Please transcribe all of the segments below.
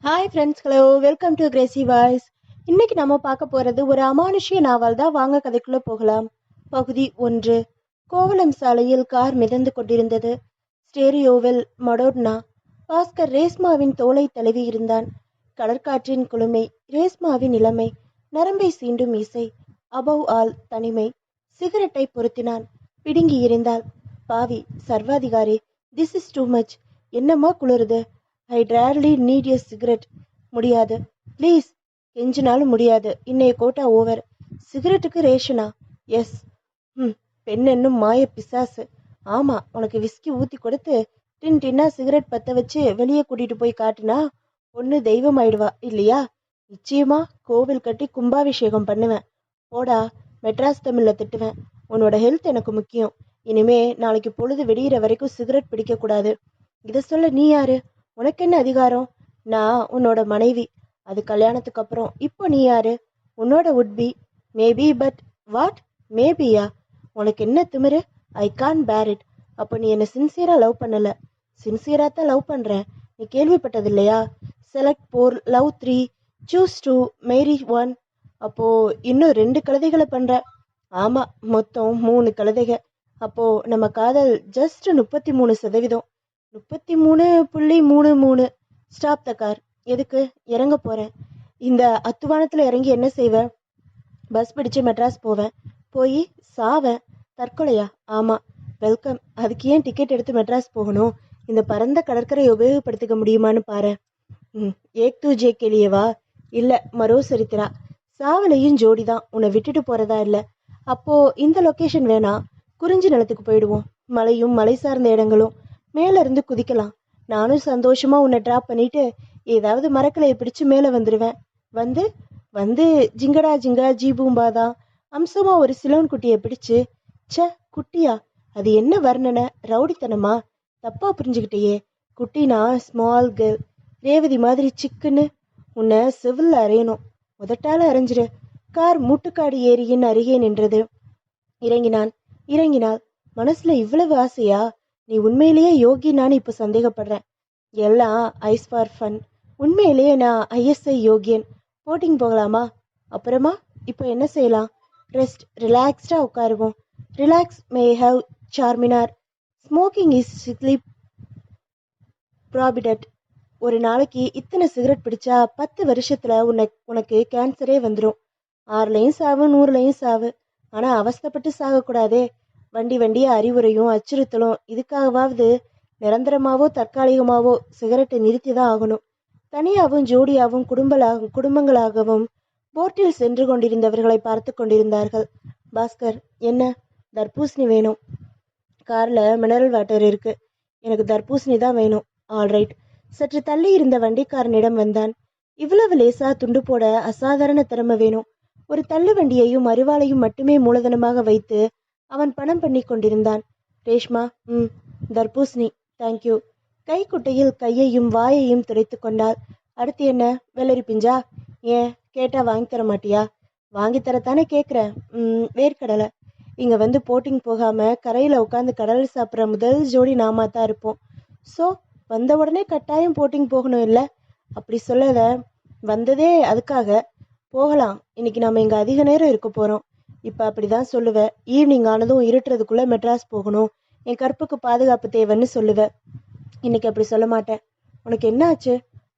Hi friends, hello, welcome to Crazy voice. இன்னைக்கு நம்ம பார்க்க போகிறது ஒரு அமானுஷ்ய நாவல் தான். வாங்க கதைக்குள்ளே போகலாம். பகுதி 1. கோவலம் சாலையில் கார் மிதந்து கொண்டிருந்தது. ஸ்டேரியோவில் மடோட்னா. பாஸ்கர் ரேஸ்மாவின் தோலை தழுவி இருந்தான். கடற்காற்றின் குளுமை, ரேஸ்மாவின் இளமை, நரம்பை சீண்டும் இசை, அபவ் ஆல் தனிமை. சிகரெட்டை பொருத்தினான். பிடுங்கி எறிந்தாள். பாவி சர்வாதிகாரி, திஸ் இஸ் டூ மச். என்னம்மா குளிருது? ஐ ரேர்லி நீட் எ சிகரெட். முடியாது ப்ளீஸ். கெஞ்சினாலும் முடியாது. இன்னைய கோட்டா ஓவர். சிகரெட்டுக்கு ரேஷனா? எஸ். பெண் என்னும் மாய பிசாசு. ஆமா, உனக்கு விஸ்கி ஊத்தி கொடுத்து டின் டின்னா சிகரெட் பத்த வச்சு வெளியே கூட்டிட்டு போய் காட்டுனா பொண்ணு தெய்வம் ஆயிடுவா இல்லையா? நிச்சயமா கோவில் கட்டி கும்பாபிஷேகம் பண்ணுவேன். போடா, மெட்ராஸ் தமிழ்ல திட்டுவேன். உன்னோட ஹெல்த் எனக்கு முக்கியம். இனிமே நாளைக்கு பொழுது வெடிகிற வரைக்கும் சிகரெட் பிடிக்க கூடாது. இதை சொல்ல நீ யாரு? உனக்கு என்ன அதிகாரம்? நான் உன்னோட மனைவி. அது கல்யாணத்துக்கு அப்புறம். இப்போ நீ யாரு? உன்னோட உட்பி. Maybe, but what? மேபியா? உனக்கு என்ன திமிரு? ஐ கான் பேர் இட். அப்போ நீ என்ன சின்சியரா லவ் பண்ணல? சின்சியரா தான் லவ் பண்றேன். நீ கேள்விப்பட்டது இல்லையா? செலக்ட் 4, லவ் 3, சூஸ் 2, மேரி 1. அப்போ இன்னும் 2 கழுதைகளை பண்ற. ஆமா, மொத்தம் 3 கழுதைக. அப்போ நம்ம காதல் ஜஸ்ட் 33%. 33.33. Stop the car. எதுக்கு? இறங்க போறேன். இந்த அத்துவானத்துல இறங்கி என்ன செய்வேன்? பஸ் பிடிச்சு மெட்ராஸ் போவேன். போய் சாவேன். தற்கொலையா? ஆமா. வெல்கம். அதுக்கு ஏன் டிக்கெட் எடுத்து மெட்ராஸ் போகணும்? இந்த பரந்த கடற்கரையை உபயோகப்படுத்திக்க முடியுமான்னு பாரு. ஏக் தூ ஜே கேலியவா? இல்ல, மரோ சரித்திரா. சாவலையும் ஜோடி தான். உன்னை விட்டுட்டு போறதா இல்ல. அப்போ இந்த லொகேஷன் வேணாம். குறிஞ்சி நிலத்துக்கு போயிடுவோம். மலையும் மலை சார்ந்த இடங்களும். மேல இருந்து குதிக்கலாம். நானும் சந்தோஷமா உன்னை டிராப் பண்ணிட்டு ஏதாவது மரக்கலையை பிடிச்சு மேல வந்துடுவேன். வந்து வந்து ஜிங்கடா ஜிங்கா ஜீபூம்பாதான் அம்சமா ஒரு சிலோன் குட்டியை பிடிச்சு. ச்ச, குட்டியா? அது என்ன வர்ணனை? ரவுடித்தனமா? தப்பா புரிஞ்சுக்கிட்டேயே. குட்டினா ஸ்மால் கேர்ள். ரேவதி மாதிரி சிக்குன்னு. உன்னை செவில்ல அறையணும். முதட்டால அரைஞ்சிரு. கார் மூட்டுக்காடு ஏரியின் அருகே நின்றது. இறங்கினான். இறங்கினாள். மனசுல இவ்வளவு ஆசையா? நீ உண்மையிலேயே யோகி? நான் இப்ப சந்தேகப்படுறேன். எல்லாம் ஐஸ் ஃபார் ஃபன். உண்மையிலேயே நான் ஐஎஸ்ஐ யோகியன். போட்டிங் போகலாமா? அப்புறமா? இப்போ என்ன செய்யலாம்? ரெஸ்ட், ரிலாக்ஸ்டா உட்காருவோம். Relax may have Charminar. Smoking is sleep prohibited. ஒரு நாளைக்கு இத்தனை சிகரெட் பிடிச்சா 10 வருஷத்துல உனக்கு கேன்சரே வந்துடும். 6லையும் சாவு, 100லையும் சாவு. ஆனா அவஸ்தப்பட்டு சாகக்கூடாதே. வண்டியா அறிவுரையும் அச்சுறுத்தலும். இதுக்காகவாவது நிரந்தரமாவோ தற்காலிகமாவோ சிகரெட்டை நிறுத்தி தான் ஆகணும். தனியாகவும் ஜோடியாகவும் குடும்பங்களாகவும் போட்டில் சென்று கொண்டிருந்தவர்களை பார்த்து கொண்டிருந்தார்கள். பாஸ்கர், என்ன? தர்பூசணி வேணும். கார்ல மினரல் வாட்டர் இருக்கு. எனக்கு தர்பூசணி தான் வேணும். ஆல்ரைட். சற்று தள்ளி இருந்த வண்டிக்காரனிடம் வந்தான். இவ்வளவு லேசா துண்டு போட அசாதாரண திறமை வேணும். ஒரு தள்ளு வண்டியையும் அரிவாளையும் மட்டுமே மூலதனமாக வைத்து அவன் பணம் பண்ணி கொண்டிருந்தான். ரேஷ்மா, தர்பூசணி, தேங்க்யூ. கைக்குட்டையில் கையையும் வாயையும் துடைத்து கொண்டாள். அடுத்து என்ன? வெள்ளரி பிஞ்சா? ஏன், கேட்டா வாங்கி தர மாட்டியா? வாங்கி தரத்தானே கேட்குறேன். வேர்க்கடலை. இங்க வந்து போட்டிங் போகாம கரையில உட்காந்து கடல் சாப்பிட்ற முதல் ஜோடி நாம தான் இருப்போம். ஸோ வந்த உடனே கட்டாயம் போட்டிங் போகணும் இல்லை? அப்படி சொல்லல. வந்ததே அதுக்காக. போகலாம். இன்னைக்கு நம்ம இங்க அதிக நேரம் இருக்க போறோம். இப்ப அப்படிதான் சொல்லுவேன். ஈவினிங் ஆனதும் இருட்டுறதுக்குள்ள மெட்ராஸ் போகணும். என் கற்புக்கு பாதுகாப்பு தேவைன்னு சொல்லுவேன். இன்னைக்கு அப்படி சொல்ல மாட்டேன். உனக்கு என்ன ஆச்சு?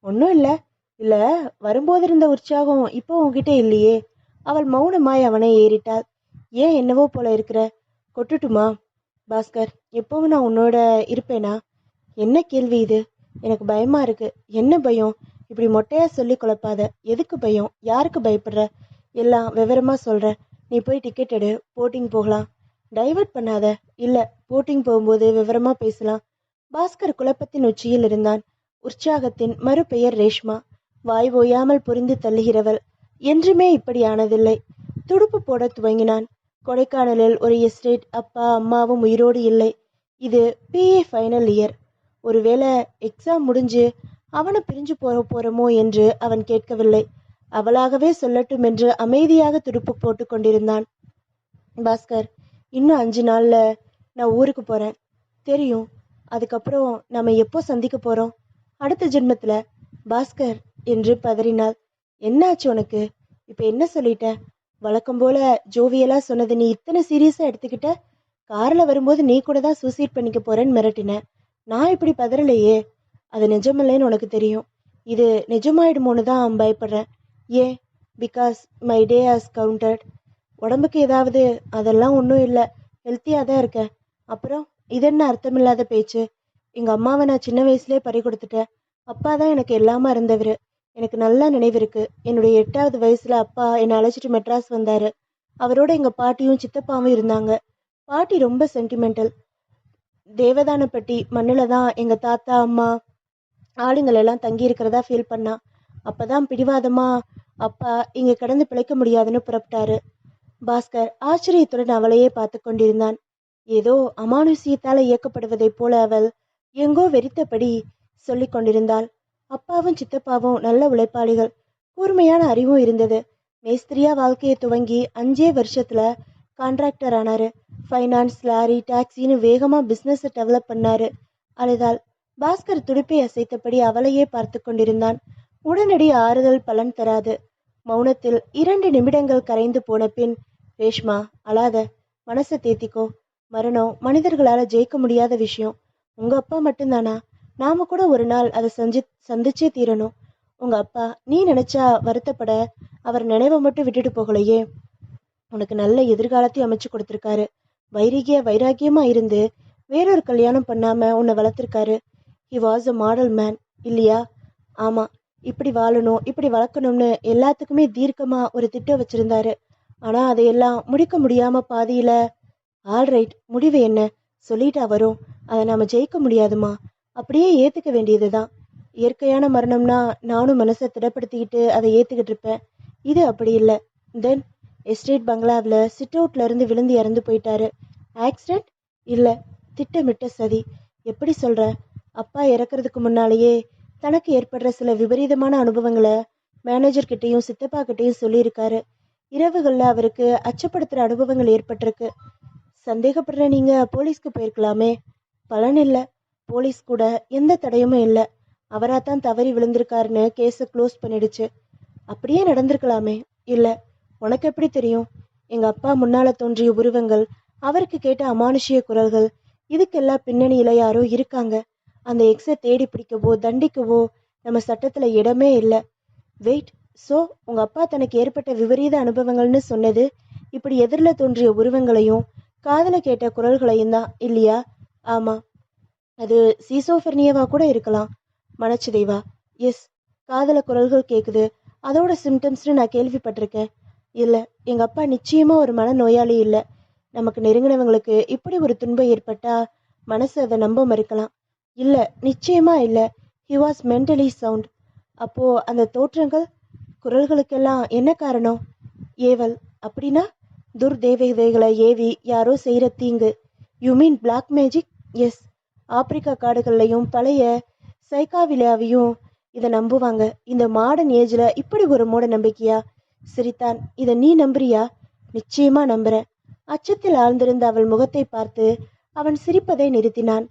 ஒன்றும் இல்லை. இல்லை, வரும்போது இருந்த உற்சாகம் இப்போ உன்கிட்ட இல்லையே. அவள் மௌனமாய் அவனை ஏறிட்டாள். ஏன் என்னவோ போல இருக்கிற? கொட்டுட்டுமா? பாஸ்கர், எப்பவும் நான் உன்னோட இருப்பேனா? என்ன கேள்வி இது? எனக்கு பயமா இருக்கு. என்ன பயம்? இப்படி மொட்டையா சொல்லி குழப்பாத. எதுக்கு பயம்? யாருக்கு பயப்படுற? எல்லாம் விவரமா சொல்ற. நீ போய் டிக்கெட் எடு. போட்டிங் போகலாம். டைவர்ட் பண்ணாத. இல்ல, போட்டிங் போகும்போது விவரமா பேசலாம். பாஸ்கர் குழப்பத்தின் உச்சியில் இருந்தான். உற்சாகத்தின் மறுபெயர் ரேஷ்மா. வாய் ஓயாமல் புரிந்து தள்ளுகிறவள். என்றுமே இப்படியானதில்லை. துடுப்பு போட துவங்கினான். கொடைக்கானலில் ஒரு எஸ்டேட். அப்பா அம்மாவும் உயிரோடு இல்லை. இது பிஏ ஃபைனல் இயர். ஒருவேளை எக்ஸாம் முடிஞ்சு அவனை பிரிஞ்சு போறோமோ என்று அவன் கேட்கவில்லை. அவளாகவே சொல்லட்டும் என்று அமைதியாக துடுப்பு போட்டு கொண்டிருந்தான். பாஸ்கர், இன்னும் 5 நாள்ல நான் ஊருக்கு போறேன். தெரியும். அதுக்கப்புறம் நம்ம எப்போ சந்திக்க போறோம்? அடுத்த ஜென்மத்துல. பாஸ்கர், என்று பதறினாள். என்னாச்சு உனக்கு? இப்ப என்ன சொல்லிட்ட? வழக்கம் போல ஜோவியலா சொன்னது நீ இத்தனை சீரியஸா எடுத்துக்கிட்ட? கார்ல வரும்போது நீ கூட தான் சூசைட் பண்ணிக்க போறேன்னு மிரட்டின. நான் இப்படி பதறலையே. அது நிஜமில்லைன்னு உனக்கு தெரியும். இது நிஜமாயிடுமோன்னு தான் பயப்படுறேன். ஏன்? Because my day has counted. உடம்புக்கு ஏதாவது? அதெல்லாம் ஒன்றும் இல்லை, ஹெல்த்தியாக தான் இருக்கேன். அப்புறம் இது என்ன அர்த்தமில்லாத பேச்சு? எங்கள் அம்மாவை நான் சின்ன வயசுலேயே பறி கொடுத்துட்டேன். அப்பா தான் எனக்கு எல்லாமா இருந்தவர். எனக்கு நல்லா நினைவு இருக்கு. என்னுடைய 8வது வயசுல அப்பா என்னை அழைச்சிட்டு மெட்ராஸ் வந்தாரு. அவரோட எங்கள் பாட்டியும் சித்தப்பாவும் இருந்தாங்க. பாட்டி ரொம்ப சென்டிமெண்டல். தேவதானப்பட்டி மண்ணில் தான் எங்கள் தாத்தா அம்மா ஆளுங்கள் எல்லாம் தங்கி இருக்கிறதா ஃபீல் பண்ணா. அப்பதான் பிடிவாதமா அப்பா இங்க கடந்து பிழைக்க முடியாதுன்னு புறப்பட்டாரு. பாஸ்கர் ஆச்சரியத்துடன் அவளையே பார்த்து கொண்டிருந்தான். ஏதோ அமானுஷ்யத்தால இயக்கப்படுவதைப் போல அவள் எங்கோ வெறித்தபடி சொல்லிக் கொண்டிருந்தாள். அப்பாவும் சித்தப்பாவும் நல்ல உழைப்பாளிகள். கூர்மையான அறிவும் இருந்தது. மேஸ்திரியா வாழ்க்கையை துவங்கி 5 வருஷத்துல கான்ட்ராக்டர் ஆனாரு. ஃபைனான்ஸ், லாரி, டாக்ஸின்னு வேகமா பிசினஸ் டெவலப் பண்ணாரு. அழுதாள். பாஸ்கர் துடுப்பை அசைத்தபடி அவளையே பார்த்து கொண்டிருந்தான். உடனடி ஆறுதல் பலன் தராது. மௌனத்தில் 2 நிமிடங்கள் கரைந்து போன பின், ரேஷ்மா அழாத, மனசை தேத்திக்கோ. மரணம் மனிதர்களால ஜெயிக்க முடியாத விஷயம். உங்க அப்பா மட்டும்தானா? நாம கூட ஒரு நாள் அதை சந்திச்சே தீரணும். உங்க அப்பா நீ நினைச்சா வருத்தப்பட அவர் நினைவை மட்டும் விட்டுட்டு போகலையே. உனக்கு நல்ல எதிர்காலத்தையும் அமைச்சு கொடுத்துருக்காரு. வைராகியமா இருந்து வேறொரு கல்யாணம் பண்ணாம உன்னை வளர்த்துருக்காரு. He was a model man, இல்லையா? ஆமா, இப்படி வாழணும் இப்படி வளர்க்கணும்னு எல்லாத்துக்குமே தீர்க்கமா ஒரு திட்டம் வச்சிருந்தாரு. ஆனா அதையெல்லாம் முடிக்க முடியாம பாதியில, ஆல்ரைட், முடிவு என்ன சொல்லிட்டா வரும். அதை நாம ஜெயிக்க முடியாதுமா. அப்படியே ஏத்துக்க வேண்டியதுதான். இயற்கையான மரணம்னா நானும் மனசை திடப்படுத்திக்கிட்டு அதை ஏத்துக்கிட்டு இருப்பேன். இது அப்படி இல்லை. தென் எஸ்டேட் பங்களாவில் சிட் அவுட்ல இருந்து விழுந்து இறந்து போயிட்டாரு. ஆக்சிடென்ட்? இல்லை, திட்டமிட்ட சதி. எப்படி சொல்ற? அப்பா இறக்குறதுக்கு முன்னாலேயே தனக்கு ஏற்படுற சில விபரீதமான அனுபவங்களை மேனேஜர் கிட்டையும் சித்தப்பா கிட்டையும் சொல்லியிருக்காரு. இரவுகளில் அவருக்கு அச்சப்படுத்துகிற அனுபவங்கள் ஏற்பட்டிருக்கு. சந்தேகப்படுற நீங்க போலீஸ்க்கு போயிருக்கலாமே. பலன் இல்லை. போலீஸ் கூட எந்த தடையுமும் இல்லை. அவராத்தான் தவறி விழுந்திருக்காருன்னு கேஸை க்ளோஸ் பண்ணிடுச்சு. அப்படியே நடந்திருக்கலாமே. இல்லை, உனக்கு எப்படி தெரியும்? எங்க அப்பா முன்னால தோன்றிய உருவங்கள், அவருக்கு கேட்ட அமானுஷ்ய குரல்கள், இதுக்கெல்லாம் பின்னணியில யாரோ இருக்காங்க. அந்த எக்ஸை தேடி பிடிக்கவோ தண்டிக்கவோ நம்ம சட்டத்துல இடமே இல்லை. வெயிட், ஸோ உங்க அப்பா தனக்கு ஏற்பட்ட விபரீத அனுபவங்கள்னு சொன்னது இப்படி எதிரில் தோன்றிய உருவங்களையும் காதல கேட்ட குரல்களையும் தான், இல்லையா? ஆமா, அது சீசோஃபெர்னியாவா கூட இருக்கலாம். மனச்சிதைவா? எஸ், காதல குரல்கள் கேட்குது, அதோட சிம்டம்ஸ்னு நான் கேள்விப்பட்டிருக்கேன். இல்லை, எங்கள் அப்பா நிச்சயமாக ஒரு மனநோயாளி இல்லை. நமக்கு நெருங்கினவங்களுக்கு இப்படி ஒரு துன்பம் ஏற்பட்டா மனசு அதை நம்ப மறுக்கலாம். இல்லை, நிச்சயமா இல்லை. He was mentally sound. அப்போ அந்த தோற்றங்கள், குரல்களுக்கெல்லாம் என்ன காரணம்? ஏவல். அப்படின்னா துர்தேவதைகளை ஏவி யாரோ செய்கிற தீங்கு. You mean black magic? Yes. Africa காடுகள்லையும் பழைய சைக்காவிலாவையும் இதை நம்புவாங்க. இந்த மாடர்ன் ஏஜ்ல இப்படி ஒரு மூட நம்பிக்கையா? சிரித்தான். இதை நீ நம்புறியா? நிச்சயமா நம்புறேன். அச்சத்தில் ஆழ்ந்திருந்த அவள் முகத்தை பார்த்து அவன் சிரிப்பதை நிறுத்தினான்.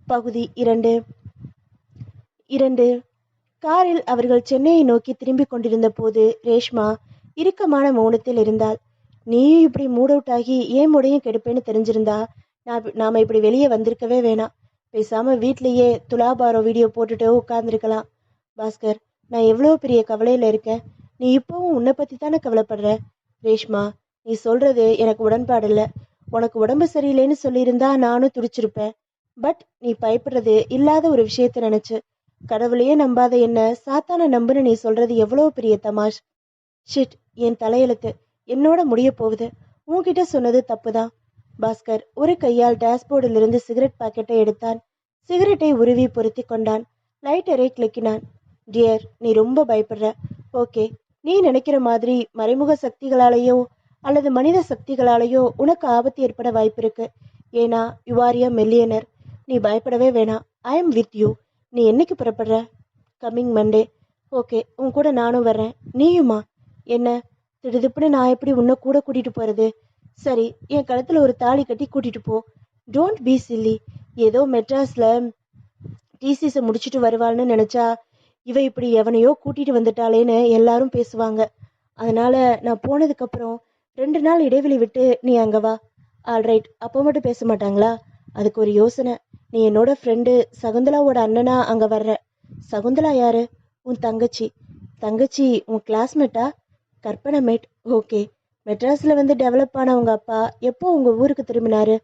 பகுதி 2. காரில் அவர்கள் சென்னையை நோக்கி திரும்பிக் கொண்டிருந்த போது ரேஷ்மா இறுக்கமான மௌனத்தில் இருந்தாள். நீயும் இப்படி மூட் அவுட் ஆகி ஏன் மூடையும் கெடுப்பேன்னு தெரிஞ்சிருந்தா நாம இப்படி வெளியே வந்திருக்கவே வேணாம். பேசாம வீட்லயே துலாபாரோ வீடியோ போட்டுட்டு உட்கார்ந்துருக்கலாம். பாஸ்கர், நான் எவ்வளோ பெரிய கவலையில இருக்கேன். நீ இப்பவும் உன்னை பத்தி தானே கவலைப்படுற. ரேஷ்மா, நீ சொல்றது எனக்கு உடன்பாடு இல்லை. உனக்கு உடம்பு சரியில்லைன்னு சொல்லியிருந்தா நானும் துடிச்சிருப்பேன். பட் நீ பயப்படுறது இல்லாத ஒரு விஷயத்த நினைச்சு. கடவுளையே நம்பாத என்ன சாத்தான நம்புன்னு நீ சொல்றது எவ்வளோ பெரிய தமாஷ். ஷிட், என் தலையெழுத்து என்னோட முடிய போகுது. உன்கிட்ட சொன்னது தப்புதான். பாஸ்கர் ஒரு கையால் டேஷ்போர்டில் இருந்து சிகரெட் பாக்கெட்டை எடுத்தான். சிகரெட்டை உருவி பொருத்தி கொண்டான். லைட்டரை கிளக்கினான். டியர், நீ ரொம்ப பயப்படுற. ஓகே, நீ நினைக்கிற மாதிரி மறைமுக சக்திகளாலேயோ அல்லது மனித சக்திகளாலேயோ உனக்கு ஆபத்து ஏற்பட வாய்ப்பு இருக்கு. ஏன்னா யூ ஆர் எ மில்லியனர். நீ பயப்படவே வேணாம். I am with you. நீ என்னைக்கு புறப்படுற? Coming Monday. ஓகே, உன் கூட நானும் வர்றேன். நீயுமா? என்ன திடுதுப்புன்னு நான் எப்படி உன்னை கூட கூட்டிட்டு போறது? சரி, என் கழுத்துல ஒரு தாலி கட்டி கூட்டிட்டு போ. Don't be chilli. ஏதோ மெட்ராஸ்ல டிசிஸை முடிச்சுட்டு வருவாள்னு நினைச்சா இவ இப்படி எவனையோ கூட்டிட்டு வந்துட்டாளேன்னு எல்லாரும் பேசுவாங்க. அதனால நான் போனதுக்கு அப்புறம் 2 நாள் இடைவெளி விட்டு நீ அங்க வா. ஆல்ரைட், அப்போ மட்டும் பேச மாட்டாங்களா? அதுக்கு ஒரு யோசனை. நீ என்னோட ஃப்ரெண்டு சகுந்தலாவோட அண்ணனா அங்க வர்ற. சகுந்தலா யாரு? உன் தங்கச்சி. தங்கச்சி உன் கிளாஸ்மேட்டா? கற்பனை மேட். ஓகே. மெட்ராஸ்ல வந்து டெவலப் ஆன உங்க அப்பா எப்போ உங்க ஊருக்கு திரும்பினாரு?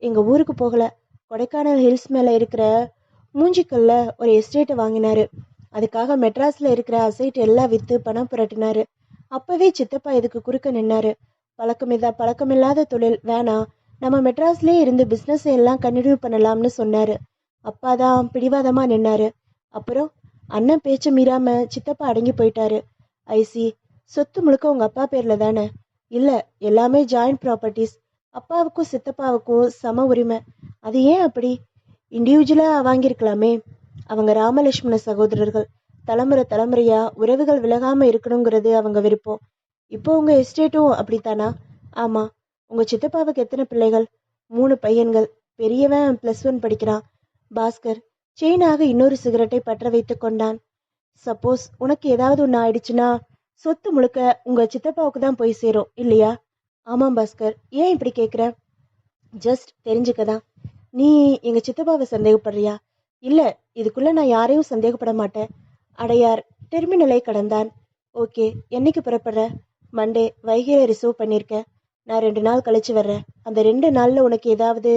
எங்க ஊருக்கு போகல. கொடைக்கானல் ஹில்ஸ் மேல இருக்கிற மூஞ்சிக்கல்ல ஒரு எஸ்டேட்டை வாங்கினாரு. அதுக்காக மெட்ராஸ்ல இருக்கிற அசைட் எல்லாம் வித்து பணம் புரட்டினாரு. அப்பவே சித்தப்பா இதுக்கு குறுக்க நின்னாரு. பழக்கமில்லாத தொழில் வேணாம், நம்ம மெட்ராஸ்லயே இருந்து பிசினஸ் எல்லாம் கண்டினியூ பண்ணலாம்னு சொன்னாரு. அப்பா தான் பிடிவாதமா நின்னாரு. அப்புறம் அண்ணன் பேச்ச மீறாம சித்தப்பா அடங்கி போயிட்டாரு. ஐசி, சொத்து முழுக்க உங்க அப்பா பேர்ல தானே? இல்ல, எல்லாமே ஜாயிண்ட் ப்ராப்பர்ட்டிஸ். அப்பாவுக்கும் சித்தப்பாவுக்கும் சம உரிமை. அது ஏன் அப்படி? இண்டிவிஜுவலா வாங்கியிருக்கலாமே. அவங்க ராமலட்சுமண சகோதரர்கள். தலைமுறை தலைமுறையா உறவுகள் விலகாம இருக்கணுங்கிறது அவங்க விருப்பம். இப்போ உங்க எஸ்டேட்டும் அப்படித்தானா? ஆமா. உங்க சித்தப்பாவுக்கு எத்தனை பிள்ளைகள்? 3 பையன்கள். பெரியவன் +1 படிக்கிறான். பாஸ்கர் செயினாக இன்னொரு சிகரெட்டை பற்ற வைத்துக் கொண்டான். சப்போஸ் உனக்கு ஏதாவது ஒன்று ஆயிடுச்சுன்னா சொத்து முழுக்க உங்க சித்தப்பாவுக்கு தான் போய் சேரும் இல்லையா? ஆமாம் பாஸ்கர். ஏன் இப்படி கேட்குற? ஜஸ்ட் தெரிஞ்சுக்கதான். நீ எங்க சித்தப்பாவை சந்தேகப்படுறியா? இல்ல, இதுக்குள்ள நான் யாரையும் சந்தேகப்பட மாட்டேன். அடையார் டெர்மினலை கடந்தான். ஓகே, என்னைக்கு புறப்படுற? மண்டே. வைகையில ரிசர்வ் பண்ணியிருக்கேன். நான் 2 நாள் கழிச்சு வர்றேன். அந்த 2 நாள்ல உனக்கு ஏதாவது?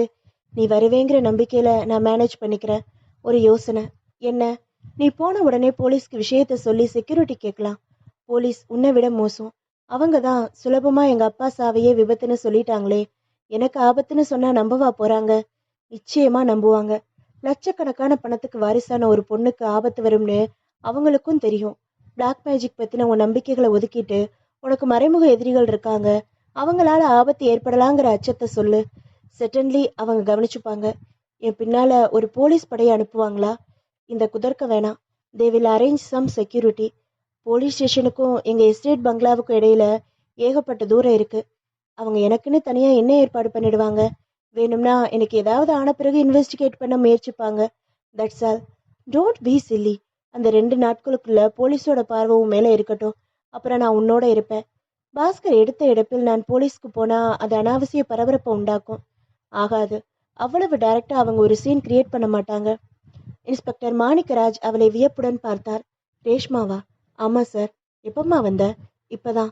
நீ வருவேங்கிற நம்பிக்கையில நான் மேனேஜ் பண்ணிக்கிறேன். ஒரு யோசனை. என்ன? நீ போன உடனே போலீஸ்க்கு விஷயத்த சொல்லி செக்யூரிட்டி கேட்கலாம். போலீஸ் உன்னை விட மோசம். அவங்க தான் சுலபமா எங்க அப்பா சாவையே விபத்துன்னு சொல்லிட்டாங்களே. எனக்கு ஆபத்துன்னு சொன்னா நம்பவா போறாங்க? நிச்சயமா நம்புவாங்க. லட்சக்கணக்கான பணத்துக்கு வாரிசான ஒரு பொண்ணுக்கு ஆபத்து வரும்னு அவங்களுக்கும் தெரியும். பிளாக் மேஜிக் பத்தின உன் நம்பிக்கைகளை ஒதுக்கிட்டு உனக்கு மறைமுக எதிரிகள் இருக்காங்க, அவங்களால ஆபத்து ஏற்படலாங்கிற அச்சத்தை சொல்லு. செட்டன்லி அவங்க கவனிச்சுப்பாங்க. என் பின்னால ஒரு போலீஸ் படையை அனுப்புவாங்களா? இந்த குதர்க்க வேணாம். They will arrange some security. Police ஸ்டேஷனுக்கும் எங்க எஸ்டேட் பங்களாவுக்கும் இடையில ஏகப்பட்ட தூரம் இருக்கு. அவங்க எனக்குன்னு தனியா என்ன ஏற்பாடு பண்ணிடுவாங்க. வேணும்னா எனக்கு ஏதாவது ஆன பிறகு இன்வெஸ்டிகேட் பண்ண முயற்சிப்பாங்க. That's all. Don't be silly. அந்த 2 நாட்களுக்குள்ள போலீஸோட பார்வவும் மேல இருக்கட்டும். அப்புறம் நான் உன்னோட இருப்பேன். பாஸ்கர் எடுத்த எடுப்பில் நான் போலீஸ்க்கு போனா அது அனாவசிய பரபரப்பை உண்டாக்கும். ஆகாது. அவ்வளவு டைரக்டா அவங்க ஒரு சீன் கிரியேட் பண்ண மாட்டாங்க. இன்ஸ்பெக்டர் மாணிக்கராஜ் அவளை வியப்புடன் பார்த்தார். ரேஷ்மாவா? ஆமா சார். எப்பம்மா வந்த? இப்பதான்.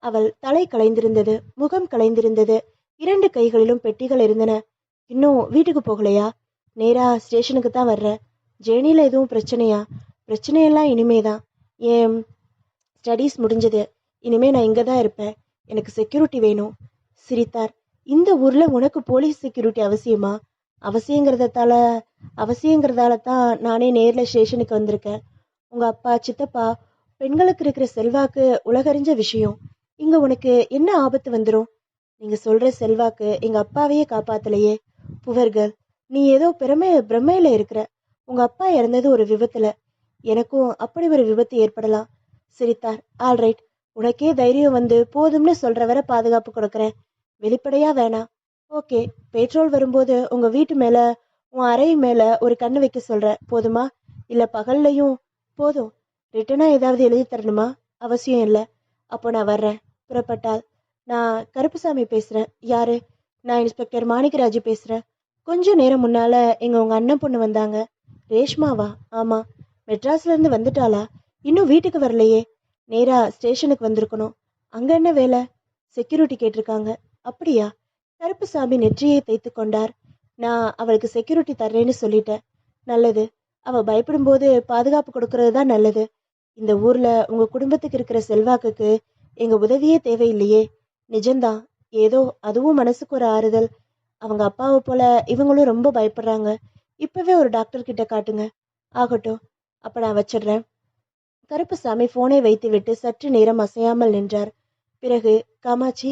அவள் தலை கலைந்திருந்தது, முகம் கலைந்திருந்தது. 2 கைகளிலும் பெட்டிகள் இருந்தன. இன்னும் வீட்டுக்கு போகலையா? நேரா ஸ்டேஷனுக்கு தான் வர்ற. ஜேர்னில எதுவும் பிரச்சனையா? பிரச்சனையெல்லாம் இனிமேதான். ஏன் ஸ்டடீஸ் முடிஞ்சது. இனிமே நான் இங்க தான் இருப்பேன். எனக்கு செக்யூரிட்டி வேணும். சிரித்தார். இந்த ஊர்ல உனக்கு போலீஸ் செக்யூரிட்டி அவசியமா? அவசியங்கிறதால அவசியங்கிறதால தான் நானே நேர்ல ஸ்டேஷனுக்கு வந்திருக்கேன். உங்க அப்பா சித்தப்பா பெண்களுக்கு இருக்கிற செல்வாக்கு உலகறிஞ்ச விஷயம். இங்க உனக்கு என்ன ஆபத்து வந்துடும்? நீங்க சொல்ற செல்வாக்கு எங்க அப்பாவையே காப்பாத்தலையே. புவர்கள், நீ ஏதோ பிரமையில இருக்கிற. உங்க அப்பா இறந்தது ஒரு விபத்துல. எனக்கும் அப்படி ஒரு விபத்து ஏற்படலாம். சிரித்தார். ஆல்ரைட், உனக்கே தைரியம் வந்து போதும்னு சொல்ற வரை பாதுகாப்பு கொடுக்கறேன். வெளிப்படையா வேணாம். ஓகே, பெட்ரோல் வரும்போது உங்க வீட்டு மேல, உன் அறை மேல ஒரு கண்ணு வைக்க சொல்ற. போதுமா? இல்ல பகல்லையும்? போதும். ரிட்டனா ஏதாவது எழுதி தரணுமா? அவசியம் இல்லை. அப்போ நான் வர்றேன். புறப்பட்டாள். நான் கருப்புசாமி பேசுறேன். யாரு? நான் இன்ஸ்பெக்டர் மாணிக்கராஜு பேசுறேன். கொஞ்சம் நேரம் முன்னால உங்க அண்ணன் பொண்ணு வந்தாங்க. ரேஷ்மாவா? ஆமா. மெட்ராஸ்ல இருந்து வந்துட்டாளா? இன்னும் வீட்டுக்கு வரலையே. நேரா ஸ்டேஷனுக்கு வந்திருக்கணும். அங்க என்ன வேலை? செக்யூரிட்டி கேட்டிருக்காங்க. அப்படியா? கருப்புசாமி நெற்றியை தேய்த்து கொண்டார். நான் அவளுக்கு செக்யூரிட்டி தர்றேன்னு சொல்லிட்டேன். நல்லது. அவ பயப்படும் போது பாதுகாப்பு கொடுக்கறது தான் நல்லது. இந்த ஊர்ல உங்க குடும்பத்துக்கு இருக்கிற செல்வாக்குக்கு எங்க உதவியே தேவையில்லையே. நிஜம்தான். ஏதோ அதுவும் மனசுக்கு ஒரு ஆறுதல். அவங்க அப்பாவை போல இவங்களும் ரொம்ப பயப்படுறாங்க. இப்பவே ஒரு டாக்டர் கிட்ட காட்டுங்க. ஆகட்டும். அப்ப நான் வச்சிடுறேன். கருப்புசாமி போனை வைத்துவிட்டு சற்று நேரம் அசையாமல் நின்றார். பிறகு, காமாட்சி.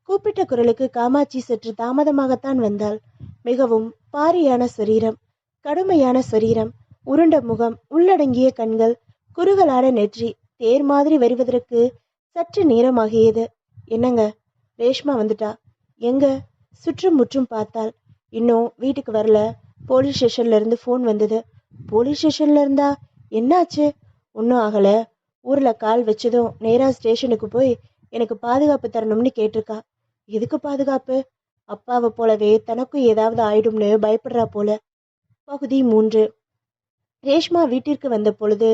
கூப்பிட்ட குரலுக்கு காமாட்சி சற்று தாமதமாகத்தான் வந்தாள். மிகவும் பாரியான சரீரம், கடுமையான சரீரம், உருண்ட முகம், உள்ளடங்கிய கண்கள், குறுகலான நெற்றி, தேர் மாதிரி வருவதற்கு சற்று நேரமாகியது. என்னங்க? ரேஷ்மா வந்துட்டா. எங்க? சுற்றும் முற்றும் பார்த்தாள். இன்னும் வீட்டுக்கு வரல. போலீஸ் ஸ்டேஷன்ல இருந்து ஃபோன் வந்தது. போலீஸ் ஸ்டேஷன்ல இருந்தா? என்னாச்சு? ஒன்றும் ஆகலை. ஊரில் கால் வச்சதும் நேராக ஸ்டேஷனுக்கு போய் எனக்கு பாதுகாப்பு தரணும்னு கேட்டிருக்கா. எதுக்கு பாதுகாப்பு? அப்பாவை போலவே தனக்கும் ஏதாவது ஆயிடும்னு பயப்படுறா போல. பகுதி 3. ரேஷ்மா வீட்டிற்கு வந்த பொழுது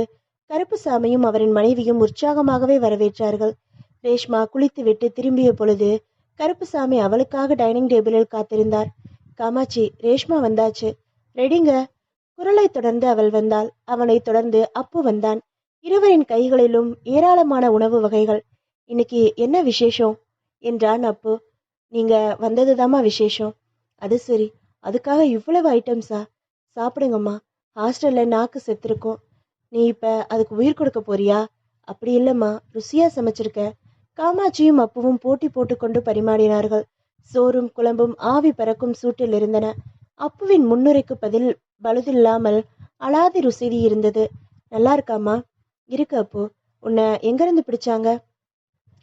கருப்புசாமியும் அவரின் மனைவியும் உற்சாகமாகவே வரவேற்றார்கள். ரேஷ்மா குளித்துவிட்டு திரும்பிய பொழுது கருப்புசாமி அவளுக்காக டைனிங் டேபிளில் காத்திருந்தார். காமாட்சி, ரேஷ்மா வந்தாச்சு, ரெடிங்க. குரலை தொடர்ந்து அவள் வந்தாள். அவனை தொடர்ந்து அப்பு வந்தான். இருவரின் கைகளிலும் ஏராளமான உணவு வகைகள். இன்னைக்கு என்ன விசேஷம் என்றான் அப்பு. நீங்க வந்ததுதாம்மா விசேஷம். அது சரி, அதுக்காக இவ்வளவு ஐட்டம்ஸா? சாப்பிடுங்கம்மா, ஹாஸ்டல்ல நாக்கு செத்துருக்கோம். நீ இப்ப அதுக்கு உயிர் கொடுக்க போறியா? அப்படி இல்லம்மா, ருசியா சமைச்சிருக்க. காமாட்சியும் அப்புவும் போட்டி போட்டுக்கொண்டு பரிமாறினார்கள். சோறும் குழம்பும் ஆவி பறக்கும் சூட்டில் இருந்தன. அப்புவின் முன்னுரைக்கு பதில் பழுதில்லாமல் அலாதி ருசி இருந்தது. நல்லா இருக்காமா? இருக்கு அப்பு. உன்னை எங்கிருந்து பிடிச்சாங்க?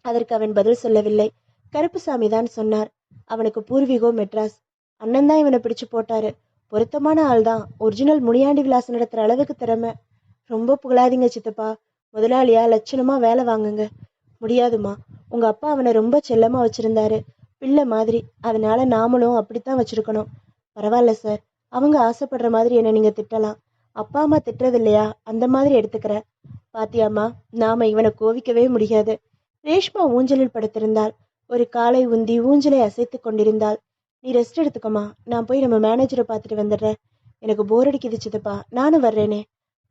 அதற்கு அவன் பதில் சொல்லவில்லை. கருப்புசாமி தான் சொன்னார். அவனுக்கு பூர்வீகம் மெட்ராஸ். அண்ணன் தான் இவனை பிடிச்சு போட்டாரு. பொருத்தமான ஆள் தான். ஒரிஜினல் முனியாண்டி விலாசம் நடத்துற அளவுக்கு திறமை. ரொம்ப புகழாதீங்க சித்தப்பா. முதலாளியா லட்சணமா வேலை வாங்குங்க. முடியாதுமா, உங்க அப்பா அவனை ரொம்ப செல்லமா வச்சிருந்தாரு, பிள்ளை மாதிரி. அதனால நாமளும் அப்படித்தான் வச்சிருக்கணும். பரவாயில்ல சார், அவங்க ஆசைப்படுற மாதிரி என்ன நீங்க திட்டலாம். அப்பா அம்மா திட்டுறது இல்லையா, அந்த மாதிரி எடுத்துக்கிற. பாத்தியாமா, நாம இவனை கோவிக்கவே முடியாது. ரேஷ்மா ஊஞ்சலில் படுத்திருந்தாள். ஒரு காலை உந்தி ஊஞ்சலை அசைத்து கொண்டிருந்தாள். நீ ரெஸ்ட் எடுத்துக்கோமா, நான் போய் நம்ம மேனேஜரை பார்த்துட்டு வந்துடுறேன். எனக்கு போர் அடிக்குது சித்தப்பா, நானும் வர்றேனே.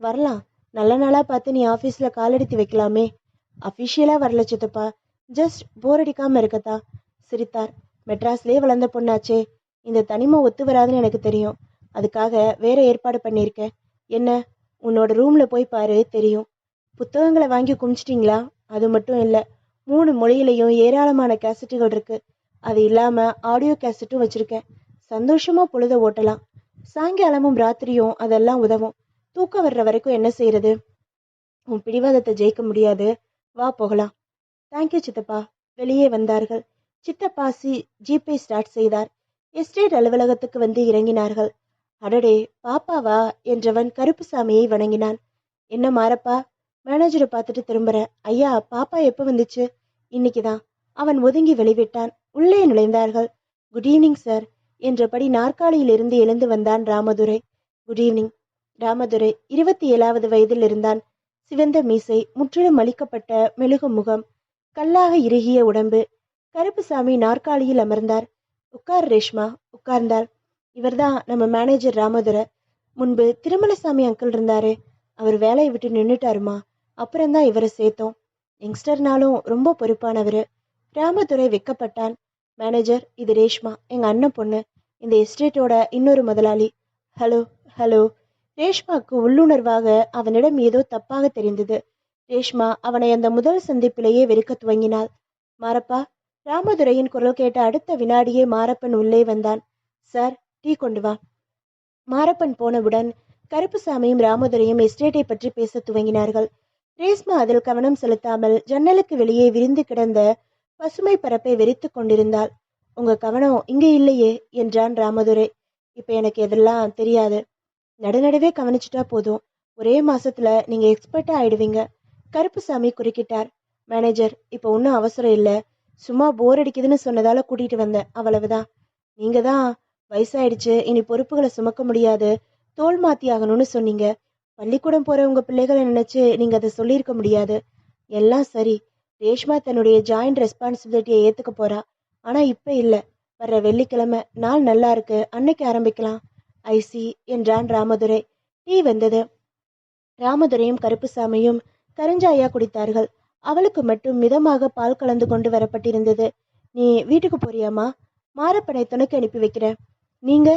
வரலாம், நல்ல நாளா பார்த்து நீ ஆஃபீஸில் காலெடுத்து வைக்கலாமே. அஃபிஷியலாக வரல சித்தப்பா, ஜஸ்ட் போர் அடிக்காம இருக்கத்தா. சிரித்தார். மெட்ராஸ்லேயே வளர்ந்த பொண்ணாச்சே, இந்த தனிமை ஒத்து வராதுன்னு எனக்கு தெரியும். அதுக்காக வேற ஏற்பாடு பண்ணியிருக்கேன். என்ன, உன்னோட ரூம்ல போய் பாரு, தெரியும். புத்தகங்களை வாங்கி குமிச்சிட்டிங்களா? அது மட்டும் இல்லை, 3 மொழியிலையும் ஏராளமான கேசட்டுகள் இருக்கு. அது இல்லாம ஆடியோ கேசட்டும் வச்சிருக்கேன். சந்தோஷமா பொழுத ஓட்டலாம். சாயங்காலமும் ராத்திரியும் அதெல்லாம் உதவும். தூக்கம் வர்ற வரைக்கும் என்ன செய்யறது? உன் பிடிவாதத்தை ஜெயிக்க முடியாது. வா போகலாம். தேங்க்யூ சித்தப்பா. வெளியே வந்தார்கள். சித்தப்பா ஜீப்பை ஸ்டார்ட் செய்தார். எஸ்டேட் அலுவலகத்துக்கு வந்து இறங்கினார்கள். அடடே, பாப்பாவா என்றவன் கருப்புசாமியை வணங்கினான். என்ன மாரப்பா? மேனேஜரை பார்த்துட்டு திரும்புற. ஐயா, பாப்பா எப்போ வந்துச்சு? இன்னைக்குதான். அவன் ஒதுங்கி வெளிவிட்டான். உள்ளே நுழைந்தார்கள். குட் ஈவினிங் சார் என்றபடி நாற்காலியில் இருந்து எழுந்து வந்தான் ராமதுரை. Good evening. ராமதுரை 27வது வயதில் இருந்தான். சிவந்த மீசை, முற்றிலும் அளிக்கப்பட்ட மெழுகு முகம், கல்லாக இறுகிய உடம்பு. கருப்புசாமி நாற்காலியில் அமர்ந்தார். உட்கார் ரேஷ்மா. உட்கார்ந்தாள். இவர்தான் நம்ம மேனேஜர் ராமதுரை. முன்பு திருமலசாமி அங்கிள் இருந்தாரு, அவர் வேலையை விட்டு நின்றுட்டாருமா. அப்புறம்தான் இவரை சேர்த்தோம். யங்ஸ்டர்னாலும் ரொம்ப பொறுப்பானவர். ராமதுரை வெக்கப்பட்டான். மேனேஜர், இது ரேஷ்மா, எங்க அண்ணன் பொண்ணு, இந்த எஸ்டேட்டோட இன்னொரு முதலாளி. ஹலோ. ஹலோ. ரேஷ்மாவுக்கு உள்ளுணர்வாக அவனிடம் ஏதோ தப்பாக தெரிந்தது. ரேஷ்மா அவனை அந்த முதல் சந்திப்பிலேயே வெறுக்க துவங்கினாள். மாரப்பா. ராமதுரையின் குரல் கேட்ட அடுத்த வினாடியே மாரப்பன் உள்ளே வந்தான். சார், டீ கொண்டு வா. மாரப்பன் போனவுடன் கருப்புசாமியும் ராமதுரையும் எஸ்டேட்டை பற்றி பேச துவங்கினார்கள். ரேஷ்மா அதில் கவனம் செலுத்தாமல் ஜன்னலுக்கு வெளியே விரிந்து கிடந்த பசுமை பரப்பை வெறித்து கொண்டிருந்தாள். உங்க கவனம் இங்கே இல்லையே என்றான் ராமதுரை. இப்ப எனக்கு எதெல்லாம் தெரியாது. நடுநடுவே கவனிச்சுட்டா போதும். ஒரே மாசத்துல நீங்க எக்ஸ்பர்ட்டா ஆயிடுவீங்க. கருப்புசாமி குறுக்கிட்டார். மேனேஜர், இப்ப ஒன்றும் அவசரம் இல்லை. சும்மா போர் அடிக்குதுன்னு சொன்னதால கூட்டிட்டு வந்தேன், அவ்வளவுதான். நீங்க தான் வயசாயிடுச்சு, இனி பொறுப்புகளை சுமக்க முடியாது, தோல் மாத்தி ஆகணும்னு சொன்னீங்க. பள்ளிக்கூடம் போற உங்க பிள்ளைகளை நினைச்சு நீங்க அதை சொல்லியிருக்க முடியாது. எல்லாம் சரி, ரேஷ்மா தன்னுடைய ஜாயிண்ட் ரெஸ்பான்சிபிலிட்டியை ஏத்துக்க போறா. ஆனா இப்ப இல்ல, வர்ற வெள்ளிக்கிழமை நாள் நல்லா இருக்கு, அன்னைக்கு ஆரம்பிக்கலாம். ஐசி என்றான் ராமதுரை. டீ வந்தது. ராமதுரையும் கருப்புசாமியும் கருஞ்சாயா குடித்தார்கள். அவளுக்கு மட்டும் மிதமாக பால் கலந்து கொண்டு வரப்பட்டிருந்தது. நீ வீட்டுக்கு போறியாமா? மாரப்பனை துணைக்கு அனுப்பி வைக்கிறேன். நீங்க?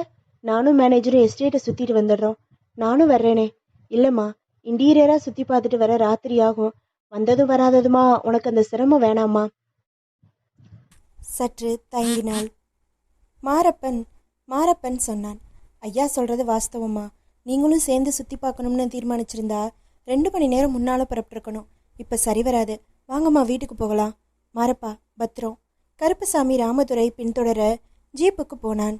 நானும் மேனேஜரும் எஸ்டேட்டை சுத்திட்டு வந்துடுறோம். நானும் வர்றேனே. இல்லம்மா, இன்டீரியரா சுத்தி பார்த்துட்டு வர ராத்திரி ஆகும். வந்ததும் வராததுமா உனக்கு அந்த சிரமம் வேணாமா? சற்று தயங்கினாள். மாரப்பன் சொன்னான். ஐயா சொல்றது வாஸ்தவமா? நீங்களும் சேர்ந்து சுத்தி பார்க்கணும்னு தீர்மானிச்சிருந்தா 2 மணி நேரம் முன்னால புறப்பட்டுருக்கணும். இப்ப சரி வராது. வாங்கம்மா, வீட்டுக்கு போகலாம். மாரப்பா, பத்திரம். கருப்புசாமி ராமதுரை பின்தொடர ஜீப்புக்கு போனான்.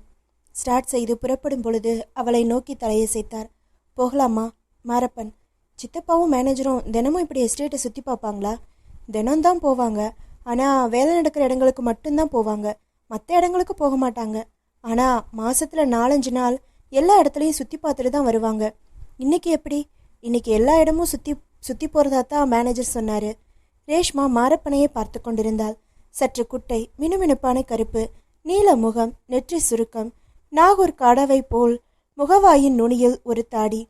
ஸ்டார்ட் செய்து புறப்படும் பொழுது அவளை நோக்கி தலையசைத்தார். போகலாமா? மாரப்பன், சித்தப்பாவும் மேனேஜரும் தினமும் இப்படி எஸ்டேட்டை சுற்றி பார்ப்பாங்களா? தினம்தான் போவாங்க. ஆனால் வேலை நடக்கிற இடங்களுக்கு மட்டும்தான் போவாங்க. மற்ற இடங்களுக்கு போக மாட்டாங்க. ஆனால் மாதத்தில் 4-5 நாள் எல்லா இடத்துலையும் சுற்றி பார்த்துட்டு தான் வருவாங்க. இன்னைக்கு எப்படி? இன்னைக்கு எல்லா இடமும் சுற்றி சுற்றி போகிறதா தான் மேனேஜர் சொன்னார். ரேஷ்மா மாரப்பனையை பார்த்து கொண்டிருந்தாள். சற்று குட்டை, மினுமினுப்பான கருப்பு, நீல முகம், நெற்றி சுருக்கம், நாகூர் காடாவை போல் முகவாயின் நுனியில் ஒரு தாடி,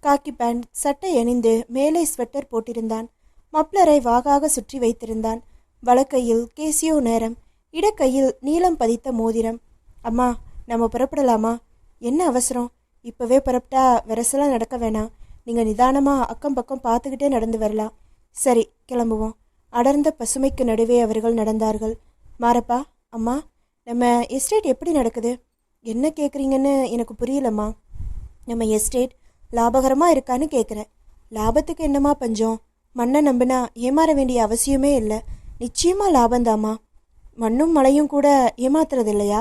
காக்கி பேண்ட், சட்டை அணிந்து மேலே ஸ்வெட்டர் போட்டிருந்தான். மப்ளரை வாகாக சுற்றி வைத்திருந்தான். வலக்கையில் கேசியோ நேரம், இடக்கையில் நீலம் பதித்த மோதிரம். அம்மா, நம்ம புறப்படலாமா? என்ன அவசரம்? இப்பவே புறப்பட்டா வெரசெல்லாம் நடக்க வேணாம். நீங்க நிதானமா அக்கம் பக்கம் பார்த்துக்கிட்டே நடந்து வரலாம். சரி, கிளம்புவோம். அடர்ந்த பசுமைக்கு நடுவே அவர்கள் நடந்தார்கள். மாரப்பா, அம்மா, நம்ம எஸ்டேட் எப்படி நடக்குது? என்ன கேட்குறீங்கன்னு எனக்கு புரியலம்மா. நம்ம எஸ்டேட் லாபகரமாக இருக்கான்னு கேட்குறேன். லாபத்துக்கு என்னம்மா பஞ்சம்? மண்ணை நம்பினா ஏமாற வேண்டிய அவசியமே இல்லை. நிச்சயமாக லாபந்தாம்மா. மண்ணும் மழையும் கூட ஏமாத்துறது இல்லையா?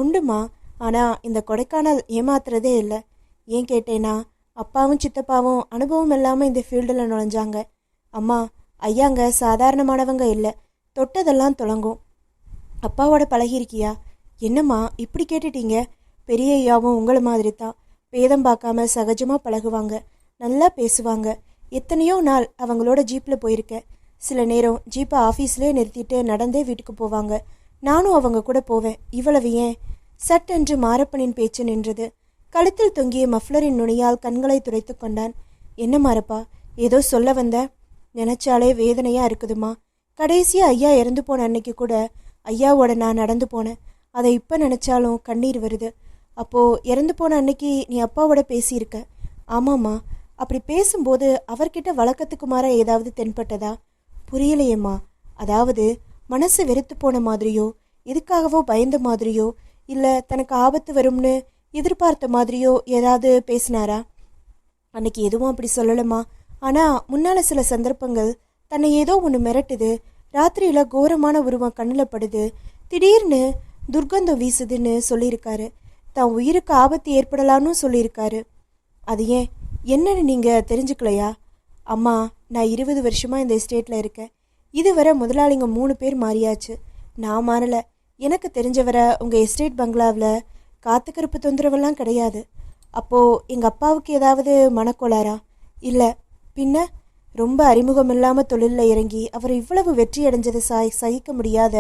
உண்டுமா. ஆனால் இந்த கொடைக்கானல் ஏமாத்துறதே இல்லை. ஏன் கேட்டேன்னா, அப்பாவும் சித்தப்பாவும் அனுபவம் இல்லாமல் இந்த ஃபீல்டில் நுழைஞ்சாங்க. அம்மா, ஐயாங்க சாதாரணமானவங்க இல்லை. தொட்டதெல்லாம் தொடங்கும். அப்பாவோட பழகிருக்கியா? என்னம்மா இப்படி கேட்டுட்டீங்க? பெரிய ஐயாவும் உங்களை மாதிரி தான். பேதம் பார்க்காம சகஜமாக பழகுவாங்க. நல்லா பேசுவாங்க. எத்தனையோ நாள் அவங்களோட ஜீப்பில் போயிருக்கேன். சில நேரம் ஜீப்பை ஆஃபீஸ்லேயே நிறுத்திட்டு நடந்தே வீட்டுக்கு போவாங்க. நானும் அவங்க கூட போவேன். இவ்வளவு ஏன்? சட்டென்று மாரப்பனின் பேச்சு நின்றது. கழுத்தில் தொங்கிய மஃப்ளரின் நுனியால் கண்களை துடைத்து கொண்டான். என்ன மாரப்பா, ஏதோ சொல்ல வந்த? நினைச்சாலே வேதனையாக இருக்குதுமா. கடைசியாக ஐயா இறந்து போன அன்னைக்கு கூட ஐயாவோட நான் நடந்து போனேன். அதை இப்போ நினச்சாலும் கண்ணீர் வருது. அப்போது இறந்து போன அன்னைக்கு நீ அப்பாவோட பேசியிருக்க. ஆமாம்மா. அப்படி பேசும்போது அவர்கிட்ட வழக்கத்துக்கு மாற ஏதாவது தென்பட்டதா? புரியலையேம்மா. அதாவது மனசு வெறுத்து போன மாதிரியோ, எதுக்காகவோ பயந்த மாதிரியோ, இல்லை தனக்கு ஆபத்து வரும்னு எதிர்பார்த்த மாதிரியோ ஏதாவது பேசினாரா? அன்னைக்கு எதுவும் அப்படி சொல்லலம்மா. ஆனால் முன்னால் சில சந்தர்ப்பங்கள் தன்னை ஏதோ ஒன்று மிரட்டுது, ராத்திரியில் கோரமான உருவம் கண்ணில் படுது, திடீர்னு துர்கந்தம் வீசுதுன்னு சொல்லியிருக்காரு. தான் உயிருக்கு ஆபத்து ஏற்படலான்னு சொல்லியிருக்காரு. அது ஏன், என்னன்னு நீங்கள் தெரிஞ்சுக்கலையா? அம்மா, நான் 20 வருஷமாக இந்த எஸ்டேட்டில் இருக்கேன். இதுவரை முதலாளிங்க 3 பேர் மாறியாச்சு. நான் மாறலை. எனக்கு தெரிஞ்சவரை உங்கள் எஸ்டேட் பங்களாவில் காத்துக்கருப்பு தொந்தரவெல்லாம் கிடையாது. அப்போது எங்கள் அப்பாவுக்கு ஏதாவது மனக்கோளாரா? இல்லை. பின்ன ரொம்ப அறிமுகம் இல்லாமல் தொழிலில் இறங்கி அவர் இவ்வளவு வெற்றி அடைஞ்சதை சகிக்க முடியாத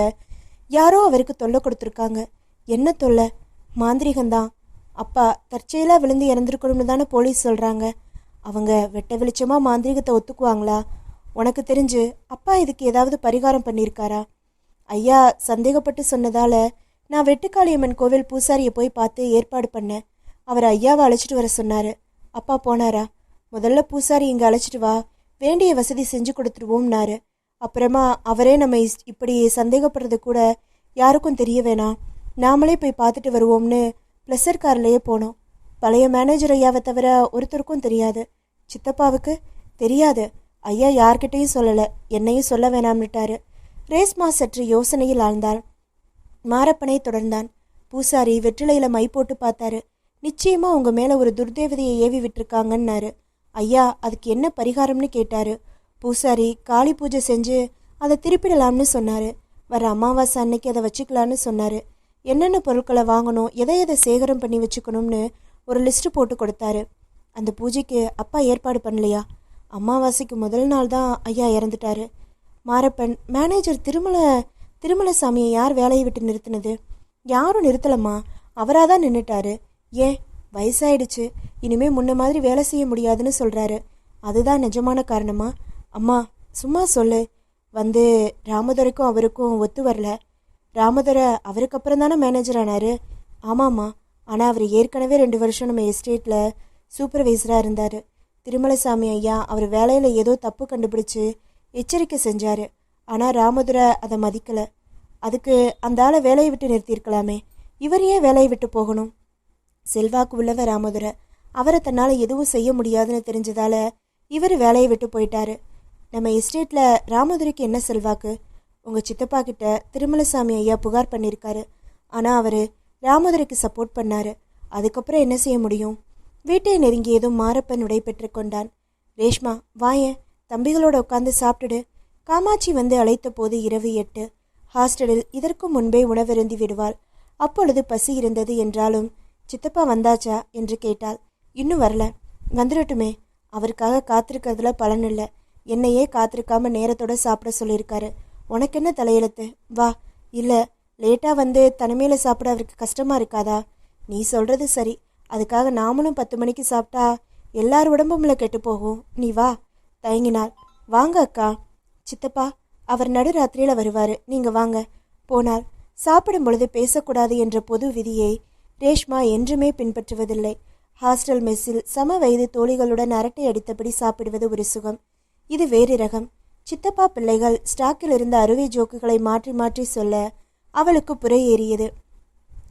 யாரோ அவருக்கு தொல்லை கொடுத்துருக்காங்க. என்ன தொல்லை? மாந்திரிகம்தான். அப்பா தற்செயலாக விழுந்து இறந்துருக்கணும்னு தானே போலீஸ் சொல்கிறாங்க. அவங்க வெட்ட வெளிச்சமாக மாந்திரிகத்தை ஒத்துக்குவாங்களா? உனக்கு தெரிஞ்சு அப்பா இதுக்கு ஏதாவது பரிகாரம் பண்ணியிருக்காரா? ஐயா சந்தேகப்பட்டு சொன்னதால் நான் வெட்டுக்காளியம்மன் கோவில் பூசாரியை போய் பார்த்து ஏற்பாடு பண்ணேன். அவர் ஐயாவை அழைச்சிட்டு வர சொன்னார். அப்பா போனாரா? முதல்ல பூசாரி இங்கே அழைச்சிட்டு வா, வேண்டிய வசதி செஞ்சு கொடுத்துருவோம்னாரு. அப்புறமா அவரே நம்ம இப்படி சந்தேகப்படுறது கூட யாருக்கும் தெரிய வேணாம், நாமளே போய் பார்த்துட்டு வருவோம்னு ப்ளஸர் கார்லேயே போனோம். பழைய மேனேஜர் ஐயாவை தவிர ஒருத்தருக்கும் தெரியாது. சித்தப்பாவுக்கு தெரியாது. ஐயா யார்கிட்டையும் சொல்லலை, என்னையும் சொல்ல வேணாம்னுட்டாரு. ரேஸ்மா சற்று யோசனையில் ஆழ்ந்தாள். மாரப்பனை தொடர்ந்தான். பூசாரி வெற்றிலையில் மை போட்டு பார்த்தாரு. நிச்சயமாக உங்கள் மேலே ஒரு துர்தேவதையை ஏவி விட்டுருக்காங்கன்னாரு. ஐயா அதுக்கு என்ன பரிகாரம்னு கேட்டாரு. பூசாரி காளி பூஜை செஞ்சு அதை திருப்பிடலாம்னு சொன்னார். வர அமாவாசை அன்னைக்கு அதை வச்சுக்கலான்னு சொன்னார். என்னென்ன பொருட்களை வாங்கணும், எதை எதை சேகரம் பண்ணி வச்சுக்கணும்னு ஒரு லிஸ்ட்டு போட்டு கொடுத்தாரு. அந்த பூஜைக்கு அப்பா ஏற்பாடு பண்ணலையா? அமாவாசைக்கு முதல் நாள் தான் ஐயா இறந்துட்டாரு. மாரப்பன், மேனேஜர் திருமலசாமியை யார் வேலையை விட்டு நிறுத்தினது? யாரும் நிறுத்தலம்மா, அவராக தான் நின்றுட்டாரு. ஏன்? வயசாயிடுச்சு, இனிமே முன்ன மாதிரி வேலை செய்ய முடியாதுன்னு சொல்கிறாரு. அதுதான் நிஜமான காரணமா? அம்மா சும்மா சொல்லு. ராமதுரைக்கும் அவருக்கும் ஒத்து வரல. ராமதுரை அவருக்கு அப்புறம் தானே மேனேஜர் ஆனார். ஆமாம்மா, ஆனால் அவர் ஏற்கனவே 2 வருஷம் நம்ம எஸ்டேட்டில் சூப்பர்வைசராக இருந்தார். திருமலசாமி ஐயா அவர் வேலையில் ஏதோ தப்பு கண்டுபிடிச்சு எச்சரிக்கை செஞ்சார். ஆனால் ராமதுரை அதை மதிக்கலை. அதுக்கு அந்த ஆளை வேலையை விட்டு நிறுத்தியிருக்கலாமே. இவர் ஏன் வேலையை விட்டு போகணும்? செல்வாக்கு உள்ளவர் ராமதுரை. அவரை தன்னால் எதுவும் செய்ய முடியாதுன்னு தெரிஞ்சதால இவர் வேலையை விட்டு போயிட்டாரு. நம்ம எஸ்டேட்டில் ராமதுரைக்கு என்ன செல்வாக்கு? உங்கள் சித்தப்பா கிட்ட திருமலசாமி ஐயா புகார் பண்ணியிருக்காரு. ஆனால் அவர் ராமதுரைக்கு சப்போர்ட் பண்ணார். அதுக்கப்புறம் என்ன செய்ய முடியும்? வீட்டை நெருங்கியதும் மாரப்பன் உடை பெற்று கொண்டான். ரேஷ்மா வாயேன், தம்பிகளோட உட்காந்து சாப்பிட்டுடு. காமாட்சி வந்து அழைத்த போது இரவு 8. ஹாஸ்டலில் இதற்கும் முன்பே உணவருந்தி விடுவாள். அப்பொழுது பசி இருந்தது என்றாலும் சித்தப்பா வந்தாச்சா என்று கேட்டாள். இன்னும் வரல. வந்துடட்டுமே, அவருக்காக காத்திருக்கிறதுல பலன் இல்லை. என்னையே காத்திருக்காம நேரத்தோட சாப்பிட சொல்லியிருக்காரு. உனக்கு என்ன தலையெழுத்து? வா. இல்லை, லேட்டாக வந்து தனிமையில சாப்பிட அவருக்கு கஷ்டமா இருக்காதா? நீ சொல்றது சரி. அதுக்காக நாமளும் 10 மணிக்கு சாப்பிட்டா எல்லார் உடம்பும்ல கெட்டு போகும். நீ வா. தயங்கினாள். வாங்க அக்கா. சித்தப்பா, அவர் நடுராத்திரியில வருவாரு, நீங்க வாங்க. போனால் சாப்பிடும் பொழுது பேசக்கூடாது என்ற பொது விதியை ரேஷ்மா என்றுமே பின்பற்றுவதில்லை. ஹாஸ்டல் மெஸ்ஸில் சம வயது தோழிகளுடன் அரட்டை அடித்தபடி சாப்பிடுவது ஒரு சுகம். இது வேறு ரகம். சித்தப்பா பிள்ளைகள் ஸ்டாக்கில் இருந்த அறுவை ஜோக்குகளை மாற்றி மாற்றி சொல்ல அவளுக்கு புரை ஏறியது.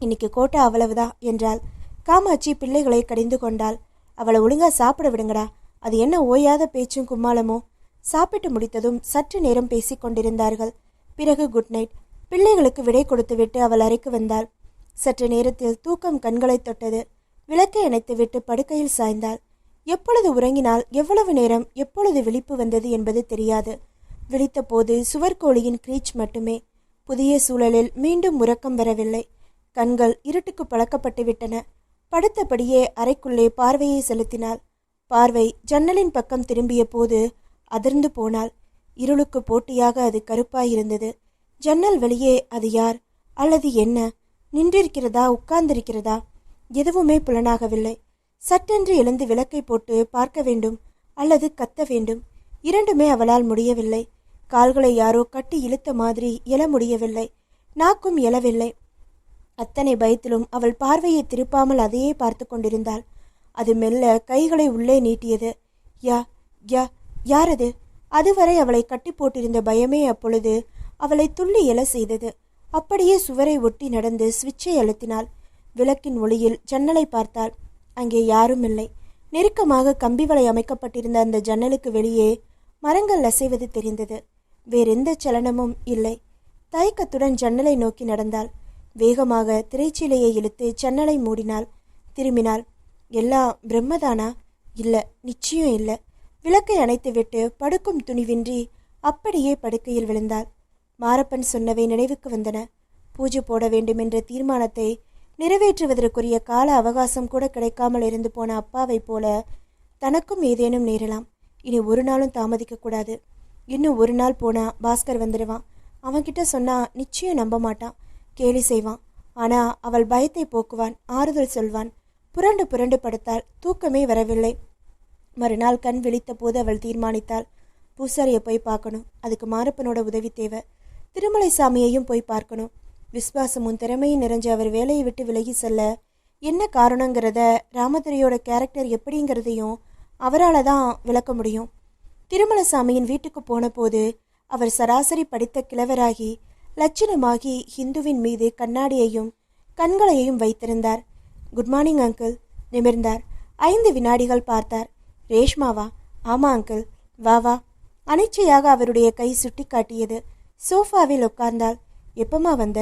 இன்னைக்கு கோட்டை அவ்வளவுதான் என்றாள். காமாட்சி பிள்ளைகளை கடிந்து கொண்டாள். அவளை ஒழுங்கா சாப்பிட விடுங்கடா. அது என்ன ஓயாத பேச்சும் கும்மாளமோ? சாப்பிட்டு முடித்ததும் சற்று நேரம் பேசிக் கொண்டிருந்தார்கள். பிறகு குட் நைட். பிள்ளைகளுக்கு விடை கொடுத்துவிட்டு அவள் அறைக்கு வந்தாள். சற்று நேரத்தில் தூக்கம் கண்களை தொட்டது. விளக்கை அணைத்துவிட்டு படுக்கையில் சாய்ந்தாள். எப்பொழுது உறங்கினால் எவ்வளவு நேரம் எப்பொழுது விழிப்பு வந்தது என்பது தெரியாது. விழித்த போது சுவர்கோழியின் கிரீச் மட்டுமே. புதிய சூழலில் மீண்டும் உறக்கம் வரவில்லை. கண்கள் இருட்டுக்கு பழக்கப்பட்டு விட்டன. படுத்தபடியே அறைக்குள்ளே பார்வையை செலுத்தினாள். பார்வை ஜன்னலின் பக்கம் திரும்பிய போது அதிர்ந்து போனாள். இருளுக்கு போட்டியாக அது கருப்பாயிருந்தது. ஜன்னல் வெளியே அது யார் அல்லது என்ன? நின்றிருக்கிறதா, உட்கார்ந்திருக்கிறதா? எதுவுமே புலனாகவில்லை. சட்டென்று எழுந்து விளக்கை போட்டு பார்க்க வேண்டும் அல்லது கத்த வேண்டும். இரண்டுமே அவளால் முடியவில்லை. கால்களை யாரோ கட்டி இழுத்த மாதிரி எழ முடியவில்லை. நாக்கும் எழவில்லை. அத்தனை பயத்திலும் அவள் பார்வையை திருப்பாமல் அதையே பார்த்து கொண்டிருந்தாள். அது மெல்ல கைகளை உள்ளே நீட்டியது. யா யா யாரது? அதுவரை அவளை கட்டி போட்டிருந்த பயமே அப்பொழுது அவளை துள்ளி எழ செய்தது. அப்படியே சுவரை ஒட்டி நடந்து சுவிட்சை அழுத்தினாள். விளக்கின் ஒளியில் ஜன்னலை பார்த்தாள். அங்கே யாரும் இல்லை. நெருக்கமாக கம்பி வலை அமைக்கப்பட்டிருந்த அந்த ஜன்னலுக்கு வெளியே மரங்கள் அசைவது தெரிந்தது. வேறெந்த சலனமும் இல்லை. தயக்கத்துடன் ஜன்னலை நோக்கி நடந்தாள். வேகமாக திரைச்சீலையை இழுத்து ஜன்னலை மூடினாள். திரும்பினாள். எல்லாம் பிரம்மதானா? இல்ல, நிச்சயம் இல்லை. விளக்கை அணைத்துவிட்டு படுக்கும் துணிவின்றி அப்படியே படுக்கையில் விழுந்தாள். மாரப்பன் சொன்னவை நினைவுக்கு வந்தன. பூஜை போட வேண்டுமென்ற தீர்மானத்தை நிறைவேற்றுவதற்குரிய கால அவகாசம் கூட கிடைக்காமல் இருந்து போன அப்பாவை போல தனக்கும் ஏதேனும் நேரலாம். இனி ஒரு நாளும் தாமதிக்க கூடாது. இன்னும் ஒரு நாள் போனா பாஸ்கர் வந்துடுவான். அவன்கிட்ட சொன்னா நிச்சயம் நம்ப மாட்டான், கேலி செய்வான். ஆனா அவள் பயத்தை போக்குவான், ஆறுதல் சொல்வான். புரண்டு புரண்டு படுத்தாள். தூக்கமே வரவில்லை. மறுநாள் கண் விழித்த போது அவள் தீர்மானித்தாள், பூசாரியை போய் பார்க்கணும். அதுக்கு மாரப்பனோட உதவி தேவை. திருமலை சாமியையும் போய் பார்க்கணும். விஸ்வாசமும் திறமையும் நிறைஞ்ச அவர் வேலையை விட்டு விலகி செல்ல என்ன காரணங்கிறத, ராமதுரையோட கேரக்டர் எப்படிங்கிறதையும் அவரால் தான் விளக்க முடியும். திருமலசாமியின் வீட்டுக்கு போன போது அவர் சராசரி படித்த கிழவராகி லட்சணமாகி ஹிந்துவின் மீது கண்ணாடியையும் கண்களையும் வைத்திருந்தார். Good morning uncle. நிமிர்ந்தார். 5 வினாடிகள் பார்த்தார். ரேஷ்மாவா? ஆமா அங்கிள். வா வா. அனிச்சையாக அவருடைய கை சுட்டி காட்டியது. சோஃபாவில் உட்கார்ந்தாள். எப்பமா வந்த?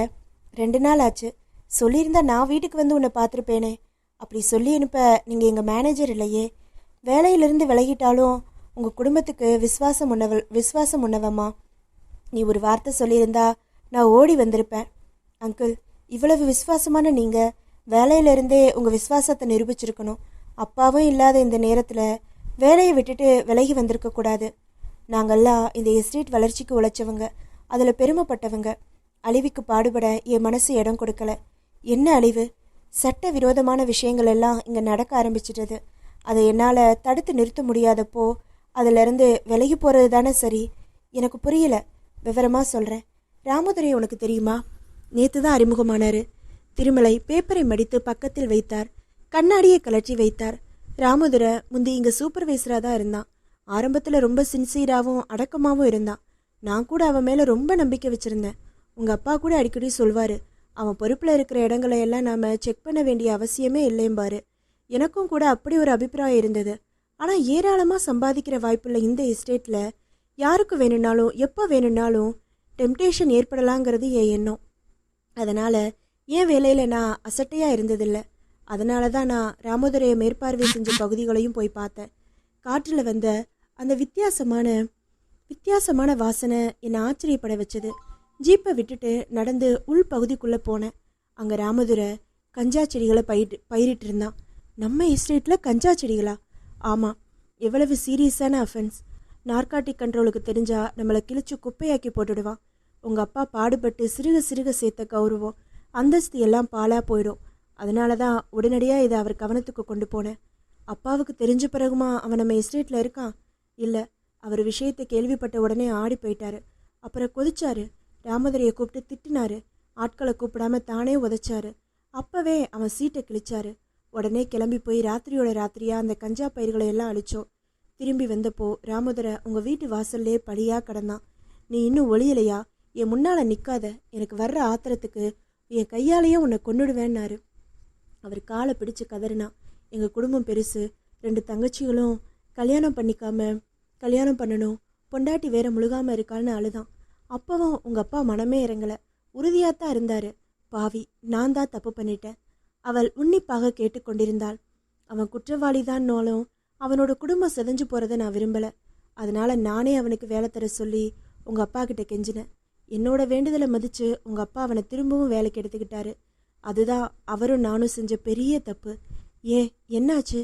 2 நாள் ஆச்சு. சொல்லியிருந்தா நான் வீட்டுக்கு வந்து உன்னை பார்த்துருப்பேனே. அப்படி சொல்லி அனுப்ப நீங்கள் எங்கள் மேனேஜர் இல்லையே. வேலையிலிருந்து விலகிட்டாலும் உங்கள் குடும்பத்துக்கு விஸ்வாசம் உண்ணவம்மா. நீ ஒரு வார்த்தை சொல்லியிருந்தா நான் ஓடி வந்திருப்பேன். அங்கிள், இவ்வளவு விசுவாசமான நீங்கள் வேலையிலிருந்தே உங்கள் விசுவாசத்தை நிரூபிச்சிருக்கணும். அப்பாவும் இல்லாத இந்த நேரத்தில் வேலையை விட்டுட்டு விலகி வந்திருக்கக்கூடாது. நாங்கள்லாம் இந்த எஸ்டேட் வளர்ச்சிக்கு உழைச்சவங்க, அதில் பெருமைப்பட்டவங்க. அழிவுக்கு பாடுபட என் மனசு இடம் கொடுக்கல. என்ன அழிவு? சட்ட விரோதமான விஷயங்கள் எல்லாம் இங்கே நடக்க ஆரம்பிச்சிட்டது. அதை என்னால் தடுத்து நிறுத்த முடியாதப்போ அதிலிருந்து விலகி போகிறது தானே சரி. எனக்கு புரியல. விவரமாக சொல்கிறேன். ராமதுரை உனக்கு தெரியுமா? நேற்று தான் அறிமுகமானார். திருமலை பேப்பரை மடித்து பக்கத்தில் வைத்தார். கண்ணாடியை கலற்றி வைத்தார். ராமதுரை முந்தி இங்கே சூப்பர்வைசராக தான் இருந்தான். ஆரம்பத்தில் ரொம்ப சின்சியராகவும் அடக்கமாகவும் இருந்தான். நான் கூட அவன் மேலே ரொம்ப நம்பிக்கை வச்சுருந்தேன். உங்கள் அப்பா கூட அடிக்கடி சொல்வார், அவன் பொறுப்பில் இருக்கிற இடங்களையெல்லாம் நாம் செக் பண்ண வேண்டிய அவசியமே இல்லைம்பாரு. எனக்கும் கூட அப்படி ஒரு அபிப்பிராயம் இருந்தது. ஆனால் ஏராளமாக சம்பாதிக்கிற வாய்ப்புள்ள இந்த எஸ்டேட்டில் யாருக்கு வேணும்னாலும் எப்போ வேணும்னாலும் டெம்டேஷன் ஏற்படலாங்கிறது என் எண்ணம். அதனால் என் வேலையில் நான் அசட்டையாக இருந்ததில்லை. அதனால தான் நான் ராமதுரையை மேற்பார்வை செஞ்ச பகுதிகளையும் போய் பார்த்தேன். காற்றில் வந்த அந்த வித்தியாசமான வாசனை என்னை ஆச்சரியப்பட வச்சது. ஜீப்பை விட்டுட்டு நடந்து உள் பகுதிக்குள்ளே போனேன். அங்கே ராமதுரை கஞ்சா செடிகளை பயிரிட்டு இருந்தான். நம்ம எஸ்டேட்டில் கஞ்சா செடிகளா? ஆமாம். எவ்வளவு சீரியஸான அஃபென்ஸ். நார்காட்டிக் கண்ட்ரோலுக்கு தெரிஞ்சா நம்மளை கிழிச்சு குப்பையாக்கி போட்டுடுவான். உங்கள் அப்பா பாடுபட்டு சிறுக சிறுக சேர்த்த கௌரவம் அந்தஸ்து எல்லாம் பாலாக போயிடும். அதனால தான் உடனடியாக இதை அவர் கவனத்துக்கு கொண்டு போனேன். அப்பாவுக்கு தெரிஞ்ச பிறகுமா அவன் நம்ம எஸ்டேட்டில் இருக்கான்? இல்லை, அவர் விஷயத்தை கேள்விப்பட்ட உடனே ஆடி போயிட்டாரு. அப்புறம் கொதிச்சாரு. ராமதுரையை கூப்பிட்டு திட்டினாரு. ஆட்களை கூப்பிடாம தானே உதைச்சாரு. அப்பவே அவன் சீட்டை கிழிச்சாரு. உடனே கிளம்பி போய் ராத்திரியோட ராத்திரியா அந்த கஞ்சா பயிர்களை எல்லாம் அழிச்சோம். திரும்பி வந்தப்போ ராமதுரை உங்கள் வீட்டு வாசல்லே பழியாக கிடந்தான். நீ இன்னும் ஒளியலையா? என் முன்னால் நிற்காத, எனக்கு வர்ற ஆத்திரத்துக்கு என் கையாலேயே உன்னை கொன்னுடுவேன்னாரு. அவர் காலை பிடிச்சு கதறினா. எங்கள் குடும்பம் பெருசு, 2 தங்கச்சிகளும் கல்யாணம் பண்ணணும், பொண்டாட்டி வேற முழுகாமல் இருக்கான்னு அழுதான். அப்பவும் உங்கள் அப்பா மனமே இறங்கலை, உறுதியாகத்தான் இருந்தார். பாவி, நான் தான் தப்பு பண்ணிட்டேன். அவள் உன்னிப்பாக கேட்டுக்கொண்டிருந்தாள். அவன் குற்றவாளிதான்னாலும் அவனோட குடும்பம் செதஞ்சு போகிறத நான் விரும்பலை. அதனால நானே அவனுக்கு வேலை தர சொல்லி உங்கள் அப்பா கிட்ட கெஞ்சினேன். என்னோட வேண்டுதலை மதித்து உங்கள் அப்பா அவனை திரும்பவும் வேலைக்கு எடுத்துக்கிட்டாரு. அதுதான் அவரும் நானும் செஞ்ச பெரிய தப்பு. ஏன், என்னாச்சு?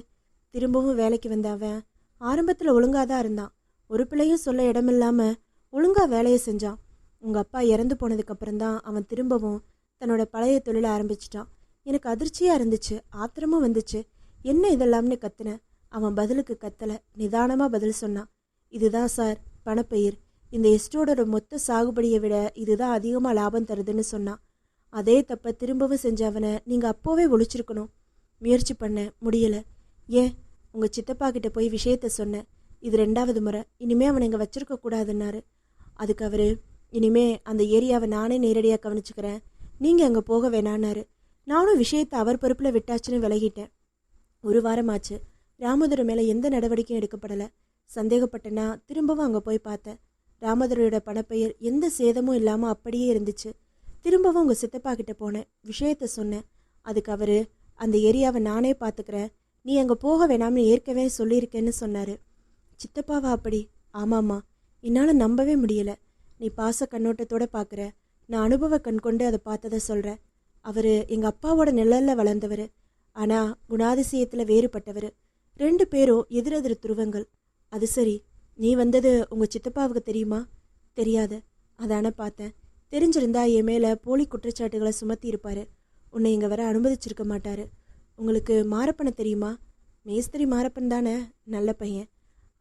திரும்பவும் வேலைக்கு வந்த அவன் ஆரம்பத்தில் ஒழுங்காதான் இருந்தான். ஒரு பிள்ளையும் சொல்ல இடமில்லாமல் ஒழுங்காக வேலையை செஞ்சான். உங்கள் அப்பா இறந்து போனதுக்கப்புறம்தான் அவன் திரும்பவும் தன்னோட பழைய தொழிலை ஆரம்பிச்சிட்டான். எனக்கு அதிர்ச்சியாக இருந்துச்சு, ஆத்திரமும் வந்துச்சு. என்ன இதெல்லாம்னு கத்துனேன். அவன் பதிலுக்கு கத்தலை, நிதானமாக பதில் சொன்னான். இதுதான் சார் பணப்பயிர். இந்த எஸ்டோடோட மொத்த சாகுபடியை விட இதுதான் அதிகமாக லாபம் தருதுன்னு சொன்னான். அதே தப்பை திரும்பவும் செஞ்சவனை நீங்கள் அப்போவே ஒழிச்சிருக்கணும். முயற்சி பண்ண முடியலை. ஏன், உங்கள் சித்தப்பா கிட்ட போய் விஷயத்த சொன்னேன். இது 2வது முறை. இனிமே அவனை இங்கே வச்சிருக்க கூடாதுன்னாரு. அதுக்கு அவர், இனிமே அந்த ஏரியாவை நானே நேரடியாக கவனிச்சுக்கிறேன், நீங்கள் அங்கே போக வேணான்னாரு. நானும் விஷயத்தை அவர் பொறுப்பில் விட்டாச்சுன்னு விலகிட்டேன். 1 வாரமாச்சு. ராமதுரை மேலே எந்த நடவடிக்கையும் எடுக்கப்படலை. சந்தேகப்பட்டேன்னா திரும்பவும் அங்கே போய் பார்த்தேன். ராமதுரையோட பணப்பெயர் எந்த சேதமும் இல்லாமல் அப்படியே இருந்துச்சு. திரும்பவும் உங்கள் சித்தப்பா கிட்ட போனேன், விஷயத்த சொன்னேன். அதுக்கு அவர், அந்த ஏரியாவை நானே பார்த்துக்கிறேன், நீ அங்கே போக வேணாம்னு ஏற்கவே சொல்லியிருக்கேன்னு சொன்னார். சித்தப்பாவா அப்படி? ஆமாம்மா. என்னால் நம்பவே முடியலை. நீ பாச கண்ணோட்டத்தோடு பார்க்குற, நான் அனுபவ கண் கொண்டு அதை பார்த்ததை சொல்கிறேன். அவர் எங்கள் அப்பாவோட நிழலில் வளர்ந்தவர், ஆனால் குணாதிசயத்தில் வேறுபட்டவர். 2 பேரும் எதிரெதிர் துருவங்கள். அது சரி, நீ வந்தது உங்கள் சித்தப்பாவுக்கு தெரியுமா? தெரியாது. அதான பார்த்தேன். தெரிஞ்சிருந்தா என் மேலே போலி குற்றச்சாட்டுகளை சுமத்தி இருப்பார். உன்னை இங்கே வர அனுமதிச்சிருக்க மாட்டார். உங்களுக்கு மாரப்பனை தெரியுமா? மேஸ்திரி மாரப்பன் தானே? நல்ல பையன்.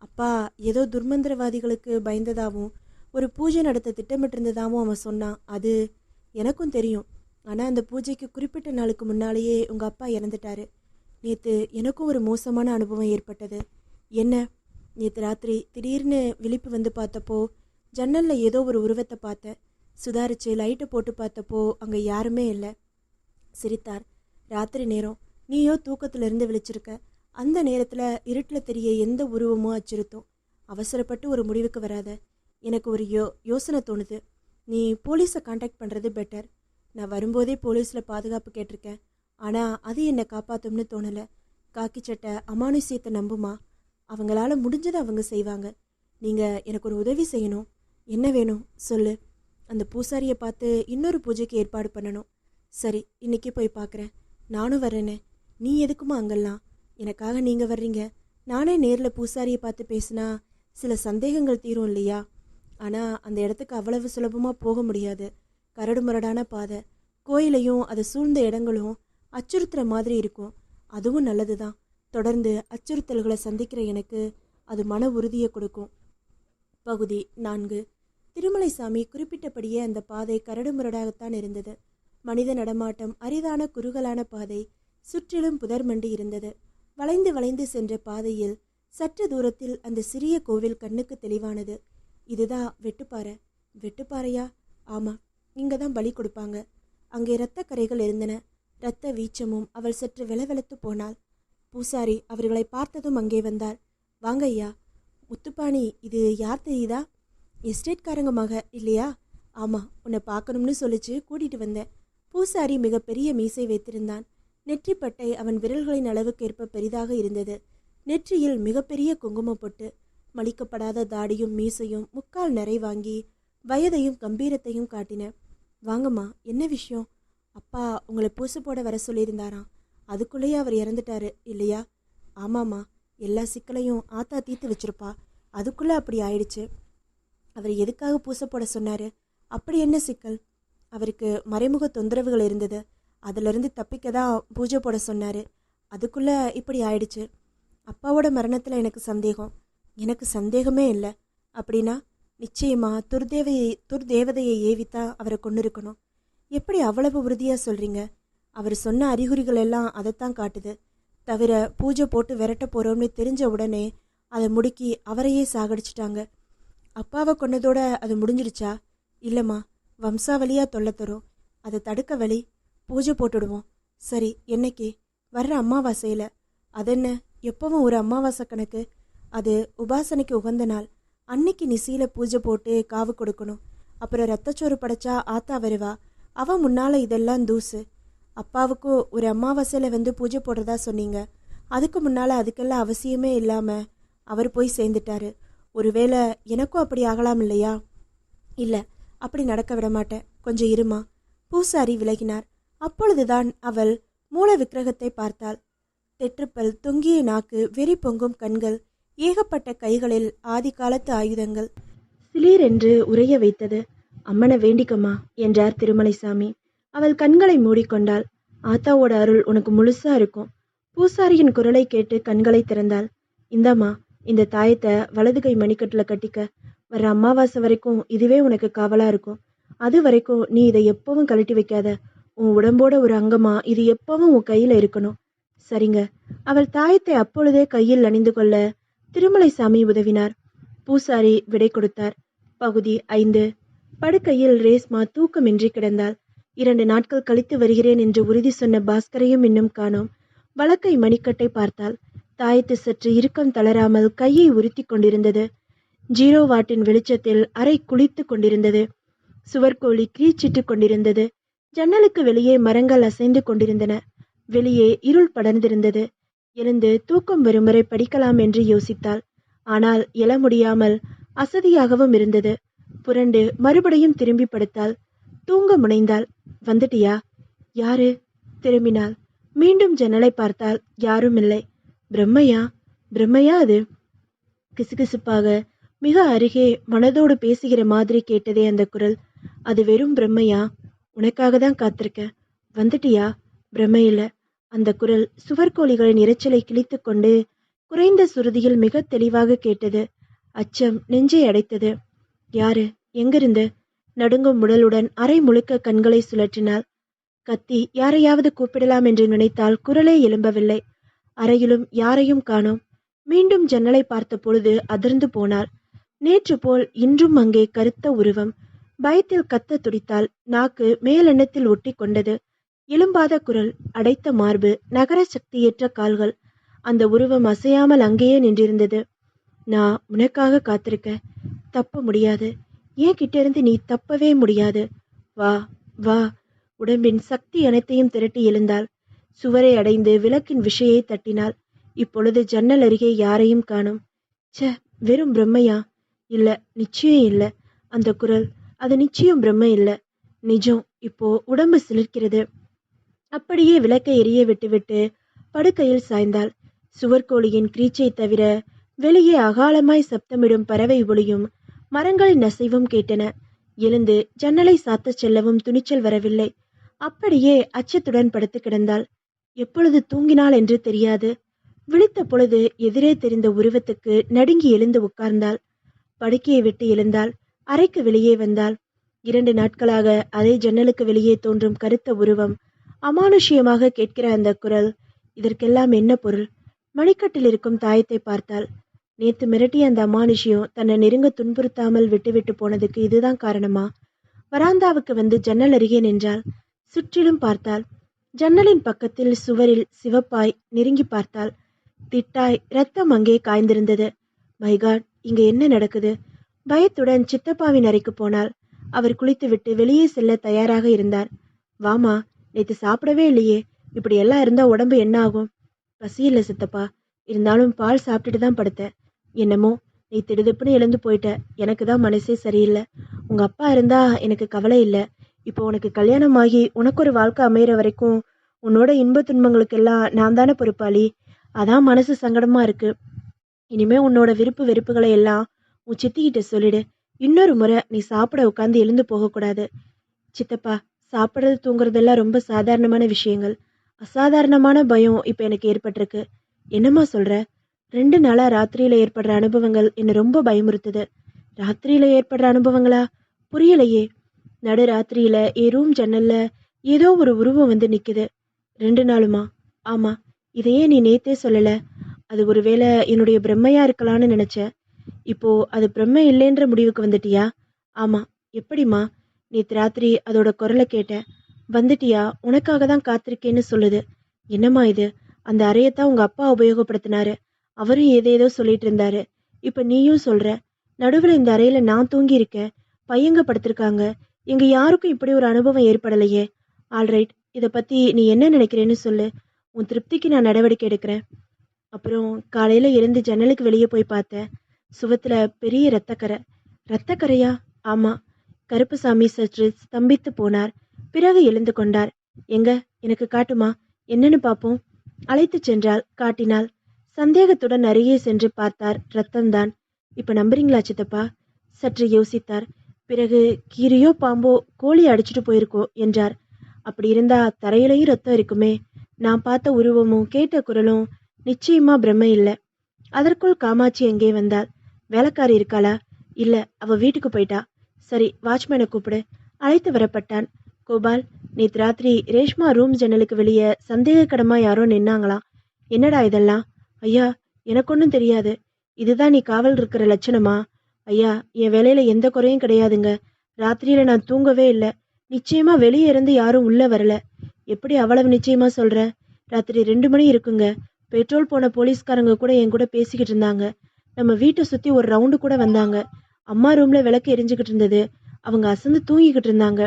அப்பா ஏதோ துர்மந்திரவாதிகளுக்கு பயந்ததாகவும் ஒரு பூஜை நடத்த திட்டமிட்டிருந்ததாகவும் அவன் சொன்னான். அது எனக்கும் தெரியும். ஆனால் அந்த பூஜைக்கு குறிப்பிட்ட நாளுக்கு முன்னாலேயே உங்கள் அப்பா இறந்துட்டாரு. நேற்று எனக்கும் ஒரு மோசமான அனுபவம் ஏற்பட்டது. என்ன? நேற்று ராத்திரி திடீர்னு விழிப்பு வந்து பார்த்தப்போ ஜன்னலில் ஏதோ ஒரு உருவத்தை பார்த்தேன். சுதாரிச்சு லைட்டை போட்டு பார்த்தப்போ அங்கே யாருமே இல்லை. சிரித்தார். ராத்திரி நேரம், நீயோ தூக்கத்திலிருந்து விழிச்சிருக்க. அந்த நேரத்தில் இருட்டில் தெரிய எந்த உருவமும் அச்சுறுத்தும். அவசரப்பட்டு ஒரு முடிவுக்கு வராத. எனக்கு ஒரு யோசனை தோணுது. நீ போலீஸை காண்டாக்ட் பண்ணுறது பெட்டர். நான் வரும்போதே போலீஸில் பாதுகாப்பு கேட்டிருக்கேன். ஆனால் அது என்னை காப்பாற்றும்னு தோணலை. காக்கி சட்டை அமானுஷ்யத்தை நம்புமா? அவங்களால முடிஞ்சதை அவங்க செய்வாங்க. நீங்கள் எனக்கு ஒரு உதவி செய்யணும். என்ன வேணும் சொல்லு. அந்த பூசாரியை பார்த்து இன்னொரு பூஜைக்கு ஏற்பாடு பண்ணணும். சரி, இன்னைக்கு போய் பார்க்குறேன். நானும் வர்றேனே. நீ எதுக்குமா அங்கெல்லாம்? எனக்காக நீங்கள் வர்றீங்க. நானே நேரில் பூசாரியை பார்த்து பேசினா சில சந்தேகங்கள் தீரும் இல்லையா? ஆனால் அந்த இடத்துக்கு அவ்வளவு சுலபமாக போக முடியாது. கரடு முரடான பாதை, கோயிலையும் அதை சூழ்ந்த இடங்களும் அச்சுறுத்துற மாதிரி இருக்கும். அதுவும் நல்லது தான். தொடர்ந்து அச்சுறுத்தல்களை சந்திக்கிற எனக்கு அது மன உறுதியை கொடுக்கும். பகுதி 4. திருமலைசாமி குறிப்பிட்டபடியே அந்த பாதை கரடு முரடாகத்தான் இருந்தது. மனித நடமாட்டம் அரிதான குறுகலான பாதை. சுற்றிலும் புதர் மண்டி இருந்தது. வளைந்து வளைந்து சென்ற பாதையில் சற்று தூரத்தில் அந்த சிறிய கோவில் கண்ணுக்கு தெளிவானது. இதுதான் வெட்டுப்பாறை. வெட்டுப்பாறையா? ஆமாம், இங்கே தான் பலி கொடுப்பாங்க. அங்கே இரத்த கரைகள் இருந்தன. இரத்த வீச்சமும். அவள் சற்று வெளவெளத்து போனாள். பூசாரி அவர்களை பார்த்ததும் அங்கே வந்தார். வாங்க ஐயா. முத்துப்பாணி, இது யார் தெரியுதா? எஸ்டேட்காரங்க மக இல்லையா? ஆமாம், உன்னை பார்க்கணும்னு சொல்லிச்சு கூட்டிகிட்டு வந்தேன். பூசாரி மிக பெரிய மீசை வைத்திருந்தான். நெற்றிப்பட்டை அவன் விரல்களின் அளவுக்கு ஏற்ப பெரிதாக இருந்தது. நெற்றியில் மிகப்பெரிய குங்குமம் பொட்டு, மலிக்கப்படாத தாடியும் மீசையும் முக்கால் நிறை வாங்கி வயதையும் கம்பீரத்தையும் காட்டின. வாங்கம்மா, என்ன விஷயம்? அப்பா உங்களை பூசை போட வர சொல்லியிருந்தாராம். அதுக்குள்ளேயே அவர் இறந்துட்டாரு இல்லையா? ஆமாம்மா, எல்லா சிக்கலையும் ஆத்தா தீர்த்து வச்சிருப்பா. அதுக்குள்ளே அப்படி ஆயிடுச்சு. அவர் எதுக்காக பூசை போட சொன்னார்? அப்படி என்ன சிக்கல்? அவருக்கு மறைமுக தொந்தரவுகள் இருந்தது. அதிலிருந்து தப்பிக்க தான் பூஜை போட சொன்னார். அதுக்குள்ளே இப்படி ஆயிடுச்சு. அப்பாவோட மரணத்தில் எனக்கு சந்தேகம். எனக்கு சந்தேகமே இல்லை. அப்படின்னா நிச்சயமா துர்தேவதையை ஏவித்தான் அவரை கொண்டு இருக்கணும். எப்படி அவ்வளவு உறுதியாக சொல்கிறீங்க? அவர் சொன்ன அறிகுறிகள் எல்லாம் அதைத்தான் காட்டுது. தவிர பூஜை போட்டு விரட்ட போகிறோம்னு தெரிஞ்ச உடனே அதை முடுக்கி அவரையே சாகடிச்சிட்டாங்க. அப்பாவை கொன்னதோட அது முடிஞ்சிடுச்சா? இல்லைம்மா, வம்சாவளியாக தொல்லை தரும். அதை தடுக்க வழி. பூஜை போட்டுடுவோம். சரி, என்னைக்கு? வர்ற அமாவாசையில். அதென்ன, எப்பவும் ஒரு அமாவாசை கணக்கு? அது உபாசனைக்கு உகந்த நாள். அன்னைக்கு நிசையில பூஜை போட்டு காவு கொடுக்கணும். அப்புறம் ரத்தச்சோறு படைச்சா ஆத்தா வருவா. அவ முன்னால இதெல்லாம் தூசு. அப்பாவுக்கும் ஒரு அமாவாசையில் வந்து பூஜை போடுறதா சொன்னீங்க. அதுக்கு முன்னால் அதுக்கெல்லாம் அவசியமே இல்லாமல் அவர் போய் சேர்ந்துட்டாரு. ஒருவேளை எனக்கும் அப்படி ஆகலாம் இல்லையா? இல்லை, அப்படி நடக்க விட மாட்டேன். கொஞ்சம் இருமா. பூசாரி விலகினார். அப்பொழுதுதான் அவள் மூல விக்கிரகத்தை பார்த்தாள். தெற்றுப்பல், தொங்கிய நாக்கு, வெறி பொங்கும் கண்கள், ஏகப்பட்ட கைகளில் ஆதி காலத்து ஆயுதங்கள் சிலீர் என்று உறைய வைத்தது. அம்மனை வேண்டிக்கம்மா என்றார் திருமலைசாமி. அவள் கண்களை மூடிக்கொண்டாள். ஆத்தாவோட அருள் உனக்கு முழுசா இருக்கும். பூசாரியின் குரலை கேட்டு கண்களை திறந்தாள். இந்தாம்மா, இந்த தாயத்தை வலது கை மணிக்கட்டுல கட்டிக்க. வர்ற அமாவாசை வரைக்கும் இதுவே உனக்கு காவலா இருக்கும். அது வரைக்கும் நீ இதை எப்பவும் கழட்டி வைக்காத. உன் உடம்போட ஒரு அங்கமா இது எப்பவும் உன் கையில இருக்கணும். சரிங்க. அவள் தாயத்தை அப்பொழுதே கையில் அணிந்து கொள்ள திருமலைசாமி உதவினார். பூசாரி விடை கொடுத்தார். பகுதி 5. படுக்கையில் ரேஸ்மா தூக்கமின்றி கிடந்தாள். 2 நாட்கள் கழித்து வருகிறேன் என்று உறுதி சொன்ன பாஸ்கரையும் இன்னும் காணோம். வலக்கை மணிக்கட்டை பார்த்தாள். தாயத்து சற்று இறுக்கம் தளராமல் கையை உறுத்தி கொண்டிருந்தது. 0 வாட்டின் வெளிச்சத்தில் அறை குளித்து கொண்டிருந்தது. சுவர்கோழி கீச்சிட்டு கொண்டிருந்தது. ஜன்னலுக்கு வெளியே மரங்கள் அசைந்து கொண்டிருந்தன. வெளியே இருள் படர்ந்திருந்தது. எழுந்து தூக்கம் வரும் வரை படிக்கலாம் என்று யோசித்தாள். ஆனால் எழ முடியாமல் அசதியாகவும் இருந்தது. புரண்டு மறுபடியும் திரும்பி படுத்தாள். தூங்க முனைந்தாள். வந்துட்டியா? யாரு? திரும்பினாள். மீண்டும் ஜன்னலை பார்த்தால் யாரும் இல்லை. பிரம்மையா? பிரம்மையா அது? கிசுகிசுப்பாக மிக அருகே மனதோடு பேசுகிற மாதிரி கேட்டதே அந்த குரல். அது வெறும் பிரம்மையா? உனக்காக தான் காத்திருக்க. வந்துட்டியா? பிரம்மை இல்லை. அந்த குரல் சுவர்கோழிகளின் இரைச்சலை கிழித்து கொண்டு குறைந்த சுருதியில் மிக தெளிவாக கேட்டது. அச்சம் நெஞ்சை அடைத்தது. யாரு? எங்கிருந்து? நடுங்கும் உடலுடன் அறை முழுக்க கண்களை சுழற்றினாள். கத்தி யாரையாவது கூப்பிடலாம் என்று நினைத்தால் குரலே எழும்பவில்லை. அறையிலும் யாரையும் காணோம். மீண்டும் ஜன்னலை பார்த்த பொழுது அதிர்ந்து போனாள். நேற்று போல் இன்றும் அங்கே கருத்த உருவம். பயத்தில் கத்த துடித்தாள். நாக்கு மேலெண்ணத்தில் ஒட்டி கொண்டது. எழும்பாத குரல், அடைத்த மார்பு, நகர சக்தியற்ற கால்கள். அந்த உருவம் அசையாமல் அங்கேயே நின்றிருந்தது. நான் உனக்காக காத்திருக்க. தப்ப முடியாது. ஏன் கிட்ட இருந்து நீ தப்பவே முடியாது. வா வா. உடம்பின் சக்தி அனைத்தையும் திரட்டி எழுந்தாள். சுவரை அடைந்து விளக்கின் விஷயை தட்டினாள். இப்பொழுது ஜன்னல் அருகே யாரையும் காணோம். ச, வெறும் பிரம்மையா? இல்ல, நிச்சயம் இல்ல. அந்த குரல், அது நிச்சயம் பிரம்மை இல்ல. நிஜம். இப்போ உடம்பு சிலிர்க்கிறது. அப்படியே விளக்கை எரிய விட்டுவிட்டு படுக்கையில் சாய்ந்தாள். சுவர்கோழியின் கிரீச்சை தவிர வெளியே அகாலமாய் சப்தமிடும் பறவை ஒளியும் மரங்களின் அசைவும் கேட்டன. எழுந்து ஜன்னலை சாத்தச் செல்லவும் துணிச்சல் வரவில்லை. அப்படியே அச்சத்துடன் படுத்து கிடந்தாள். எப்பொழுது தூங்கினாள் என்று தெரியாது. விழித்த பொழுது எதிரே தெரிந்த உருவத்துக்கு நடுங்கி எழுந்து உட்கார்ந்தாள். படுக்கையை விட்டு எழுந்தாள். அறைக்கு வெளியே வந்தாள். 2 நாட்களாக அதே ஜன்னலுக்கு வெளியே தோன்றும் கருத்த உருவம், அமானுஷ்யமாக கேட்கிற அந்த குரல், இதற்கெல்லாம் என்ன பொருள்? மணிக்கட்டில் இருக்கும் தாயத்தை பார்த்தாள். நேத்து மிரட்டிய அந்த அமானுஷ்யம் தன்னை நெருங்க துன்புறுத்தாமல் விட்டுவிட்டு போனதுக்கு இதுதான் காரணமா? வராந்தாவுக்கு வந்து ஜன்னல் அருகே நின்றாள். சுற்றிலும் பார்த்தாள். ஜன்னலின் பக்கத்தில் சுவரில் சிவப்பாய் நெருங்கி பார்த்தாள். திட்டாய் ரத்தம் அங்கே காய்ந்திருந்தது. மைகாட், இங்க என்ன நடக்குது? பயத்துடன் சித்தப்பாவின் அறைக்கு போனாள். அவர் குளித்துவிட்டு வெளியே செல்ல தயாராக இருந்தார். வாமா, நேத்து சாப்பிடவே இல்லையே. இப்படி எல்லாம் இருந்தா உடம்பு என்ன ஆகும்? பசி இல்லை சித்தப்பா. இருந்தாலும் பால் சாப்பிட்டுட்டு தான் படுத்தேன். என்னமோ நீ திடுதிப்புன்னு எழுந்து போயிட்ட. எனக்கு தான் மனசே சரியில்லை. உங்க அப்பா இருந்தா எனக்கு கவலை இல்லை. இப்போ உனக்கு கல்யாணம் ஆகி உனக்கு ஒரு வாழ்க்கை அமையிற வரைக்கும் உன்னோட இன்ப துன்பங்களுக்கெல்லாம் நான் தானே பொறுப்பாளி. அதான் மனசு சங்கடமா இருக்கு. இனிமே உன்னோட விருப்பு வெறுப்புகளை எல்லாம் உன் சித்திக்கிட்ட சொல்லிடு. இன்னொரு முறை நீ சாப்பிட உட்காந்து எழுந்து போகக்கூடாது. சித்தப்பா, சாப்பிட்றது தூங்குறதெல்லாம் ரொம்ப சாதாரணமான விஷயங்கள். அசாதாரணமான பயம் இப்ப எனக்கு ஏற்பட்டிருக்கு. என்னம்மா சொல்ற? 2 நாளா ராத்திரியில ஏற்படுற அனுபவங்கள் என்ன ரொம்ப பயமுறுத்துது. ராத்திரியில ஏற்படுற அனுபவங்களா? புரியலையே. நடு ராத்திரியில என் ரூம் ஜன்னல்ல ஏதோ ஒரு உருவம் வந்து நிக்குது. 2 நாளுமா? ஆமா. இதையே நீ நேத்தே சொல்லல? அது ஒருவேளை என்னுடைய பிரம்மையா இருக்கலாம்னு நினைச்சேன். இப்போ அது பிரம்மை இல்லைன்ற முடிவுக்கு வந்துட்டியா? ஆமா. எப்படிம்மா? நேத்து ராத்திரி அதோட குரலை கேட்டேன். வந்துட்டியா? உனக்காக தான் காத்திருக்கேன்னு சொல்லுது. என்னம்மா இது? அந்த அறையத்தான் உங்க அப்பா உபயோகப்படுத்தினாரு. அவரும் ஏதேதோ சொல்லிட்டு இருந்தாரு. இப்ப நீயும் சொல்ற. நடுவுல இந்த அறையில நான் தூங்கி இருக்கேன். பையங்க படுத்திருக்காங்க. எங்க யாருக்கும் இப்படி ஒரு அனுபவம் ஏற்படலையே. ஆல்ரைட். இத பத்தி நீ என்ன நினைக்கிறேன்னு சொல்லு. உன் திருப்திக்கு நான் நடவடிக்கை எடுக்கிறேன். அப்புறம் காலையில எழுந்து ஜன்னலுக்கு வெளியே போய் பார்த்தேன். சுவத்துல பெரிய இரத்தக்கரை. இரத்தக்கரையா? ஆமா. கருப்புசாமி சற்று ஸ்தம்பித்து போனார். பிறகு எழுந்து கொண்டார். எங்க? எனக்கு காட்டுமா? என்னன்னு பாப்போம். அழைத்துச் சென்றாள். காட்டினாள். சந்தேகத்துடன் அருகே சென்று பார்த்தார். ரத்தம்தான். இப்ப நம்புறீங்களா சித்தப்பா? சற்று யோசித்தார். பிறகு கீரியோ பாம்போ கோழி அடிச்சுட்டு போயிருக்கோம் என்றார். அப்படி இருந்தா தரையிலையும் ரத்தம் இருக்குமே. நான் பார்த்த உருவமும் கேட்ட குரலும் நிச்சயமா பிரம்மை இல்லை. அதற்குள் காமாட்சி எங்கே வந்தாள். வேலைக்காரி இருக்காளா? இல்ல, அவ வீட்டுக்கு போயிட்டா. சரி, வாட்ச்மேனை கூப்பிடு. அழைத்து வரப்பட்டான். கோபால், நேத்து ராத்திரி ரேஷ்மா ரூம் ஜன்னலுக்கு வெளியே சந்தேகக்கடமா யாரோ நின்னாங்களாம். என்னடா இதெல்லாம்? ஐயா, எனக்கு ஒன்றும் தெரியாது. இதுதான் நீ காவல் இருக்கிற லட்சணமா? ஐயா, என் வேலையில எந்த குறையும் கிடையாதுங்க. ராத்திரியில நான் தூங்கவே இல்லை. நிச்சயமா வெளியே இருந்து யாரும் உள்ள வரல. எப்படி அவ்வளவு நிச்சயமா சொல்ற? ராத்திரி 2 மணி இருக்குங்க. பெட்ரோல் போன போலீஸ்காரங்க கூட என் கூட பேசிக்கிட்டு இருந்தாங்க. நம்ம வீட்டை சுத்தி ஒரு ரவுண்டு கூட வந்தாங்க. அம்மா ரூம்ல விளக்கு எரிஞ்சுக்கிட்டு இருந்தது. அவங்க அசந்து தூங்கிக்கிட்டு இருந்தாங்க.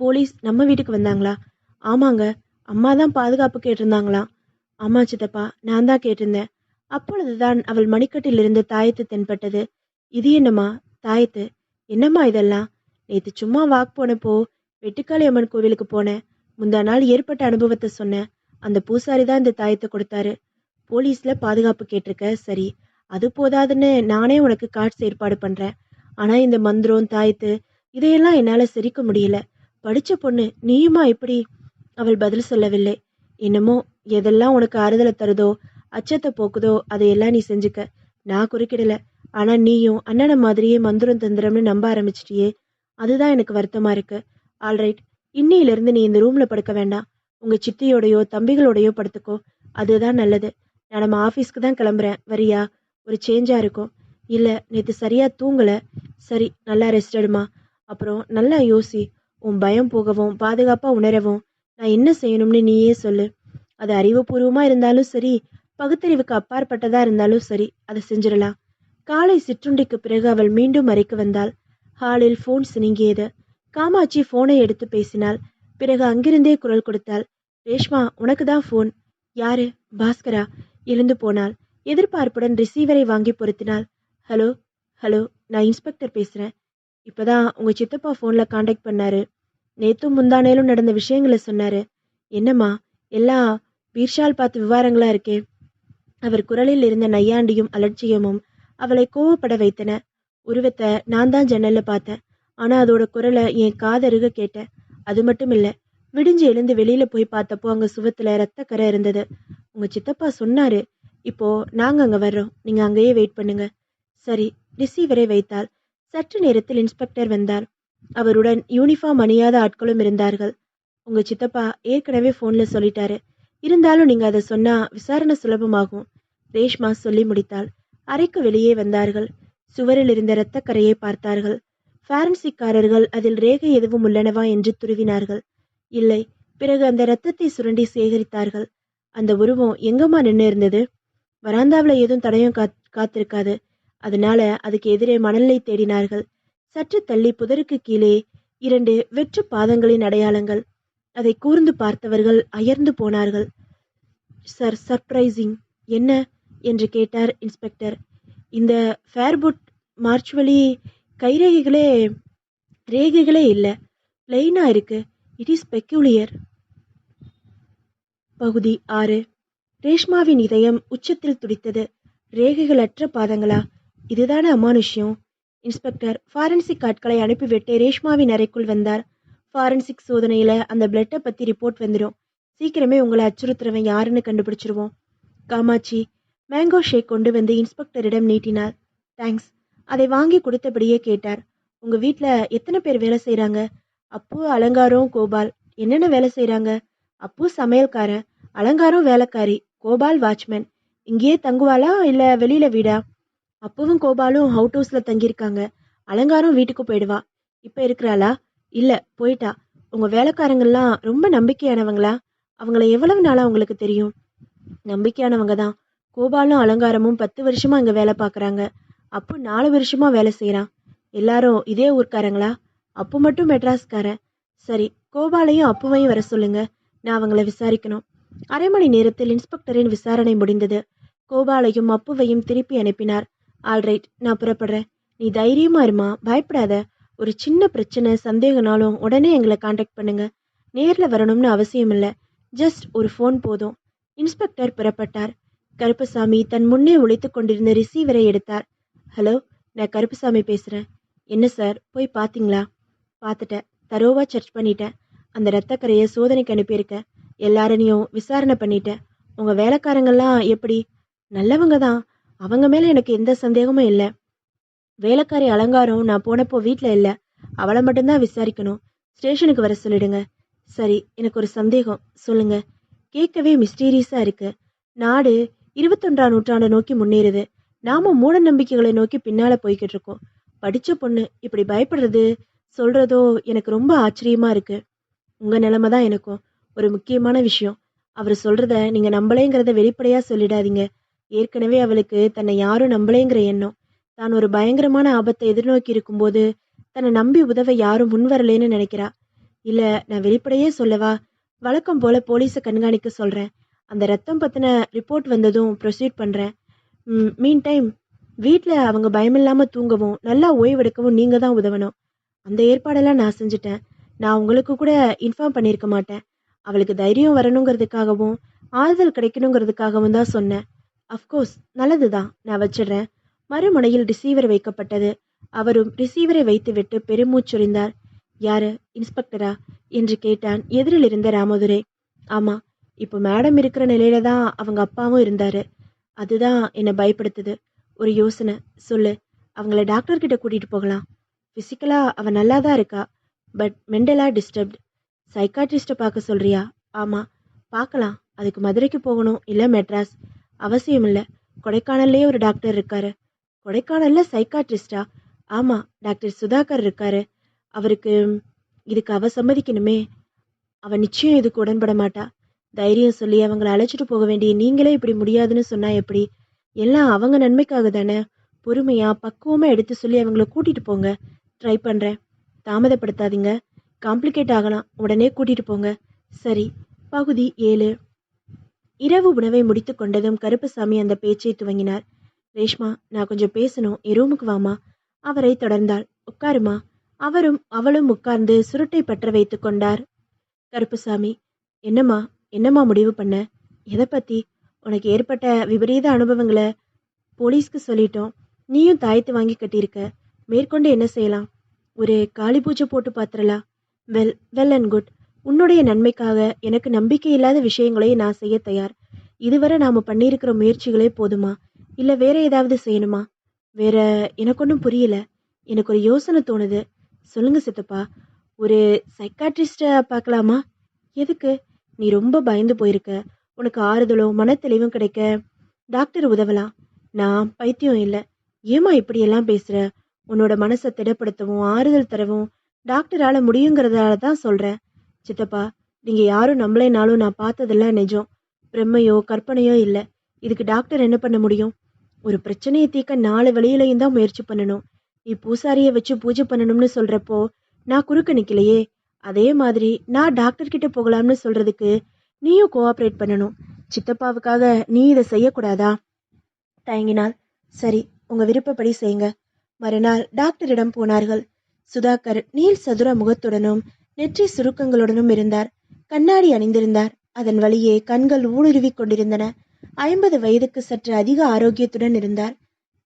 போலீஸ் நம்ம வீட்டுக்கு வந்தாங்களா? ஆமாங்க. அம்மா தான் பாதுகாப்பு கேட்டிருந்தாங்களாம். ஆமா சித்தப்பா, நான் தான் கேட்டிருந்தேன். அப்பொழுதுதான் அவள் மணிக்கட்டில் இருந்த தாயத்து தென்பட்டது. இது என்னம்மா? தாயத்து? என்னம்மா இதெல்லாம்? நேத்து சும்மா வாக் போனப்போ வெட்டுக்காளி அம்மன் கோவிலுக்கு போனேன். முந்தா நாள் ஏற்பட்ட அனுபவத்தை சொன்னேன். அந்த பூசாரி தான் இந்த தாயத்தை கொடுத்தாரு. போலீஸ்ல பாதுகாப்பு கேட்டிருக்க, சரி. அது போதாதுன்னு நானே உனக்கு காட்ஸ் ஏற்பாடு பண்றேன். ஆனா இந்த மந்திரம் தாயத்து இதையெல்லாம் என்னால சிரிக்க முடியல. படிச்ச பொண்ணு நீயுமா இப்படி? அவள் பதில் சொல்லவில்லை. என்னமோ எதெல்லாம் உனக்கு ஆறுதலை தருதோ அச்சத்தை போக்குதோ அதையெல்லாம் நீ செஞ்சுக்க. நான் குறுக்கிடல. ஆனா நீயும் அண்ணனை மாதிரியே மந்திரம் தந்திரம்னு நம்ப ஆரம்பிச்சிட்டியே, அதுதான் எனக்கு வருத்தமா இருக்கு. ஆல்ரைட், இன்னையில இருந்து நீ இந்த ரூம்ல படுக்க வேண்டாம். உங்க சித்தியோடையோ தம்பிகளோடையோ படுத்துக்கோ. அதுதான் நல்லது. நான் நம்ம ஆபீஸ்க்கு தான் கிளம்புறேன். வரியா? ஒரு சேஞ்சா இருக்கும். இல்ல, நேத்து சரியா தூங்கல. சரி, நல்லா ரெஸ்ட் எடுமா. அப்புறம் நல்லா யோசி. உன் பயம் போகவும் பாதுகாப்பா உணரவும் நான் என்ன செய்யணும்னு நீயே சொல்லு. அது அறிவுபூர்வமா இருந்தாலும் சரி, பகுத்தறிவுக்கு அப்பாற்பட்டதா இருந்தாலும் சரி, அதை செஞ்சிடலாம். காலை சிற்றுண்டிக்கு பிறகு அவள் மீண்டும் அறைக்கு வந்தாள். ஹாலில் போன் சினுங்கியது. காமாட்சி போனை எடுத்து பேசினாள். பிறகு அங்கிருந்தே குரல் கொடுத்தாள். ரேஷ்மா, உனக்கு தான் போன். யாரு? பாஸ்கரா. எழுந்து போனாள். எதிர்பார்ப்புடன் ரிசீவரை வாங்கி பொருத்தினாள். ஹலோ. ஹலோ, நான் இன்ஸ்பெக்டர் பேசுறேன். இப்பதான் உங்க சித்தப்பா போன்ல காண்டாக்ட் பண்ணாரு. நேத்தும் முந்தானேலும் நடந்த விஷயங்களை சொன்னாரு. என்னம்மா, எல்லாம் பீர்ஷால் பார்த்து விவரங்களா இருக்கே. அவர் குரலில் இருந்த நையாண்டியும் அலட்சியமும் அவளை கோவப்பட வைத்தன. உருவத்தை நான் தான் ஜன்னல்ல பார்த்தேன். ஆனா அதோட குரலை என் காதருக கேட்டேன். அது மட்டும் இல்ல, விடிஞ்சு எழுந்து வெளியில போய் பார்த்தப்போ அங்க சுவத்துல ரத்த கரை இருந்தது. உங்க சித்தப்பா சொன்னாரு. இப்போ நாங்க அங்க வர்றோம். நீங்க அங்கேயே வெயிட் பண்ணுங்க. சரி. ரிசீவரை வைத்தாள். சற்று நேரத்தில் இன்ஸ்பெக்டர் வந்தார். அவருடன் யூனிஃபார்ம் அணியாத ஆட்களும் இருந்தார்கள். உங்க சித்தப்பா ஏற்கனவே போன்ல சொல்லிட்டாரு. இருந்தாலும் நீங்க அதை சொன்னா விசாரணை சுலபமாகும். ரேஷ்மா சொல்லி முடித்தாள். அறைக்கு வெளியே வந்தார்கள். சுவரில் இருந்த இரத்தக்கரையை பார்த்தார்கள். ஃபாரன்சிக்காரர்கள் அதில் ரேகை எதுவும் உள்ளனவா என்று துருவினார்கள். இல்லை. பிறகு அந்த இரத்தத்தை சுரண்டி சேகரித்தார்கள். அந்த உருவம் எங்கம்மா நின்று இருந்தது? வராந்தாவில் ஏதும் தடயம் காத்திருக்காது. அதனால அதுக்கு எதிரே மணலை தேடினார்கள். சற்று தள்ளி புதருக்கு கீழே 2 வெற்று பாதங்களின் அடையாளங்கள். அதை கூர்ந்து பார்த்தவர்கள் அயர்ந்து போனார்கள். சர்ப்ரைசிங். என்ன என்று கேட்டார் இன்ஸ்பெக்டர். இந்த ஃபேர்புட் மார்ச்சுவலி கைரேகைகளே ரேகைகளே இல்லை, பிளெயினா இருக்கு. It is peculiar. பகுதி 6. ரேஷ்மாவின் இதயம் உச்சத்தில் துடித்தது. ரேகைகளற்ற பாதங்களா? இதுதானே அமானுஷ்யம். இன்ஸ்பெக்டர் ஃபாரன்சிக் ஆட்களை அனுப்பிவிட்டு ரேஷ்மாவின் அறைக்குள் வந்தார். ஃபாரன்சிக் சோதனையில அந்த பிளட்டை பத்தி ரிப்போர்ட் வந்துடும். சீக்கிரமே உங்களை அச்சுறுத்துறவன் யாருன்னு கண்டுபிடிச்சிருவோம். காமாட்சி மேங்கோ ஷேக் கொண்டு வந்து இன்ஸ்பெக்டரிடம் நீட்டினார். தேங்க்ஸ். அதை வாங்கி கொடுத்தபடியே கேட்டார். உங்க வீட்ல எத்தனை பேர் வேலை செய்றாங்க? அப்பு, அலங்காரம், கோபால். என்னென்ன வேலை செய்றாங்க? அப்பு சமையல்காரன், அலங்காரம் வேலைக்காரி, கோபால் வாட்ச்மேன். இங்கேயே தங்குவாளா இல்ல வெளியில வீடா? அப்புவும் கோபாலும் அவுட் ஹவுஸ்ல தங்கியிருக்காங்க. அலங்காரம் வீட்டுக்கு போயிடுவா. இப்ப இருக்கிறாளா? இல்ல, போயிட்டா. உங்க வேலைக்காரங்கெல்லாம் ரொம்ப நம்பிக்கையானவங்களா? அவங்கள எவ்வளவு நாளா உங்களுக்கு தெரியும்? நம்பிக்கையானவங்க தான். கோபாலும் அலங்காரமும் 10 வருஷமா இங்க வேலை பார்க்கறாங்க. அப்பு 4 வருஷமா வேலை செய்யறான். எல்லாரும் இதே ஊர்க்காரங்களா? அப்பு மட்டும் மெட்ராஸ்காரன். சரி, கோபாலையும் அப்புவையும் வர சொல்லுங்க. நான் அவங்கள விசாரிக்கணும். அரை மணி நேரத்தில் இன்ஸ்பெக்டரின் விசாரணை முடிந்தது. கோபாலையும் அப்புவையும் திருப்பி அனுப்பினார். ஆல்ரைட், நான் புறப்படுறேன். நீ தைரியமா இருமா, பயப்படாத. ஒரு சின்ன பிரச்சனை சந்தேகனாலும் உடனே எங்களை காண்டாக்ட் பண்ணுங்க. நேர்ல வரணும்னு அவசியம் இல்லை. ஜஸ்ட் ஒரு ஃபோன் போதும். இன்ஸ்பெக்டர் புறப்பட்டார். கருப்பசாமி தன் முன்னே ஒலித்துக் கொண்டிருந்த ரிசீவரை எடுத்தார். ஹலோ, நான் கருப்பசாமி பேசுறேன். என்ன சார், போய் பார்த்தீங்களா? பார்த்துட்டேன். தரோவா சர்ச் பண்ணிட்டேன். அந்த ரத்தக்கரையை சோதனைக்கு அனுப்பியிருக்கேன். எல்லாரையும் விசாரணை பண்ணிட்டேன். உங்க வேலைக்காரங்கெல்லாம் எப்படி? நல்லவங்க தான். அவங்க மேல எனக்கு எந்த சந்தேகமும் இல்லை. வேலைக்காரி அலங்காரம் நான் போனப்போ வீட்டில் இல்லை. அவளை மட்டும்தான் விசாரிக்கணும். ஸ்டேஷனுக்கு வர சொல்லிடுங்க. சரி, எனக்கு ஒரு சந்தேகம், சொல்லுங்க. கேட்கவே மிஸ்டீரியஸா இருக்கு. நாடு 21ஆம் நூற்றாண்டை நோக்கி முன்னேறுது. நாம மூட நம்பிக்கைகளை நோக்கி பின்னால போய்கிட்டு இருக்கோம். படிச்ச பொண்ணு இப்படி பயப்படுறது சொல்றதோ எனக்கு ரொம்ப ஆச்சரியமா இருக்கு. உங்க நிலைமை தான் எனக்கும். ஒரு முக்கியமான விஷயம், அவர் சொல்றத நீங்க நம்பலேங்கிறத வெளிப்படையா சொல்லிடாதீங்க. ஏற்கனவே அவளுக்கு தன்னை யாரும் நம்பலேங்கிற எண்ணம். தான் ஒரு பயங்கரமான ஆபத்தை எதிர்நோக்கி இருக்கும்போது தன்னை நம்பி உதவ யாரும் முன்வரலேன்னு நினைக்கிறா. இல்ல, நான் வெளிப்படையே சொல்லவா? வழக்கம் போல போலீஸை கண்காணிக்க சொல்றேன். அந்த ரத்தம் பத்தின ரிப்போர்ட் வந்ததும் ப்ரொசீட் பண்றேன். மீன் டைம் வீட்டில் அவங்க பயமில்லாம தூங்கவும் நல்லா ஓய்வெடுக்கவும் நீங்க தான் உதவணும். அந்த ஏற்பாடெல்லாம் நான் செஞ்சுட்டேன். நான் உங்களுக்கு கூட இன்ஃபார்ம் பண்ணியிருக்க மாட்டேன். அவளுக்கு தைரியம் வரணுங்கிறதுக்காகவும் ஆறுதல் கிடைக்கணுங்கிறதுக்காகவும் தான் சொன்னேன். அஃப்கோர்ஸ், நல்லதுதான். நான் வச்சிடுறேன். மறுமுனையில் ரிசீவர் வைக்கப்பட்டது. அவரும் ரிசீவரை வைத்துவிட்டு பெருமூச்சொறிந்தார். யாரு, இன்ஸ்பெக்டரா என்று கேட்டான் எதிரில் இருந்த ராமதுரை. ஆமா, இப்போ மேடம் இருக்கிற நிலையில தான் அவங்க அப்பாவும் இருந்தாரு. அதுதான் என்னை பயப்படுத்துது. ஒரு யோசனை சொல்லு. அவங்கள டாக்டர் கிட்ட கூட்டிட்டு போகலாம். பிசிக்கலா அவ நல்லா தான் இருக்கா, பட் மென்டலா டிஸ்டர்ப்ட். சைக்காட்ரிஸ்ட்டை பார்க்க சொல்றியா? ஆமா, பார்க்கலாம். அதுக்கு மதுரைக்கு போகணும், இல்லை மெட்ராஸ். அவசியம் இல்லை. கொடைக்கானல்லே ஒரு டாக்டர் இருக்காரு. கொடைக்கானல்ல சைக்காட்ரிஸ்டா? ஆமா, டாக்டர் சுதாகர் இருக்காரு. அவருக்கு இதுக்கு அவ சம்மதிக்கணுமே. அவ நிச்சயம் இதுக்கு உடன்பட மாட்டா. தைரியம் சொல்லி அவங்கள அழைச்சிட்டு போக வேண்டிய நீங்களே இப்படி முடியாதுன்னு சொன்னா எப்படி? எல்லாம் அவங்க நன்மைக்காக தானே. பொறுமையா பக்குவமா எடுத்து சொல்லி அவங்கள கூட்டிட்டு போங்க. ட்ரை பண்றேன். தாமதப்படுத்தாதீங்க. காம்ப்ளிகேட் ஆகலாம். உடனே கூட்டிட்டு போங்க. சரி. பகுதி 7. இரவு உணவை முடித்து கொண்டதும் கருப்பசாமி அந்த பேச்சை துவங்கினார். ரேஷ்மா, நான் கொஞ்சம் பேசணும். என் ரூமுக்கு வாமா. அவரை தொடர்ந்தாள். உட்காருமா. அவரும் அவளும் உட்கார்ந்து சுருட்டை பற்ற வைத்து கொண்டார். கருப்பசாமி, என்னம்மா என்னம்மா முடிவு பண்ண? எதை பத்தி? உனக்கு ஏற்பட்ட விபரீத அனுபவங்களை போலீஸ்க்கு சொல்லிட்டோம். நீயும் தாயத்து வாங்கி கட்டியிருக்க. மேற்கொண்டு என்ன செய்யலாம்? ஒரு காளி பூஜை போட்டு பாத்திரலா? Well well and good. உன்னுடைய நன்மைக்காக எனக்கு நம்பிக்கை இல்லாத விஷயங்களை நான் செய்ய தயார். இதுவரை நாம பண்ணியிருக்கிற முயற்சிகளே போதுமா, இல்ல வேற ஏதாவது செய்யணுமா? வேற எனக்கு ஒன்றும் புரியல. எனக்கு ஒரு யோசனை தோணுது. சொல்லுங்க சித்தப்பா. ஒரு சைக்காட்ரிஸ்ட பார்க்கலாமா? எதுக்கு? நீ ரொம்ப பயந்து போயிருக்க. உனக்கு ஆறுதலும் மன தெளிவும் கிடைக்க டாக்டர் உதவலாம். நான் பைத்தியம் இல்லை. ஏமா இப்படி எல்லாம் பேசுற? உன்னோட மனசை திடப்படுத்தவும் ஆறுதல் தரவும் டாக்டரால முடியுங்கிறதால தான் சொல்றேன். சித்தப்பா, நீங்க யாரும் நம்பலைனாலும் நான் பார்த்ததெல்லாம் நிஜம். பிரம்மையோ கற்பனையோ இல்லை. இதுக்கு டாக்டர் என்ன பண்ண முடியும்? ஒரு பிரச்சனையை தீர்க்க 4 வழியிலையும் தான் முயற்சி பண்ணணும். நீ பூசாரியை வச்சு பூஜை பண்ணணும்னு சொல்றப்போ நான் குறுக்க நிக்கலையே. அதே மாதிரி நான் டாக்டர் கிட்ட போகலாம்னு சொல்றதுக்கு நீயும் கோஆப்ரேட் பண்ணணும். சித்தப்பாவுக்காக நீ இதை செய்யக்கூடாதா? தயங்கினாள். சரி, உங்க விருப்பப்படி செய்யுங்க. மறுநாள் டாக்டரிடம் போனார்கள். சுதாகர் நீள் சதுர முகத்துடனும் நெற்றி சுருக்கங்களுடனும் இருந்தார். கண்ணாடி அணிந்திருந்தார். அதன் வழியே கண்கள் ஊடுருவிக் கொண்டிருந்தன. 50 வயதுக்கு சற்று அதிக ஆரோக்கியத்துடன் இருந்தார்.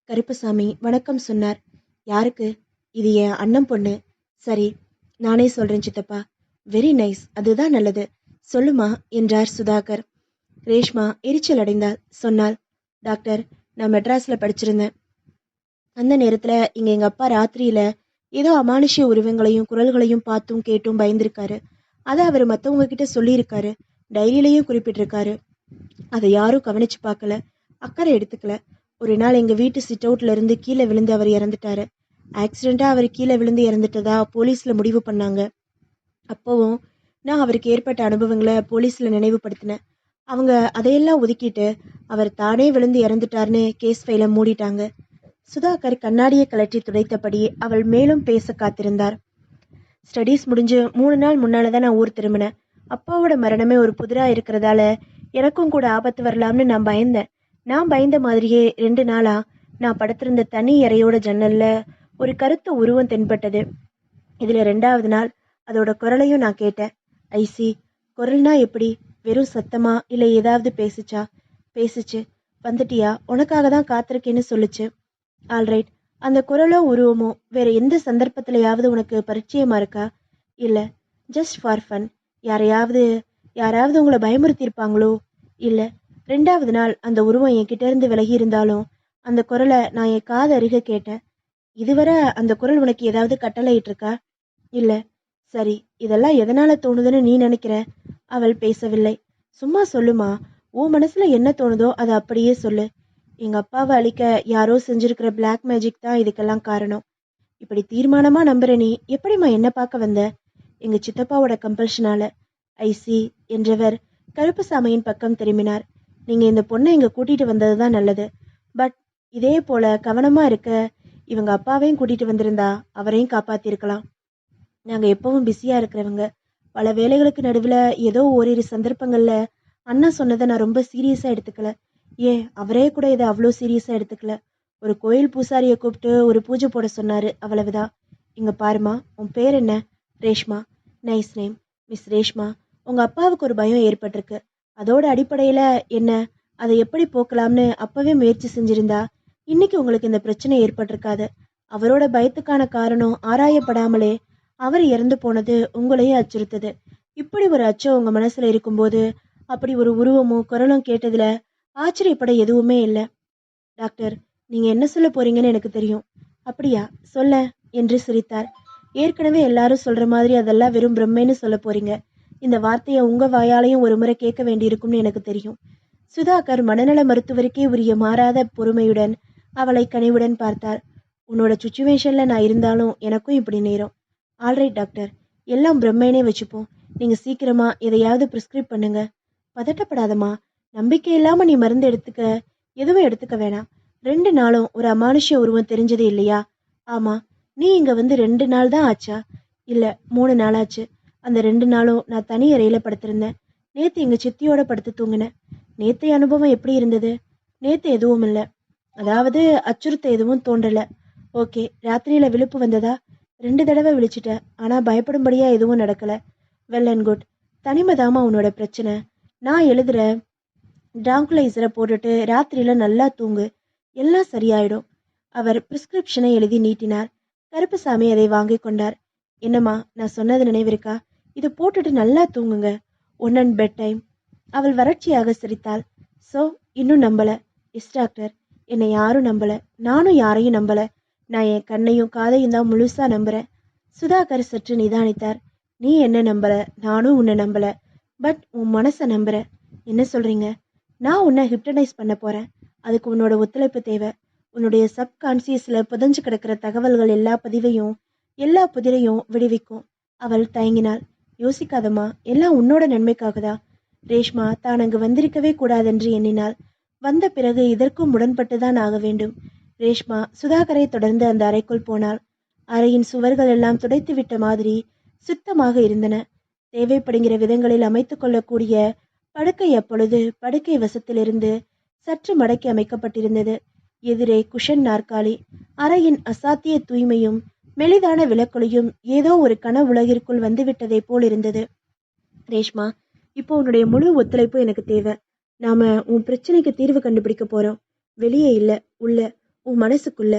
கருப்பசாமி வணக்கம் சொன்னார். யாருக்கு? இது என் அண்ணன் பொண்ணு. சரி, நானே சொல்றேன் சித்தப்பா. வெரி நைஸ், அதுதான் நல்லது. சொல்லுமா என்றார் சுதாகர். ரேஷ்மா எரிச்சல் அடைந்தாள். சொன்னாள், டாக்டர், நான் மெட்ராஸ்ல படிச்சிருந்தேன். அந்த நேரத்துல இங்க எங்க அப்பா ராத்திரியில ஏதோ அமானுஷ்ய உருவங்களையும் குரல்களையும் பார்த்தும் கேட்டும் பயந்திருக்காரு. அதை அவர் மத்தவங்க கிட்ட சொல்லியிருக்காரு. டைரியிலையும் குறிப்பிட்டிருக்காரு. அதை யாரும் கவனிச்சு பார்க்கல, அக்கறை எடுத்துக்கல. ஒரு நாள் எங்க வீட்டு சிட் அவுட்ல இருந்து கீழே விழுந்து அவர் இறந்துட்டாரு. ஆக்சிடென்டா அவர் கீழே விழுந்து இறந்துட்டதா போலீஸ்ல முடிவு பண்ணாங்க. அப்போவும் நான் அவருக்கு ஏற்பட்ட அனுபவங்களை போலீஸ்ல நினைவுபடுத்தினேன். அவங்க அதையெல்லாம் ஒதுக்கிட்டு அவர் தானே விழுந்து இறந்துட்டாருன்னு கேஸ் ஃபைலை மூடிட்டாங்க. சுதாகர் கண்ணாடியை கலற்றி துடைத்தபடி அவள் மேலும் பேச காத்திருந்தார். ஸ்டடீஸ் முடிஞ்சு 3 நாள் முன்னால தான் நான் ஊர் திரும்பினேன். அப்பாவோட மரணமே ஒரு புதிரா இருக்கிறதால எனக்கும் கூட ஆபத்து வரலாம்னு நான் பயந்தேன். நான் பயந்த மாதிரியே 2 நாளா நான் படுத்திருந்த தனி அறையோட ஜன்னல்ல ஒரு கருத்த உருவம் தென்பட்டது. இதுல 2வது நாள் அதோட குரலையும் நான் கேட்டேன். ஐசி, குரல்னா எப்படி? வெறும் சத்தமா இல்லை ஏதாவது பேசுச்சா? பேசுச்சு. வந்துட்டியா, உனக்காக தான் காத்திருக்கேன்னு சொல்லுச்சு. ஆல்ரைட். அந்த குரலோ உருவமோ வேற எந்த சந்தர்ப்பத்திலையாவது உனக்கு பரிச்சயமா இருக்கா? இல்ல, ஜஸ்ட் ஃபார் ஃபன். யாராவது உங்களை பயமுறுத்தியிருப்பாங்களோ? இல்ல. 2வது நாள் அந்த உருவம் என்கிட்ட இருந்து விலகி இருந்தாலும் அந்த குரலை நான் என் காது அருக கேட்டேன். இதுவரை அந்த குரல் உனக்கு ஏதாவது கட்டளையிட்டு இருக்கா? இல்ல. சரி, இதெல்லாம் எதனால தோணுதுன்னு நீ நினைக்கிற? அவள் பேசவில்லை. சும்மா சொல்லுமா, உன் மனசுல என்ன தோணுதோ அதை அப்படியே சொல்லு. எங்க அப்பாவை அழிக்க யாரோ செஞ்சிருக்கிற பிளாக் மேஜிக் தான் இதுக்கெல்லாம் காரணம். இப்படி தீர்மானமா நம்புற நீ எப்படிம்மா என்ன பார்க்க வந்த? எங்க சித்தப்பாவோட கம்பல்ஷனால. ஐசி என்றவர் கருப்புசாமியின் பக்கம் திரும்பினார். நீங்க இந்த பொண்ணை இங்க கூட்டிட்டு வந்ததுதான் நல்லது. பட் இதே போல கவனமா இருக்க இவங்க அப்பாவையும் கூட்டிட்டு வந்திருந்தா அவரையும் காப்பாத்திருக்கலாம். நாங்க எப்பவும் பிஸியா இருக்கிறவங்க. பல வேலைகளுக்கு நடுவுல ஏதோ ஓரிரு சந்தர்ப்பங்கள்ல அண்ணா சொன்னதை நான் ரொம்ப சீரியஸா எடுத்துக்கல. ஏன் அவரே கூட இதை அவ்வளோ சீரியஸா எடுத்துக்கல. ஒரு கோயில் பூசாரியை கூப்பிட்டு ஒரு பூஜை போட சொன்னாரு, அவ்வளவுதான். இங்க பாருமா, உன் பேர் என்ன? Reshma. Nice name, miss Reshma. உங்க அப்பாவுக்கு ஒரு பயம் ஏற்பட்டிருக்கு. அதோட அடிப்படையில என்ன, அதை எப்படி போக்கலாம்னு அப்பவே முயற்சி செஞ்சிருந்தா இன்னைக்கு உங்களுக்கு இந்த பிரச்சனை ஏற்பட்டிருக்காது. அவரோட பயத்துக்கான காரணம் ஆராயப்படாமலே அவர் இறந்து போனது உங்களையும் அச்சுறுத்துது. இப்படி ஒரு அச்சம் உங்க மனசுல இருக்கும்போது அப்படி ஒரு உருவமும் குரலும் கேட்டதுல ஆச்சரியப்பட எதுவுமே இல்லை. டாக்டர், நீங்க என்ன சொல்ல போறீங்கன்னு எனக்கு தெரியும். அப்படியா, சொல்ல என்று சிரித்தார். ஏற்கனவே எல்லாரும் சொல்ற மாதிரி அதெல்லாம் வெறும் பிரம்மைன்னு சொல்ல போறீங்க. இந்த வார்த்தையை உங்க வாயாலையும் ஒரு முறை கேட்க வேண்டியிருக்கும்னு எனக்கு தெரியும். சுதாகர் மனநல மருத்துவருக்கே உரிய மாறாத பொறுமையுடன் அவளை கனிவுடன் பார்த்தார். உன்னோட சுச்சுவேஷன்ல நான் இருந்தாலும் எனக்கும் இப்படி நேரும். ஆல்ரைட் டாக்டர், எல்லாம் பிரம்மைனே வச்சுப்போம். நீங்க சீக்கிரமா எதையாவது பிரிஸ்கிரைப் பண்ணுங்க. பதட்டப்படாதமா. நம்பிக்கை இல்லாம நீ மருந்து எதுவும் எடுத்துக்க வேணாம். 2 நாளும் ஒரு அமானுஷ்ய உருவம் தெரிஞ்சது இல்லையா? ஆமா. நீ இங்க வந்து 2 நாள் தான் ஆச்சா? இல்ல, 3 நாள் ஆச்சு. அந்த 2 நாளும் நான் தனி அறையில படுத்திருந்தேன். நேத்து எங்க சித்தியோட படுத்து தூங்கினேன். நேத்தைய அனுபவம் எப்படி இருந்தது? நேத்து எதுவும் இல்லை. அதாவது அச்சுறுத்த எதுவும் தோன்றல. ஓகே. ராத்திரியில விழுப்பு வந்ததா? 2 தடவை விழிச்சிட்ட. ஆனா பயப்படும்படியா எதுவும் நடக்கல. Well and good. தனிமைதாமா உன்னோட பிரச்சனை. நான் எழுதுற டிராங்குலைசரை போட்டுட்டு ராத்திரியில நல்லா தூங்கு. எல்லாம் சரியாயிடும். அவர் பிரிஸ்கிரிப்ஷனை எழுதி நீட்டினார். கருப்புசாமி அதை வாங்கி கொண்டார். என்னம்மா, நான் சொன்னது நினைவிருக்கா? இதை போட்டுட்டு நல்லா தூங்குங்க. 1 அண்ட் பெட் டைம். அவள் வறட்சியாக சிரித்தாள். ஸோ இன்னும் நம்பல? Yes doctor. என்னை யாரும் நம்பல. நானும் யாரையும் நம்பல. நான் என் கண்ணையும் காதையும் தான் முழுசா நம்புறேன். சுதாகர் சற்று நிதானித்தார். நீ என்ன நம்பல, நானும் உன்னை நம்பல. பட் உன் மனசை நம்புற. என்ன சொல்றீங்க? நான் உன்னை ஹிப்டனைஸ் பண்ண போறேன். அதுக்கு உன்னோட ஒத்துழைப்பு தேவை. உன்னுடைய சப்கான்சியஸ்ல புதைஞ்சு கிடக்கிற தகவல்கள் எல்லா புதிரையும் விடுவிக்கும். அவள் தயங்கினாள். யோசிக்காதம்மா, எல்லாம் உன்னோட நன்மைக்காகதா. ரேஷ்மா தான் அங்கு வந்திருக்கவே கூடாதென்று எண்ணினாள். வந்த பிறகு இதற்கும் முரண்பட்டுதான் ஆக வேண்டும். ரேஷ்மா சுதாகரை தொடர்ந்து அந்த அறைக்குள் போனாள். அறையின் சுவர்கள் எல்லாம் துடைத்து விட்ட மாதிரி சுத்தமாக இருந்தன. தேவைப்படுகிற விதங்களில் அமைத்து கொள்ளக்கூடிய படுக்கை அப்பொழுது படுக்கை வசத்திலிருந்து சற்று மடக்கி அமைக்கப்பட்டிருந்தது. எதிரே குஷன் நாற்காலி. அறையின் அசாத்திய தூய்மையும் மெலிதான விளக்கொலியும் ஏதோ ஒரு கனவுலகிற்குள் வந்துவிட்டதை போல் இருந்தது. ரேஷ்மா, இப்போ உன்னுடைய முழு ஒத்துழைப்பு எனக்கு தேவை. நாம உன் பிரச்சனைக்கு தீர்வு கண்டுபிடிக்க போறோம். வெளியே இல்ல, உள்ள, உன் மனசுக்குள்ள.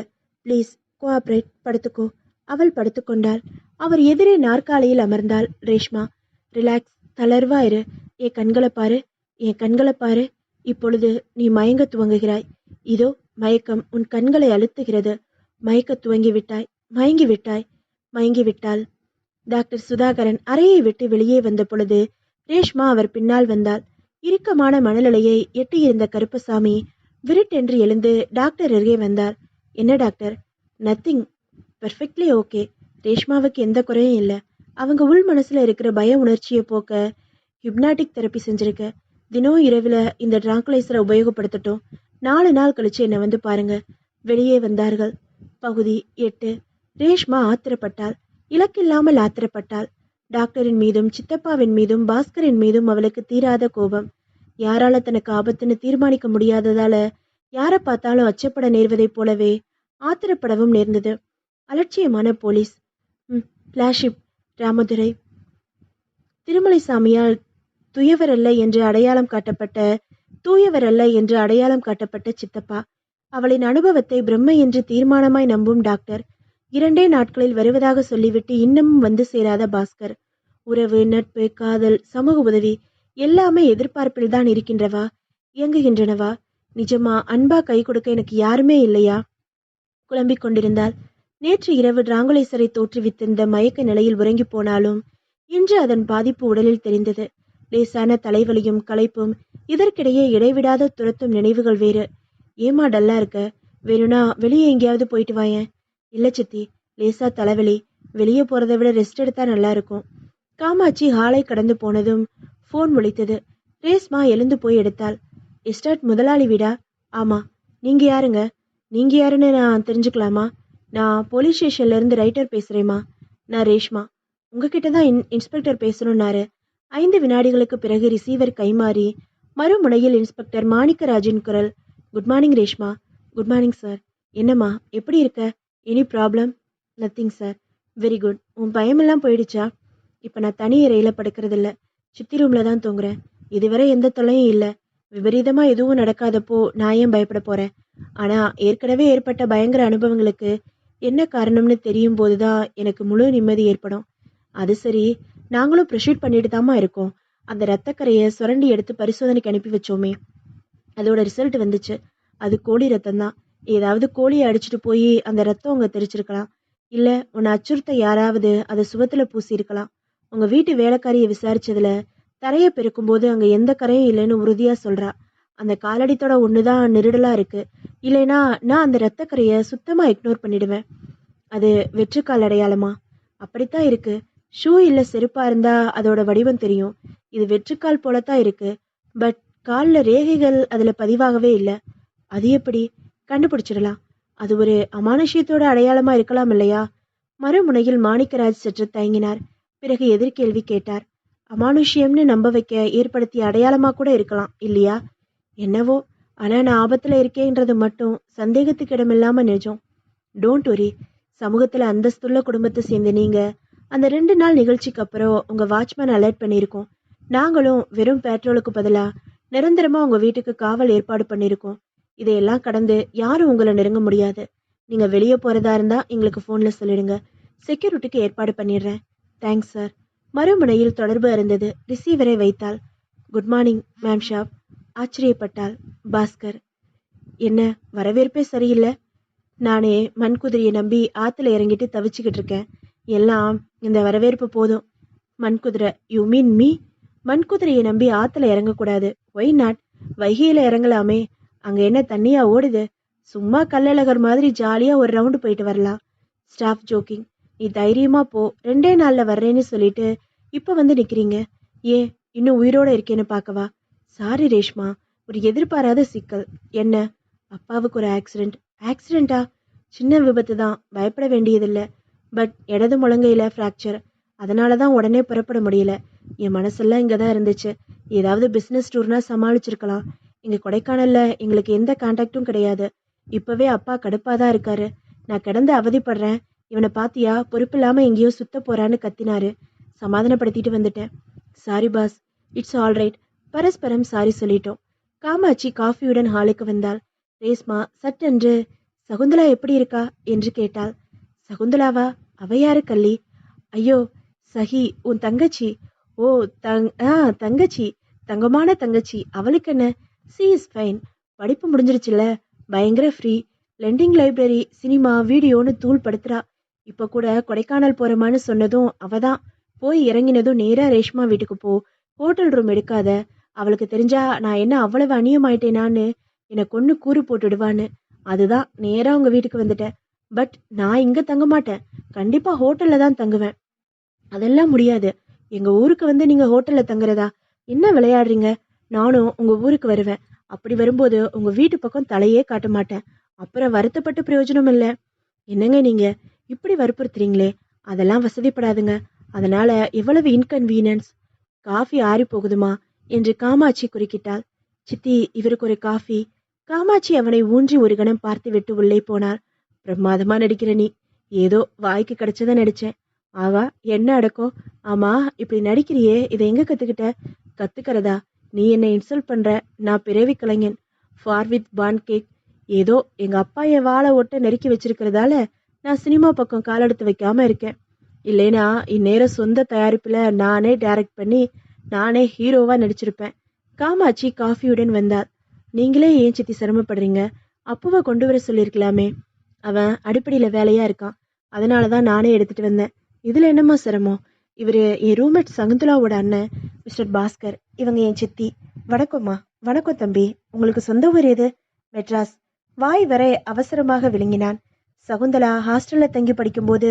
Please cooperate. படுத்துக்கோ. அவள் படுத்துக்கொண்டாள். அவர் எதிரே நாற்காலியில் அமர்ந்தாள். ரேஷ்மா, ரிலாக்ஸ், தளர்வா இரு. என் கண்களை பாரு, என் கண்களை பாரு. இப்பொழுது நீ மயங்க துவங்குகிறாய். இதோ மயக்கம் உன் கண்களை அழுத்துகிறது. மயக்க துவங்கி விட்டாய், மயங்கி விட்டாய், மயங்கி விட்டாள். டாக்டர் சுதாகரன் அறையை விட்டு வெளியே வந்த பொழுது ரேஷ்மா அவர் பின்னால் வந்தாள். இறுக்கமான மணலலையை எட்டியிருந்த கருப்பசாமி விருட்டென்று எழுந்து டாக்டர் அருகே வந்தார். என்ன டாக்டர்? Nothing, perfectly okay. ரேஷ்மாவுக்கு எந்த குறையும் இல்லை. அவங்க உள் மனசுல இருக்கிற பய உணர்ச்சியை போக்க ஹிப்னாட்டிக் தெரப்பி செஞ்சிருக்க. தினம் இரவுல இந்த டிராங்குலைசரை உபயோகப்படுத்தட்டும். 4 நாள் கழிச்சு என்னை வந்து பாருங்க. வெளியே வந்தார்கள். பகுதி 8. ரேஷ்மா ஆத்திரப்பட்டாள். இலக்கில்லாமல் ஆத்திரப்பட்டாள். டாக்டரின் மீதும் சித்தப்பாவின் மீதும் பாஸ்கரின் மீதும் அவளுக்கு தீராத கோபம். யாரால தனக்கு ஆபத்துன்னு தீர்மானிக்க முடியாததால யாரை பார்த்தாலும் அச்சப்பட நேர்வதைப் போலவே ஆத்திரப்படவும் நேர்ந்தது. அலட்சியமான போலீஸ். பிளாஷிப் ராமதுரை. திருமலைசாமியால் துயவரல்ல என்று அடையாளம் காட்டப்பட்ட தூயவரல்ல என்று அடையாளம் காட்டப்பட்ட சித்தப்பா. அவளின் அனுபவத்தை பிரம்மை என்று தீர்மானமாய் நம்பும் டாக்டர். 2 நாட்களில் வருவதாக சொல்லிவிட்டு இன்னமும் வந்து சேராத பாஸ்கர். உறவு, நட்பு, காதல், சமூக உதவி எல்லாமே எதிர்பார்ப்பில் தான் இருக்கின்றவா, இயங்குகின்றனவா? நிஜமா அன்பா கை கொடுக்க எனக்கு யாருமே இல்லையா? குழம்பிக் கொண்டிருந்தாள். நேற்று இரவு டிராங்குலைசரை தோற்றுவித்திருந்த மயக்க நிலையில் உறங்கி போனாலும் இன்று அதன் பாதிப்பு உடலில் தெரிந்தது. லேசான தலைவலியும் களைப்பும், இதற்கிடையே இடைவிடாத துரத்தும் நினைவுகள் வேறு. ஏமா டல்லா இருக்க? வேணும்னா வெளியே எங்கேயாவது போயிட்டு வாயேன். இல்ல சித்தி, லேசா தலைவலி. வெளியே போறதை விட ரெஸ்ட் எடுத்தா நல்லா இருக்கும். காமாட்சி ஹாலை கடந்து போனதும் போன் ஒலித்தது. ரேஷ்மா எழுந்து போய் எடுத்தாள். எஸ்டேட் முதலாளி வீடா? ஆமா. நீங்க யாருங்க? நீங்க யாருன்னு நான் தெரிஞ்சுக்கலாமா? நான் போலீஸ் ஸ்டேஷன்ல இருந்து ரைட்டர் பேசுறேம்மா. நான் ரேஷ்மா. உங்ககிட்ட தான் இன்ஸ்பெக்டர் பேசணும்னாரு. 5 வினாடிகளுக்கு பிறகு ரிசீவர் கைமாறி மறுமுனையில் இன்ஸ்பெக்டர் மாணிக்கராஜின் குரல். Good morning Reshma. Good morning sir. என்னம்மா, எப்படி இருக்க? Any problem? Nothing sir. Very good. உன் பயமெல்லாம் போயிடுச்சா? இப்போ நான் தனி அறையில் படுக்கிறதில்ல, சித்தி ரூமில் தான் தூங்குறேன். இதுவரை எந்த தொல்லையும் இல்லை. விபரீதமாக எதுவும் நடக்காதப்போ நான் ஏன் பயப்பட போகிறேன்? ஆனால் ஏற்கனவே ஏற்பட்ட பயங்கர அனுபவங்களுக்கு என்ன காரணம்னு தெரியும் போது தான் எனக்கு முழு நிம்மதி ஏற்படும். அது சரி, நாங்களும் ப்ரொசீட் பண்ணிட்டு தாம்மா இருக்கோம். அந்த ரத்தக்கரையை சுரண்டி எடுத்து பரிசோதனைக்கு அனுப்பி வச்சோமே, அதோட ரிசல்ட் வந்துச்சு. அது கோழி ரத்தம் தான். ஏதாவது கோழியை அடிச்சுட்டு போய் அந்த ரத்தம் உங்க தெரிச்சிருக்கலாம். இல்லை உன்னை அச்சுறுத்த யாராவது அதை சுவத்தில் பூசி இருக்கலாம். உங்க வீட்டு வேலைக்காரியை விசாரிச்சதுல தரையை பெருக்கும்போது அங்க எந்த கரையும் இல்லைன்னு உறுதியா சொல்றா. அந்த காலடித்தோட ஒண்ணுதான் நெருடலா இருக்கு. இல்லைனா நான் அந்த ரத்தக்கரையை சுத்தமா இக்னோர் பண்ணிடுவேன். அது வெற்றுக்கால் அடையாளமா? அப்படித்தான் இருக்கு. ஷூ இல்ல செருப்பா இருந்தா அதோட வடிவம் தெரியும். இது வெற்றுக்கால் போலத்தான் இருக்கு. பட் காலில் ரேகைகள் அதுல பதிவாகவே இல்லை. அது எப்படி? கண்டுபிடிச்சிடலாம். அது ஒரு அமானுஷ்யத்தோட அடையாளமா இருக்கலாம் இல்லையா? மறுமுனையில் மாணிக்கராஜ் சற்று தயங்கினார். பிறகு எதிர்கேள்வி கேட்டார். அமானுஷ்யம்னு நம்ப வைக்க ஏற்படுத்திய அடையாளமா கூட இருக்கலாம் இல்லையா? என்னவோ, ஆனா நான் ஆபத்துல இருக்கேன்றது மட்டும் சந்தேகத்துக்கு இடமில்லாம நிஜம். Don't worry. சமூகத்துல அந்தஸ்துள்ள குடும்பத்தை சேர்ந்த நீங்க அந்த 2 நாள் நிகழ்ச்சிக்கு அப்புறம் உங்க வாட்ச்மேன் அலர்ட் பண்ணியிருக்கோம். நாங்களும் வெறும் பேட்ரோலுக்கு பதிலா நிரந்தரமா உங்க வீட்டுக்கு காவல் ஏற்பாடு பண்ணியிருக்கோம். இதையெல்லாம் கடந்து யாரும் உங்களை நெருங்க முடியாது. நீங்க வெளியே போறதா இருந்தா எங்களுக்கு போன்ல சொல்லிடுங்க. செக்யூரிட்டிக்கு ஏற்பாடு பண்ணிடுறேன். Thanks sir. மறுமுனையில் தொடர்பு இருந்தது. ரிசீவரை வைத்தாள். Good morning ma'am sahib. ஆச்சரியப்பட்டாள். பாஸ்கர். என்ன வரவேற்பே சரியில்லை. நானே மண்குதிரையை நம்பி ஆத்துல இறங்கிட்டு தவிச்சுக்கிட்டு இருக்கேன். எல்லாம் இந்த வரவேற்பு போதும். மண்குதிரை? You mean me? மண்குதிரையை நம்பி ஆத்துல இறங்கக்கூடாது. Y not? வைகையில இறங்கலாமே. அங்க என்ன தண்ணியா ஓடுது? சும்மா கள்ளழகர் மாதிரி ஜாலியா ஒரு ரவுண்டு போயிட்டு வரலாம். Staff jogging. நீ தைரியமா போ, 2 நாள்ல வர்றேன்னு சொல்லிட்டு இப்ப வந்து நிக்கிறீங்க. ஏன் இன்னும் உயிரோட இருக்கேன்னு பார்க்கவா? சாரி ரேஷ்மா, ஒரு எதிர்பாராத சிக்கல். என்ன? அப்பாவுக்கு ஒரு ஆக்சிடென்ட். ஆக்சிடென்ட்டா? சின்ன விபத்து தான், பயப்பட வேண்டியதில்லை. பட் இடது முழங்கையில ஃப்ராக்சர். அதனால தான் உடனே புறப்பட முடியல. என் மனசெல்லாம் இங்கே தான் இருந்துச்சு. ஏதாவது பிசினஸ் டூர்னா சமாளிச்சிருக்கலாம். இங்க கொடைக்கானல்ல எங்களுக்கு எந்த கான்டாக்டும் கிடையாது. இப்பவே அப்பா கடுப்பாதான் இருக்காரு. நான் கிடந்து அவதிப்படுறேன். இவனை பாத்தியா, பொறுப்பில்லாம எங்கேயோ சுத்த போறான்னு கத்தினாரு. சமாதானப்படுத்திட்டு வந்துட்டேன். Sorry boss. It's all right. பரஸ்பரம் சாரி சொல்லிட்டோம். காமாட்சி காஃபியுடன் ஹாலுக்கு வந்தாள். ரேஸ்மா சட்டென்று, சகுந்தலா எப்படி இருக்கா என்று கேட்டாள். சகுந்தலாவா? அவ யாரு கள்ளி? ஐயோ, சஹி, உன் தங்கச்சி. ஓ, தங்கச்சி. தங்கமான தங்கச்சி. அவளுக்கு என்ன? C is fine. படிப்பு முடிஞ்சிருச்சுல, பயங்கர ஃப்ரீ. லெண்டிங் லைப்ரரி, சினிமா, வீடியோன்னு தூள் படுத்துறா. இப்ப கூட கொடைக்கானல் போறமான்னு சொன்னதும் அவதான். போய் இறங்கினதும் நேரா ரேஷ்மா வீட்டுக்கு போ, ஹோட்டல் ரூம் எடுக்காத. அவளுக்கு தெரிஞ்சா நான் என்ன அவ்வளவு அநியமாயிட்டேனான்னு என்னை கொன்னு கூறு போட்டுடுவான்னு. அதுதான் நேரா உங்க வீட்டுக்கு வந்துட்டேன். பட் நான் இங்க தங்க மாட்டேன். கண்டிப்பா ஹோட்டல்ல தான் தங்குவேன். அதெல்லாம் முடியாது. எங்க ஊருக்கு வந்து நீங்க ஹோட்டல்ல தங்குறதா? என்ன விளையாடுறீங்க? நானும் உங்க ஊருக்கு வருவேன். அப்படி வரும்போது உங்க வீட்டு பக்கம் தலையே காட்ட மாட்டேன். அப்புறம் வருத்தப்பட்டு பிரயோஜனம் இல்ல. என்னங்க நீங்க இப்படி வற்புறுத்துறீங்களே? அதெல்லாம் வசதிப்படாதுங்க. அதனால எவ்வளவு இன்கன்வீனியன்ஸ். காஃபி ஆறி போகுதுமா என்று காமாட்சி குறுக்கிட்டாள். சித்தி, இவருக்கு ஒரு காஃபி. காமாட்சி அவனை ஊன்றி ஒரு கணம் பார்த்துவிட்டு உள்ளே போனார். பிரமாதமா நடிக்கிற நீ. ஏதோ வாய்க்கு கிடைச்சத நடிச்சேன். ஆவா, என்ன அடக்கம். ஆமா, இப்படி நடிக்கிறியே, இதை எங்க கத்துக்கிட்ட? கத்துக்கிறதா? நீ என்னை இன்சல்ட் பண்ற. நான் பிறவி கலைஞன். For with pancake. ஏதோ எங்க அப்பா என் வாழை ஒட்ட நெருக்கி வச்சிருக்கிறதால நான் சினிமா பக்கம் காலெடுத்து வைக்காம இருக்கேன். இல்லைனா இந்நேரம் சொந்த தயாரிப்புல நானே டைரக்ட் பண்ணி நானே ஹீரோவா நடிச்சிருப்பேன். காமாட்சி காஃபியுடன் வந்தார். நீங்களே ஏன் சித்தி சிரமப்படுறீங்க? அப்புவை கொண்டு வர சொல்லியிருக்கலாமே. அவன் அடிப்படையில வேலையா இருக்கான். அதனாலதான் நானே எடுத்துட்டு வந்தேன். இதுல என்னம்மா சிரமம்? இவரு என் ரூம்மேட் சகுந்தலாவோட அண்ணன் மிஸ்டர் பாஸ்கர். இவங்க என் சித்தி. வணக்கம்மா. வணக்கம் தம்பி. உங்களுக்கு சொந்த ஊர் எது? மெட்ராஸ். வாய் வரை அவசரமாக விழுங்கினான். சகுந்தலா ஹாஸ்டல்ல தங்கி படிக்கும்போது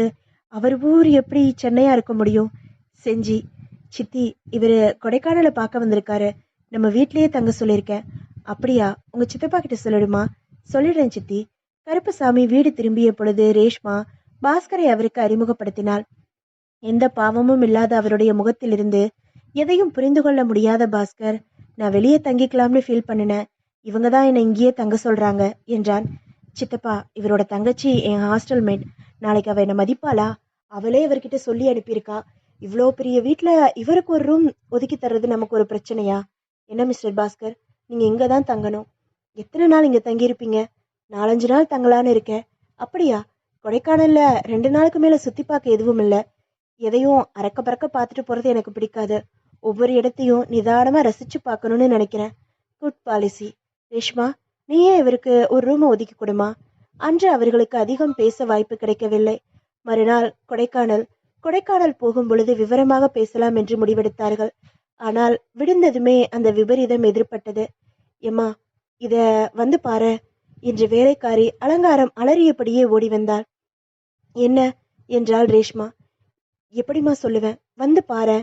அவர் ஊர் எப்படி சென்னையா இருக்க முடியும்? செஞ்சி. சித்தி, இவரு கொடைக்கானல பார்க்க வந்திருக்காரு. நம்ம வீட்லயே தங்க சொல்லியிருக்கேன். அப்படியா? உங்க சித்தப்பா கிட்ட சொல்லிடுமா? சொல்லிடுறேன் சித்தி. கருப்பசாமி வீடு திரும்பிய பொழுது ரேஷ்மா பாஸ்கரை அவருக்கு அறிமுகப்படுத்தினாள். எந்த பாவமும் இல்லாத அவருடைய முகத்திலிருந்து எதையும் புரிந்து கொள்ள முடியாத பாஸ்கர், நான் வெளியே தங்கிக்கலாம்னு ஃபீல் பண்ணினேன். இவங்க தான் என்னை இங்கேயே தங்க சொல்றாங்க என்றான். சித்தப்பா, இவரோட தங்கச்சி என் ஹாஸ்டல் மேட். நாளைக்கு அவ என்ன மதிப்பாளா? அவளே இவர்கிட்ட சொல்லி அனுப்பியிருக்கா. இவ்வளோ பெரிய வீட்டில் இவருக்கு ஒரு ரூம் ஒதுக்கி தர்றது நமக்கு ஒரு பிரச்சனையா? என்ன மிஸ்டர் பாஸ்கர், நீங்க இங்க தான் தங்கணும். எத்தனை நாள் இங்க தங்கியிருப்பீங்க? 4-5 நாள் தங்கலான்னு இருக்கேன். அப்படியா? கொடைக்கானல்ல 2 நாளுக்கு மேல சுத்தி பார்க்க எதுவும் இல்லை. எதையும் அறக்க பறக்க பார்த்துட்டு போறது எனக்கு பிடிக்காது. ஒவ்வொரு இடத்தையும் நிதானமா ரசிச்சு பார்க்கணும்னு நினைக்கிறேன். Good policy. ரேஷ்மா, நீயே இவருக்கு ஒரு ரூமை ஒதுக்கி கொடுமா. அன்று அவர்களுக்கு அதிகம் பேச வாய்ப்பு கிடைக்கவில்லை. மறுநாள் கொடைக்கானல் போகும் பொழுது விவரமாக பேசலாம் என்று முடிவெடுத்தார்கள். ஆனால் விடுந்ததுமே அந்த விபரீதம் எதிர்பட்டது. எம்மா, இத வந்து பாரு என்று வேலைக்காரி அலங்காரம் அலறியபடியே ஓடி வந்தாள். என்ன என்றாள் ரேஷ்மா. எப்படிமா சொல்லுவேன், வந்து பாரு.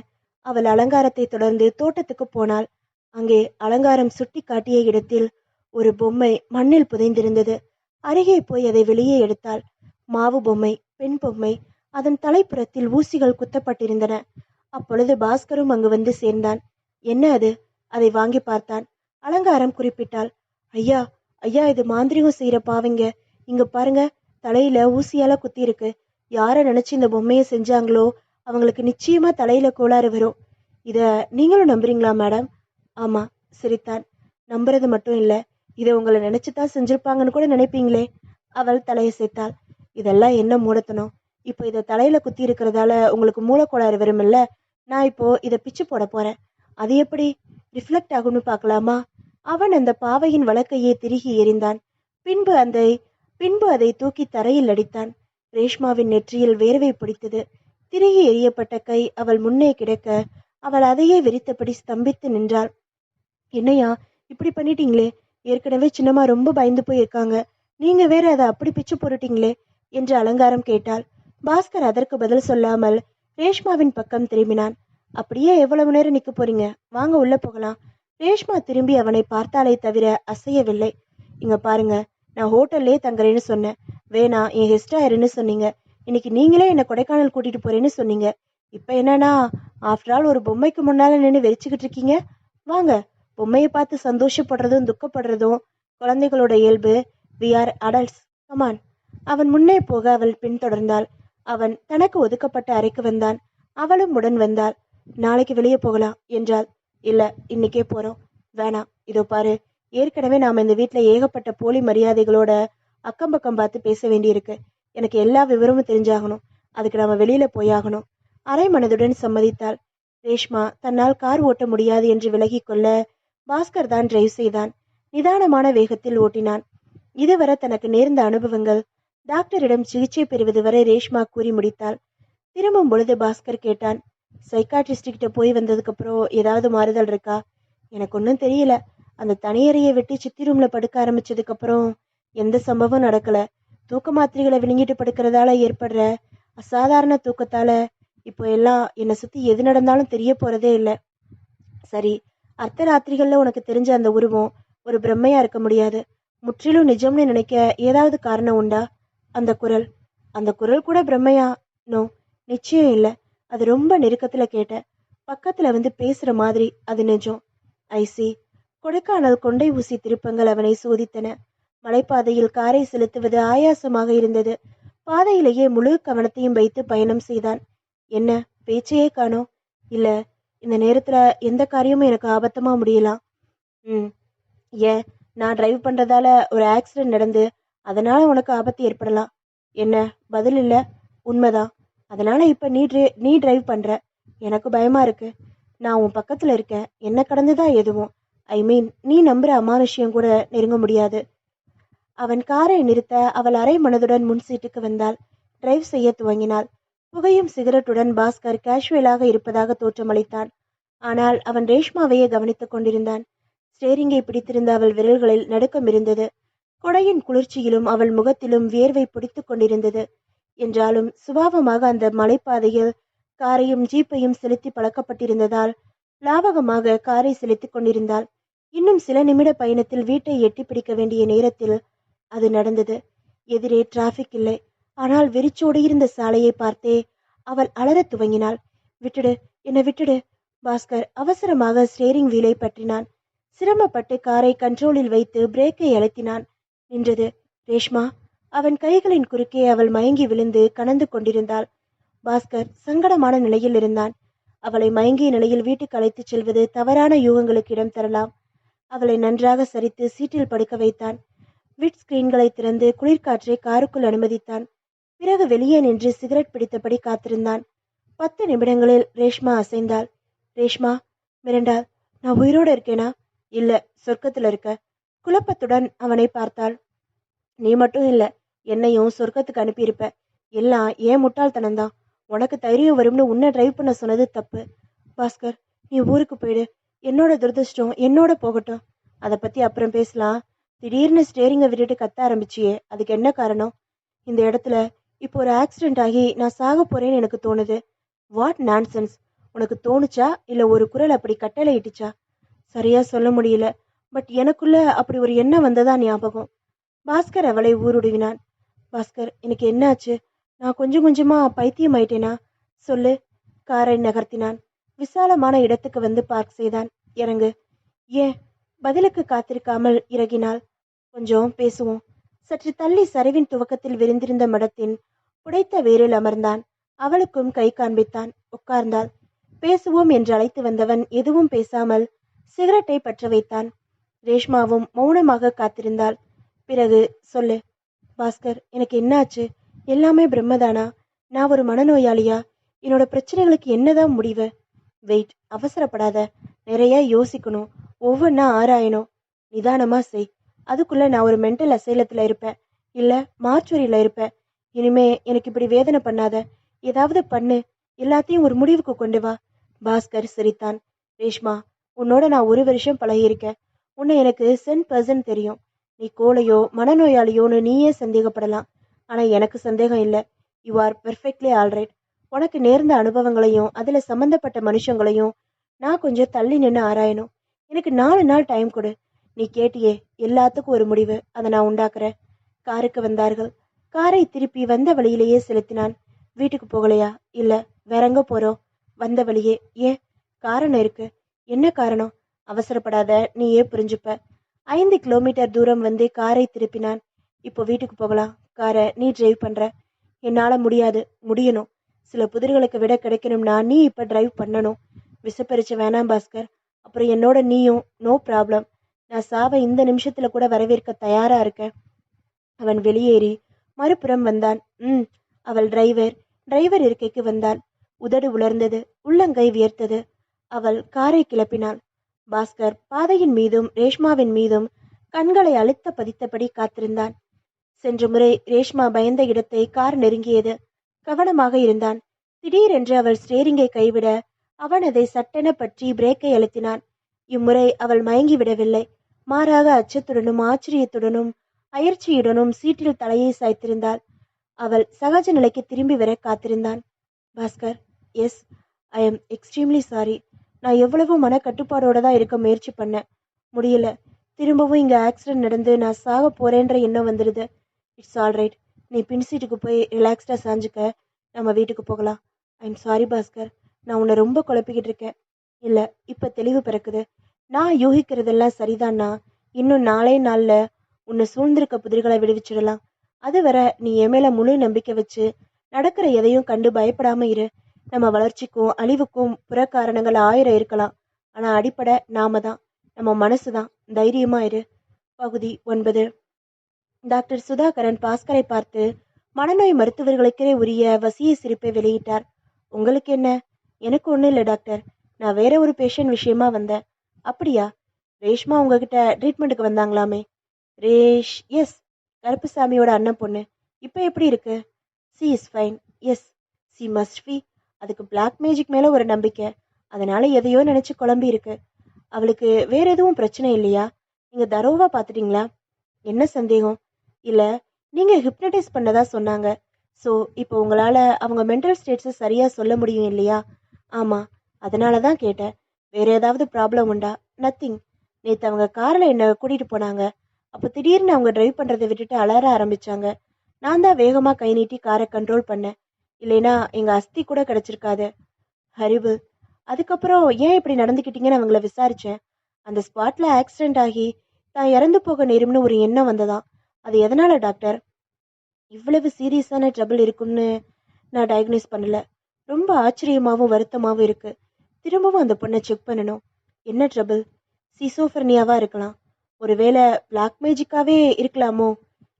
அவள் அலங்காரத்தை தொடர்ந்து தோட்டத்துக்கு போனாள். அங்கே அலங்காரம் சுட்டி காட்டிய இடத்தில் ஒரு பொம்மை மண்ணில் புதைந்திருந்தது. அருகே போய் அதை வெளியே எடுத்தாள். மாவு பொம்மை, பெண் பொம்மை. அதன் தலைப்புறத்தில் ஊசிகள் குத்தப்பட்டிருந்தன. அப்பொழுது பாஸ்கரும் அங்கு வந்து சேர்ந்தான். என்ன அது? அதை வாங்கி பார்த்தான். அலங்காரம் குறிப்பிட்டாள். ஐயா, ஐயா, இது மாந்திரிகம் செய்யற பாவங்க. இங்க பாருங்க, தலையில ஊசியால குத்தி இருக்கு. யார நினைச்சு இந்த பொம்மையை செஞ்சாங்களோ அவங்களுக்கு நிச்சயமா தலையில கோளாறு வரும். இத நீங்களும் நம்புறீங்களா மேடம்? ஆமா, சிரித்தான். நம்புறது மட்டும் இல்ல, இதை உங்களை நினைச்சுதான் செஞ்சிருப்பாங்கன்னு கூட நினைப்பீங்களே. அவள் தலையசைத்தாள். இதெல்லாம் என்ன மூடத்தனம். இப்போ இதை தலையில குத்தி இருக்கிறதால உங்களுக்கு மூலக்கோளாறு வரும்ல. நான் இப்போ இதை பிச்சு போட போறேன். அது எப்படி ரிஃப்ளெக்ட் ஆகும்னு பார்க்கலாமா? அவன் அந்த பாவையின் வழக்கையே திருகி எறிந்தான். பின்பு அதை தூக்கி தரையில் அடித்தான். ரேஷ்மாவின் நெற்றியில் வேர்வை பிடித்தது. திருகி எறியப்பட்ட கை அவள் முன்னே கிடக்க அவள் அதையே விரித்தபடி ஸ்தம்பித்து நின்றாள். என்னையா இப்படி பண்ணிட்டீங்களே? ஏற்கனவே சின்னம்மா ரொம்ப பயந்து போய் இருக்காங்க. நீங்க வேற அதை அப்படி பிச்சு போட்டுட்டீங்களே என்று அலங்காரம் கேட்டாள். பாஸ்கர் அதற்கு பதில் சொல்லாமல் ரேஷ்மாவின் பக்கம் திரும்பினான். அப்படியே எவ்வளவு நேரம் நிக்க போறீங்க? வாங்க உள்ள போகலாம். ரேஷ்மா திரும்பி அவனை பார்த்தாலே தவிர அசையவில்லை. இங்க பாருங்க, நான் ஹோட்டல்லே தங்குறேன்னு சொன்னேன். வேணா என் கெஸ்டா இருன்னு சொன்னீங்க. இன்னைக்கு நீங்களே என்னை கொடைக்கானல் கூட்டிட்டு போறேன்னு சொன்னீங்க. இப்ப என்னன்னா, ஆஃப்டர் ஆல் ஒரு பொம்மைக்கு முன்னால நின்று வெறிச்சுக்கிட்டு இருக்கீங்க. வாங்க. பொம்மையை பார்த்து சந்தோஷப்படுறதும் துக்கப்படுறதும் குழந்தைகளோட இயல்பு. We are adults. கமான். அவன் முன்னே போக அவள் பின்தொடர்ந்தாள். அவன் தனக்கு ஒதுக்கப்பட்ட அறைக்கு வந்தான். அவளும் உடன் வந்தாள். நாளைக்கு வெளியே போகலாம் என்றாள். இல்ல, இன்னைக்கே போறோம். வேணாம், இதோ பாரு, ஏற்கனவே நாம இந்த வீட்டுல ஏகப்பட்ட போலி மரியாதைகளோட அக்கம் பக்கம் பார்த்து பேச வேண்டியிருக்கு. எனக்கு எல்லா விவரமும் தெரிஞ்சாகணும். அதுக்கு நாம வெளியில போயாகணும். அரை மனதுடன் சம்மதித்தாள். ரேஷ்மா தன்னால் கார் ஓட்ட முடியாது என்று விலகி கொள்ள பாஸ்கர் தான் டிரைவ் செய்தான். நிதானமான வேகத்தில் ஓட்டினான். இதுவரை தனக்கு நேர்ந்த அனுபவங்கள், டாக்டரிடம் சிகிச்சை பெறுவது வரை ரேஷ்மா கூறி முடித்தாள். திரும்பும் பொழுது பாஸ்கர் கேட்டான். சைக்காட்ரிஸ்ட் கிட்ட போய் வந்ததுக்கு அப்புறம் ஏதாவது மாறுதல் இருக்கா? எனக்கு ஒன்றும் தெரியல. அந்த தனியறையை வெட்டி சித்தி ரூம்ல படுக்க ஆரம்பிச்சதுக்கு அப்புறம் எந்த சம்பவம் நடக்கல. தூக்க மாத்திரைகளை விழுங்கிட்டு படுக்கிறதால ஏற்படுற அசாதாரண தூக்கத்தால இப்போ எல்லாம் என்னை சுத்தி எது நடந்தாலும் தெரிய போறதே இல்லை. சரி, அர்த்த ராத்திரிகள்ல உனக்கு தெரிஞ்ச அந்த உருவம் ஒரு பிரம்மையா இருக்க முடியாது. முற்றிலும் நிஜம்னு நினைக்க ஏதாவது காரணம் உண்டா? அந்த குரல் கூட பிரம்மையா? நோ, நிச்சயம் இல்லை. அது ரொம்ப நெருக்கத்துல கேட்ட. பக்கத்துல வந்து பேசுற மாதிரி. அது நிஜம். ஐசி. கொடைக்கானல் கொண்டை ஊசி திருப்பங்கள் அவனை சோதித்தன. மலைப்பாதையில் காரை செலுத்துவது ஆயாசமாக இருந்தது. பாதையிலேயே முழு கவனத்தையும் வைத்து பயணம் செய்தான். என்ன, பேச்சையே காணோம்? இல்ல, இந்த நேரத்துல எந்த காரியமும் எனக்கு ஆபத்தமா முடியலாம். ஏன், நான் டிரைவ் பண்றதால ஒரு ஆக்சிடென்ட் நடந்து அதனால உனக்கு ஆபத்து ஏற்படலாம். என்ன, பதில் இல்ல? உண்மைதான். அதனால இப்ப நீ டிரைவ் பண்ற. எனக்கு பயமா இருக்கு. நான் உன் பக்கத்துல இருக்கேன். என்ன கடந்துதான் எதுவும், ஐ மீன் நீ நம்புற அமானுஷ்யம் கூட நெருங்க முடியாது. அவன் காரை நிறுத்த அவள் அரை மனதுடன் முன் சீட்டுக்கு வந்தாள். டிரைவ் செய்ய துவங்கினாள். புகையும் சிகரெட்டுடன் பாஸ்கர் கேஷுவலாக இருப்பதாக தோற்றமளித்தான். ஆனால் அவன் ரேஷ்மாவையே கவனித்துக் கொண்டிருந்தான். ஸ்டேரிங்கை பிடித்திருந்த அவள் விரல்களில் நடுக்கம் இருந்தது. கொடையின் குளிர்ச்சியிலும் அவள் முகத்திலும் வியர்வை பிடித்துக் கொண்டிருந்தது. என்றாலும் சுபாவமாக அந்த மலைப்பாதையில் காரையும் ஜீப்பையும் செலுத்தி பழக்கப்பட்டிருந்ததால் லாவகமாக காரை செலுத்திக் கொண்டிருந்தாள். இன்னும் சில நிமிட பயணத்தில் வீட்டை எட்டி பிடிக்க வேண்டிய நேரத்தில் அது நடந்தது. எதிரே டிராபிக் இல்லை. ஆனால் வெறிச்சோடியிருந்த சாலையை பார்த்தே அவள் அலறத் துவங்கினாள். விட்டுடு, என்னை விட்டுடு. பாஸ்கர் அவசரமாக ஸ்டேரிங் வீலை பற்றினான். சிரமப்பட்டு காரை கண்ட்ரோலில் வைத்து பிரேக்கை அழுத்தினான். நின்றது. ரேஷ்மா. அவன் கைகளின் குறுக்கே அவள் மயங்கி விழுந்து கனந்து கொண்டிருந்தாள். பாஸ்கர் சங்கடமான நிலையில் இருந்தான். அவளை மயங்கிய நிலையில் வீட்டுக்கு அழைத்துச் செல்வது தவறான யூகங்களுக்கு இடம் தரலாம். அவளை நன்றாக சரித்து சீட்டில் படுக்க வைத்தான். விட் ஸ்கிரீன்களை திறந்து குளிர்காற்றை காருக்குள் அனுமதித்தான். பிறகு வெளியே நின்று சிகரெட் பிடித்தபடி காத்திருந்தான். 10 நிமிடங்களில் ரேஷ்மா அசைந்தாள். ரேஷ்மா மிரண்டாள். நான் உயிரோடு இருக்கேனா? இல்ல, சொர்க்கத்துல இருக்க. குழப்பத்துடன் அவனை பார்த்தாள். நீ மட்டும் இல்ல, என்னையும் சொர்க்கத்துக்கு அனுப்பியிருப்ப. எல்லாம் ஏன் முட்டாள்தனம்தான். உனக்கு தைரியம் வரும்னு உன்னை டிரைவ் பண்ண சொன்னது தப்பு. பாஸ்கர், நீ ஊருக்கு போயிடு. என்னோட துரதிருஷ்டம் என்னோட போகட்டும். அதை பத்தி அப்புறம் பேசலாம். திடீர்னு ஸ்டேரிங்கை விட்டுட்டு கத்த ஆரம்பிச்சியே, அதுக்கு என்ன காரணம்? இந்த இடத்துல இப்போ ஒரு ஆக்சிடென்ட் ஆகி நான் சாக போறேன்னு எனக்கு தோணுது. What nonsense. உனக்கு தோணுச்சா இல்ல ஒரு குரல் அப்படி கட்டளை இட்டுச்சா? சரியா சொல்ல முடியல. பட் எனக்குள்ள அப்படி ஒரு எண்ணம் வந்ததா ஞாபகம். பாஸ்கர் அவளை ஊருடுவினான். பாஸ்கர், எனக்கு என்னாச்சு? நான் கொஞ்சம் கொஞ்சமா பைத்தியம் ஆயிட்டேனா? சொல்லு. காரை நகர்த்தினான். விசாலமான இடத்துக்கு வந்து பார்க் செய்தான். இறங்கு. ஏன்? பதிலுக்கு காத்திருக்காமல் இறங்கினாள். கொஞ்சம் பேசுவோம். சற்று தள்ளி சரிவின் துவக்கத்தில் விரிந்திருந்த மடத்தின் புடைத்த வேரில் அமர்ந்தான். அவளுக்கும் கை காண்பித்தான். உட்கார்ந்தாள். பேசுவோம் என்று அழைத்து வந்தவன் எதுவும் பேசாமல் சிகரெட்டை பற்ற வைத்தான். ரேஷ்மாவும் மௌனமாக காத்திருந்தாள். பிறகு சொல்லு. பாஸ்கர், எனக்கு என்னாச்சு? எல்லாமே பிரம்மதானா? நான் ஒரு மனநோயாளியா? என்னோட பிரச்சனைகளுக்கு என்னதான் முடிவு? வெயிட், அவசரப்படாத. நிறைய யோசிக்கணும். ஒவ்வொன்னா ஆராயணும். நிதானமா செய். அதுக்குள்ள நான் ஒரு மென்டல் அசைலத்துல இருப்பேன், இல்ல மார்ச்சுரியில இருப்பேன். இனிமே எனக்கு இப்படி வேதனை பண்ணாத. ஏதாவது பண்ணு. எல்லாத்தையும் ஒரு முடிவுக்கு கொண்டு வா. பாஸ்கர் சிரித்தான். ரேஷ்மா, உன்னோட நான் 1 வருஷம் பழகியிருக்கேன். உன்னை எனக்கு 10% தெரியும். நீ கோழையோ மனநோயாளியோன்னு நீயே சந்தேகப்படலாம். ஆனா எனக்கு சந்தேகம் இல்லை. You are perfectly alright. உனக்கு நேர்ந்த அனுபவங்களையும் அதுல சம்பந்தப்பட்ட மனுஷங்களையும் நான் கொஞ்சம் தள்ளி நின்று ஆராயணும். எனக்கு 4 நாள் டைம் கொடு. நீ கேட்டியே, எல்லாத்துக்கும் ஒரு முடிவு. அதை நான் உண்டாக்குறேன். காருக்கு வந்தார்கள். காரை திருப்பி வந்த வழியிலேயே செலுத்தினான். வீட்டுக்கு போகலையா? இல்ல. வேற எங்க போறோம்? வந்த வழியே. ஏன்? காரணம் இருக்கு. என்ன காரணம்? அவசரப்படாத, நீயே புரிஞ்சுப்ப. 5 கிலோமீட்டர் தூரம் வந்து காரை திருப்பினான். இப்போ வீட்டுக்கு போகலாம். காரை நீ டிரைவ் பண்ற. என்னால முடியாது. முடியணும். சில புதிர்களுக்கு விட கிடைக்கணும்னா நீ இப்ப டிரைவ் பண்ணணும். விசப்பரிச்சு வேணாம் பாஸ்கர். அப்புறம் என்னோட நீயும் நோ ப்ராப்ளம். நான் சாவை இந்த நிமிஷத்துல கூட வரவேற்க தயாரா இருக்கேன். அவன் வெளியேறி மறுபுறம் வந்தான். அவள் டிரைவர் இருக்கைக்கு வந்தாள். உதடு உலர்ந்தது, உள்ளங்கை வியர்த்தது. அவள் காரை கிளப்பினாள். பாஸ்கர் பாதையின் மீதும் ரேஷ்மாவின் மீதும் கண்களை அழுத்த பதித்தபடி காத்திருந்தான். சென்ற முறை ரேஷ்மா பயந்த இடத்தை கார் நெருங்கியது. கவனமாக இருந்தான். திடீரென்று அவள் ஸ்டேரிங்கை கைவிட அவன் அதை சட்டென பற்றி பிரேக்கை அழுத்தினான். இம்முறை அவள் மயங்கி விடவில்லை. மாறாக அச்சத்துடனும் ஆச்சரியத்துடனும் அயற்சியுடனும் சீட்டில் தலையை சாய்த்திருந்தாள். அவள் சகஜ நிலைக்கு திரும்பி வர காத்திருந்தான். Bhaskar, yes, I am extremely sorry. நான் எவ்வளவோ மன கட்டுப்பாடோட தான் இருக்க முயற்சி பண்ணேன். முடியல. திரும்பவும் இங்கே ஆக்சிடென்ட் நடந்து நான் சாக போறேன்ற எண்ணம் வந்துடுது. It's all right. நீ பின் சீட்டுக்கு போய் ரிலாக்ஸ்டாக சாஞ்சுக்க. நம்ம வீட்டுக்கு போகலாம். I am sorry Bhaskar. நான் உன்னை ரொம்ப குழப்பிக்கிட்டு இருக்கேன். இல்லை, இப்போ தெளிவு பிறக்குது. நான் யூகிக்கிறதெல்லாம் சரிதான்னா இன்னும் நாளே நாளில் உன்னை சூழ்ந்திருக்க புதிர்களை விடுவிச்சிடலாம். அதுவரை நீ என் மேல முழு நம்பிக்கை வச்சு நடக்கிற எதையும் கண்டு பயப்படாம இரு. நம்ம வளர்ச்சிக்கும் அழிவுக்கும் புற காரணங்கள் 1000 இருக்கலாம். ஆனா அடிப்படை நாம தான். நம்ம மனசுதான். தைரியமா இரு. பகுதி 9. டாக்டர் சுதாகரன் பாஸ்கரை பார்த்து மனநோய் மருத்துவர்களுக்கே உரிய வசிய சிரிப்பை வெளியிட்டார். உங்களுக்கு என்ன? எனக்கு ஒன்றும் இல்லை டாக்டர். நான் வேற ஒரு பேஷண்ட் விஷயமா வந்தேன். அப்படியா? ரேஷ்மா உங்ககிட்ட ட்ரீட்மெண்ட்டுக்கு வந்தாங்களாமே? ரேஷ், எஸ், கருப்புசாமியோட அண்ணன் பொண்ணு. இப்போ எப்படி இருக்கு? She is fine. Yes, she must be. அதுக்கு பிளாக் மேஜிக் மேல ஒரு நம்பிக்கை. அதனால எதையோ நினைச்சு குழம்பி இருக்கு. அவளுக்கு வேற எதுவும் பிரச்சனை இல்லையா? நீங்க தரோவா பார்த்துட்டீங்களா? என்ன சந்தேகம்? இல்ல, நீங்க ஹிப்னடைஸ் பண்ணதா சொன்னாங்க. ஸோ இப்போ உங்களால அவங்க மென்டல் ஸ்டேட்ஸை சரியா சொல்ல முடியும் இல்லையா? ஆமா, அதனால தான் கேட்டேன். வேற ஏதாவது ப்ராப்ளம் உண்டா? நத்திங். நேற்று அவங்க காரில் என்னை கூட்டிட்டு போனாங்க. அப்போ திடீர்னு அவங்க டிரைவ் பண்ணுறதை விட்டுட்டு அலற ஆரம்பிச்சாங்க. நான் தான் வேகமாக கை நீட்டி காரை கண்ட்ரோல் பண்ணேன். இல்லைனா எங்கள் அஸ்தி கூட கிடச்சிருக்காது. ஹரிபு. அதுக்கப்புறம் ஏன் இப்படி நடந்துக்கிட்டீங்கன்னு அவங்கள விசாரித்தேன். அந்த ஸ்பாட்ல ஆக்சிடென்ட் ஆகி தான் இறந்து போக நேரும்னு ஒரு எண்ணம் வந்ததாம். அது எதனால டாக்டர்? இவ்வளவு சீரியஸான ட்ரபிள் இருக்கும்னு நான் டயக்னைஸ் பண்ணல. ரொம்ப ஆச்சரியமாகவும் வருத்தமாகவும் இருக்கு. திரும்பவும் அந்த பொண்ணை செக் பண்ணணும். என்ன ட்ரபிள்? சிசோஃபர்னியாவா இருக்கலாம். ஒருவேளை பிளாக் மேஜிக்காவே இருக்கலாமோ?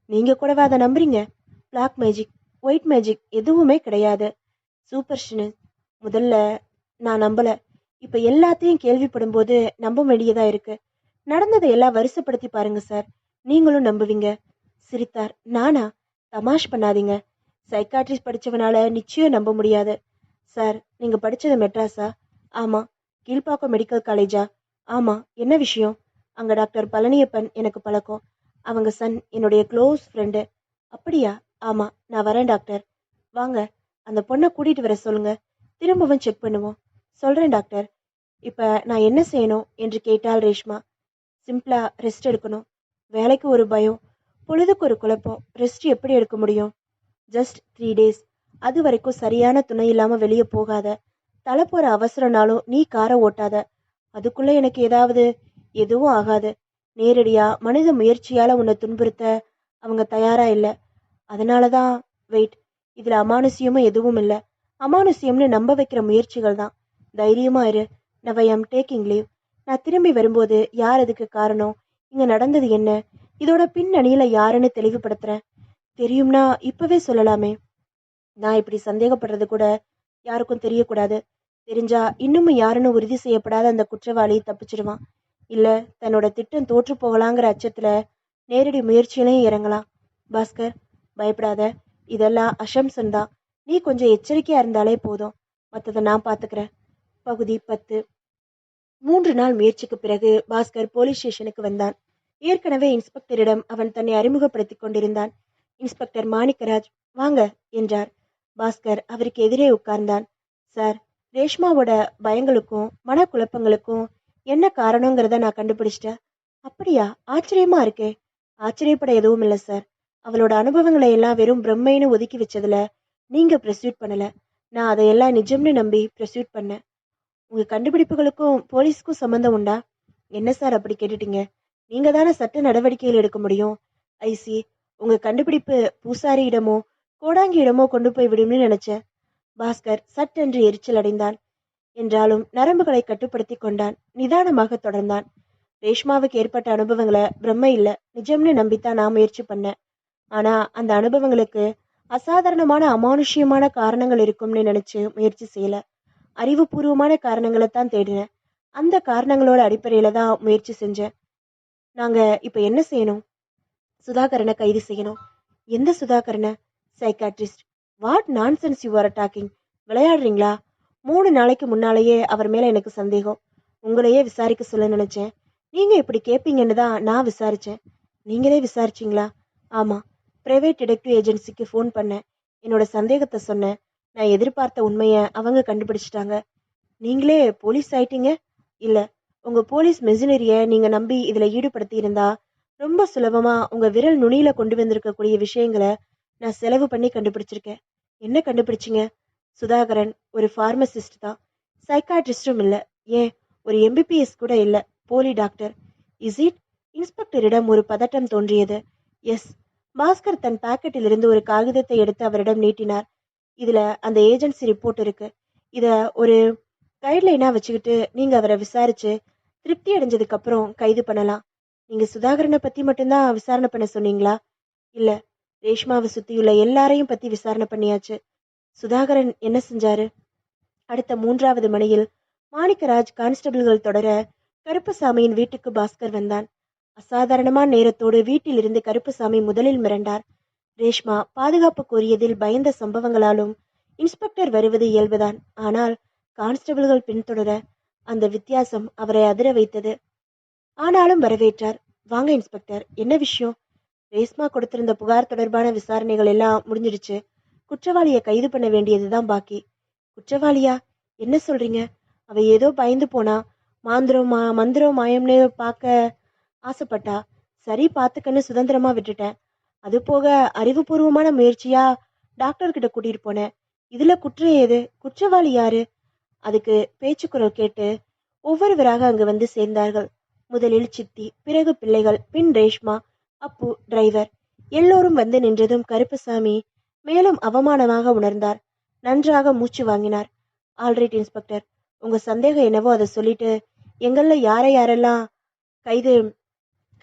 நீங்க கூடவா அதை நம்புறீங்க? பிளாக் மேஜிக், ஒயிட் மேஜிக் எதுவுமே கிடையாது. சூப்பர்ஸ்டிஷன். முதல்ல நான் நம்பல. இப்ப எல்லாத்தையும் கேள்விப்படும் போது நம்ப வேண்டியதா இருக்கு. நடந்ததை எல்லாம் வருஷப்படுத்தி பாருங்க சார். நீங்களும் நம்புவீங்க. சிரித்தார். நானா? தமாஷ் பண்ணாதீங்க. சைக்காட்ரிஸ்ட் படிச்சவனால நிச்சயம் நம்ப முடியாது. சார், நீங்க படிச்சது மெட்ராஸா? ஆமா. கீழ்ப்பாக்கம் மெடிக்கல் காலேஜா? ஆமா. என்ன விஷயம்? அங்க டாக்டர் பழனியப்பன் எனக்கு பழக்கம். அவங்க சன் என்னுடைய க்ளோஸ் ஃப்ரெண்டு. அப்படியா? ஆமா. நான் வரேன் டாக்டர். வாங்க, அந்த பொண்ணை கூட்டிட்டு வர சொல்லுங்க. திரும்பவும் செக் பண்ணுவோம். சொல்றேன் டாக்டர். இப்ப நான் என்ன செய்யணும் என்று கேட்டாள் ரேஷ்மா. சிம்பிளா ரெஸ்ட் எடுக்கணும். வேலைக்கு ஒரு பயம், பொழுதுக்கு ஒரு குழப்பம். ரெஸ்ட் எப்படி எடுக்க முடியும்? Just 3 days. அது வரைக்கும் சரியான துணை இல்லாம வெளியே போகாத. தலை போற அவசரனாலும் நீ காரை ஓட்டாத. அதுக்குள்ள எனக்கு ஏதாவது எதுவும் ஆகாது. நேரடியா மனித முயற்சியால உன்னை துன்புறுத்த அவங்க தயாரா இல்லை. அதனாலதான் வெயிட். இதுல அமானுஷ்யமும் எதுவும் இல்லை. அமானுஷ்யம்னு நம்ப வைக்கிற முயற்சிகள் தான். தைரியமா இரு. நவ் ஐ ஆம் டேக்கிங் லீவ். நான் திரும்பி வரும்போது யார் அதுக்கு காரணம், இங்க நடந்தது என்ன, இதோட பின்னணியில யாருன்னு தெளிவுபடுத்துறேன். தெரியும்னா இப்பவே சொல்லலாமே. நான் இப்படி சந்தேகப்படுறது கூட யாருக்கும் தெரியக்கூடாது. தெரிஞ்சா இன்னமும் யாருன்னு உறுதி செய்யப்படாத அந்த குற்றவாளி தப்பிச்சிடுவான். இல்ல, தன்னோட திட்டம் தோற்று போகலாங்கிற அச்சத்துல நேரடி முயற்சியிலையும் இறங்கலாம். பாஸ்கர், பயப்படாத. இதெல்லாம் அசம்சன் தான். நீ கொஞ்சம் எச்சரிக்கையா இருந்தாலே போதும். மற்றதை நான் பாத்துக்கிறேன். பகுதி 10. 3 நாள் முயற்சிக்கு பிறகு பாஸ்கர் போலீஸ் ஸ்டேஷனுக்கு வந்தான். ஏற்கனவே இன்ஸ்பெக்டரிடம் அவன் தன்னை அறிமுகப்படுத்திக் கொண்டிருந்தான். இன்ஸ்பெக்டர் மாணிக்கராஜ், வாங்க என்றார். பாஸ்கர் அவருக்கு எதிரே உட்கார்ந்தான். சார், ரேஷ்மாவோட பயங்களுக்கும் மனக்குழப்பங்களுக்கும் என்ன காரணங்கிறத நான் கண்டுபிடிச்சிட்டேன். அப்படியா? ஆச்சரியமா இருக்கே. ஆச்சரியப்பட எதுவும் இல்லை சார். அவளோட அனுபவங்களை எல்லாம் வெறும் பிரம்மைன்னு ஒதுக்கி வச்சதுல நீங்க ப்ரெஸ்யூட் பண்ணல. நான் அதையெல்லாம் நிஜம்னு நம்பி ப்ரெஸ்யூட் பண்ணேன். உங்க கண்டுபிடிப்புகளுக்கும் போலீஸ்க்கும் சம்பந்தம் உண்டா? என்ன சார் அப்படி கேட்டுட்டீங்க? நீங்க தானே சட்ட நடவடிக்கைகள் எடுக்க முடியும். ஐசி, உங்க கண்டுபிடிப்பு பூசாரியிடமோ கோடாங்கியிடமோ கொண்டு போய் விடும்னு நினைச்சேன். பாஸ்கர் சட்டென்று எரிச்சல் அடைந்தான். என்றாலும் நரம்புகளை கட்டுப்படுத்தி கொண்டான். நிதானமாக தொடர்ந்தான். ரேஷ்மாவுக்கு ஏற்பட்ட அனுபவங்களை பிரம்ம இல்ல நிஜம்னு நம்பித்தான் நான் முயற்சி பண்ணேன். ஆனா அந்த அனுபவங்களுக்கு அசாதாரணமான அமானுஷ்யமான காரணங்கள் இருக்கும்னு நினைச்சு முயற்சி செய்யல. அறிவுபூர்வமான காரணங்களை தான் தேடினேன். அந்த காரணங்களோட அடிப்படையில தான் முயற்சி செஞ்சேன். நாங்க இப்ப என்ன செய்யணும்? சுதாகரனை கைது செய்யணும். எந்த சுதாகரனை? Psychiatrist. What nonsense you are talking? விளையாடுறீங்களா? 3 நாளைக்கு முன்னாலேயே அவர் மேல எனக்கு சந்தேகம். உங்களையே விசாரிக்க சொல்ல நினைச்சேன். நீங்க இப்படி கேட்பீங்கன்னு தான் நான் விசாரிச்சேன். நீங்களே விசாரிச்சீங்களா? ஆமா. பிரைவேட் டிடெக்டிவ் ஏஜென்சிக்கு ஃபோன் பண்ணேன். என்னோட சந்தேகத்தை சொன்னேன். நான் எதிர்பார்த்த உண்மையை அவங்க கண்டுபிடிச்சிட்டாங்க. நீங்களே போலீஸ் ஆயிட்டீங்க? இல்ல, உங்க போலீஸ் மெஷினரிய நீங்க நம்பி இதுல ஈடுபடுத்தி இருந்தா ரொம்ப சுலபமா உங்க விரல் நுனியில கொண்டு வந்திருக்கக்கூடிய விஷயங்களை நான் செலவு பண்ணி கண்டுபிடிச்சிருக்கேன். என்ன கண்டுபிடிச்சிங்க? சுதாகரன் ஒரு ஃபார்மசிஸ்ட் தான். சைக்காட்ரிஸ்டும் இல்ல. ஏன், ஒரு எம்பிபிஎஸ் கூட இல்ல. போலி டாக்டர். Is it? இன்ஸ்பெக்டரிடம் ஒரு பதட்டம் தோன்றியது. எஸ். பாஸ்கர் தன் பாக்கெட்டில் இருந்து ஒரு காகிதத்தை எடுத்து அவரிடம் நீட்டினார். இதுல அந்த ஏஜென்சி ரிப்போர்ட் இருக்கு. இத ஒரு கைட்லைனா வச்சுக்கிட்டு நீங்க அவரை விசாரிச்சு திருப்தி அடைஞ்சதுக்கு அப்புறம் கைது பண்ணலாம். நீங்க சுதாகரனை பத்தி மட்டும்தான் விசாரணை பண்ண சொன்னீங்களா? இல்ல, ரேஷ்மாவை சுத்தியுள்ள எல்லாரையும் பத்தி விசாரணை பண்ணியாச்சு. சுதாகரன் என்ன செஞ்சாரு? அடுத்த 3வது மணியில் மாணிக்கராஜ் கான்ஸ்டபிள்கள் தொடர கருப்பசாமியின் வீட்டுக்கு பாஸ்கர் வந்தான். அசாதாரணமான நேரத்தோடு வீட்டிலிருந்து கருப்பசாமி முதலில் மிரண்டார். ரேஷ்மா பாதுகாப்பு கோரியதில் பயந்த சம்பவங்களாலும் இன்ஸ்பெக்டர் வருவது இயல்புதான். ஆனால் கான்ஸ்டபிள்கள் பின்தொடர அந்த வித்தியாசம் அவரை அதிர வைத்தது. ஆனாலும் வரவேற்றார். வாங்க இன்ஸ்பெக்டர், என்ன விஷயம்? ரேஷ்மா கொடுத்திருந்த புகார் தொடர்பான விசாரணைகள் எல்லாம் முடிஞ்சிடுச்சு. குற்றவாளியை கைது பண்ண வேண்டியதுதான் பாக்கி. குற்றவாளியா? என்ன சொல்றீங்க? அவ ஏதோ பயந்து போனா. மந்திரம் மாயம்னு பார்க்க ஆசைப்பட்டா. சரி, பாத்துக்கன்னு சுதந்திரமா விட்டுட்டேன். அது போக அறிவுபூர்வமான முயற்சியா டாக்டர் கிட்ட கூட்டிட்டு போனேன். இதுல குற்றம் ஏது? குற்றவாளி யாரு? அதுக்கு பேச்சுக்குரல் கேட்டு ஒவ்வொருவராக அங்கு வந்து சேர்ந்தார்கள். முதலில் சித்தி, பிறகு பிள்ளைகள், பின் ரேஷ்மா, அப்பு, டிரைவர். எல்லோரும் வந்து நின்றதும் கருப்பசாமி மேலும் அவமானமாக உணர்ந்தார். நன்றாக மூச்சு வாங்கினார். ஆல்ரைட் இன்ஸ்பெக்டர், உங்க சந்தேகம் என்னவோ அதை சொல்லிட்டு எங்கள யாரெல்லாம் கைது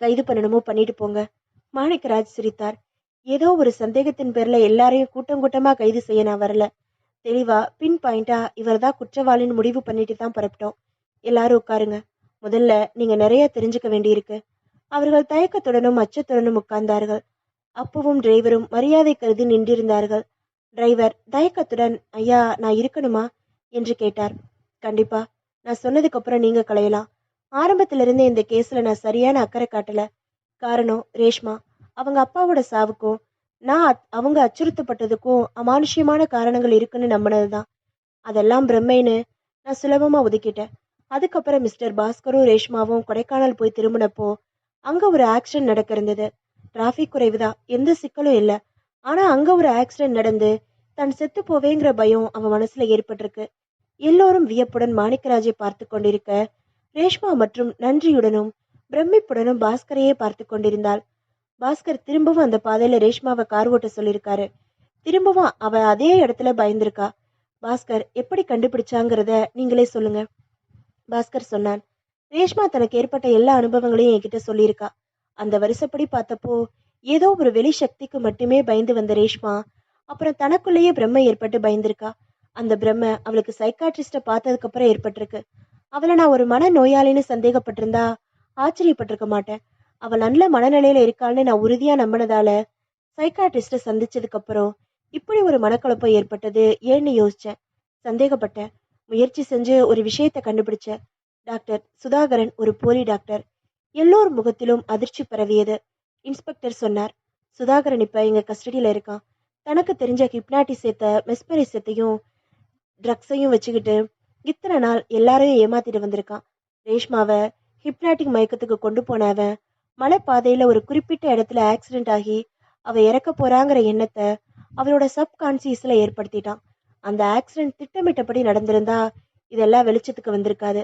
கைது பண்ணணுமோ பண்ணிட்டு போங்க. மாணிக்கராஜ் சிரித்தார். ஏதோ ஒரு சந்தேகத்தின் பேர்ல எல்லாரையும் கூட்டம் கூட்டமா கைது செய்ய நான் வரல. தெளிவா பின் பாயிண்டா இவர்தான் குற்றவாளின்னு முடிவு பண்ணிட்டு தான் புறப்பட்டோம். எல்லாரும் உட்காருங்க. முதல்ல நீங்க நிறைய தெரிஞ்சுக்க வேண்டியிருக்கு. அவர்கள் தயக்கத்துடனும் அச்சத்துடனும் உட்கார்ந்தார்கள். அப்புவும் டிரைவரும் மரியாதை கருதி நின்றிருந்தார்கள். டிரைவர் தயக்கத்துடன், ஐயா நான் இருக்கணுமா என்று கேட்டார். கண்டிப்பா, நான் சொன்னதுக்கு அப்புறம் நீங்க கலையலாம். ஆரம்பத்திலிருந்தே இந்த கேஸ்ல நான் சரியான அக்கறை காட்டல. காரணம் ரேஷ்மா. அவங்க அப்பாவோட சாவுக்கும் அவங்க அச்சுறுத்தப்பட்டதுக்கும் அமானுஷ்யமான காரணங்கள் இருக்குன்னு நம்பினதுதான். அதெல்லாம் பிரம்மைன்னு நான் சுலபமா ஒதுக்கிட்டேன். அதுக்கப்புறம் மிஸ்டர் பாஸ்கரும் ரேஷ்மாவும் கொடைக்கானல் போய் திரும்பினப்போ அங்க ஒரு ஆக்சிடென்ட் நடக்க இருந்தது. டிராபிக் குறைவுதான், எந்த சிக்கலும் இல்லை. ஆனா அங்க ஒரு ஆக்சிடென்ட் நடந்து தான் செத்து போவேங்கிற பயம் அவன் மனசுல ஏற்பட்டிருக்கு. எல்லோரும் வியப்புடன் மாணிக்கராஜை பார்த்து கொண்டிருக்க ரேஷ்மா மற்றும் நன்றியுடனும் பிரமிப்புடனும் பாஸ்கரையே பார்த்து கொண்டிருந்தாள். பாஸ்கர் திரும்பவும் அந்த பாதையில ரேஷ்மாவை கார் ஓட்ட சொல்லியிருக்காரு. திரும்பவும் அவ அதே இடத்துல பயந்திருக்கா. பாஸ்கர் எப்படி கண்டுபிடிச்சாங்கிறத நீங்களே சொல்லுங்க. பாஸ்கர் சொன்னான். ரேஷ்மா தனக்கு ஏற்பட்ட எல்லா அனுபவங்களையும் என்கிட்ட சொல்லியிருக்கா. அந்த வருஷப்படி பார்த்தப்போ ஏதோ ஒரு வெளி சக்திக்கு மட்டுமே பயந்து வந்த ரேஷ்மா அப்புறம் தனக்குள்ளேயே பிரம்மை ஏற்பட்டு பயந்திருக்கா. அந்த பிரம்மை அவளுக்கு சைக்காட்ரிஸ்ட பார்த்ததுக்கு அப்புறம் ஏற்பட்டிருக்கு. அவளை நான் ஒரு மன நோயாளின்னு சந்தேகப்பட்டிருந்தா ஆச்சரியப்பட்டிருக்க மாட்டேன். அவள் நல்ல மனநிலையில இருக்காள்னு நான் உறுதியா நம்பினதால சைக்காட்ரிஸ்ட சந்திச்சதுக்கு அப்புறம் இப்படி ஒரு மனக்குழப்பம் ஏற்பட்டது ஏன்னு யோசிச்சேன். சந்தேகப்பட்டேன். முயற்சி செஞ்சு ஒரு விஷயத்தை கண்டுபிடிச்சேன். டாக்டர் சுதாகரன் ஒரு போலி டாக்டர். எல்லோர் முகத்திலும் அதிர்ச்சி பரவியது. இன்ஸ்பெக்டர் சொன்னார். சுதாகரன் இப்ப எங்க கஸ்டடியில இருக்கான். தனக்கு தெரிஞ்ச ஹிப்னாட்டிசத்தை மெஸ்பரிசத்தையும் ட்ரக்ஸையும் வச்சுக்கிட்டு இத்தனை நாள் எல்லாரையும் ஏமாத்திட்டு வந்திருக்கான். ரேஷ்மாவை ஹிப்னாட்டிக் மயக்கத்துக்கு கொண்டு போனவன் மலைப்பாதையில ஒரு குறிப்பிட்ட இடத்துல ஆக்சிடென்ட் ஆகி அவ இறக்க போறாங்கிற எண்ணத்தை அவளோட சப்கான்சியஸ்ல ஏற்படுத்திட்டான். அந்த ஆக்சிடென்ட் திட்டமிட்டபடி நடந்திருந்தா இதெல்லாம் வெளிச்சத்துக்கு வந்திருக்காது.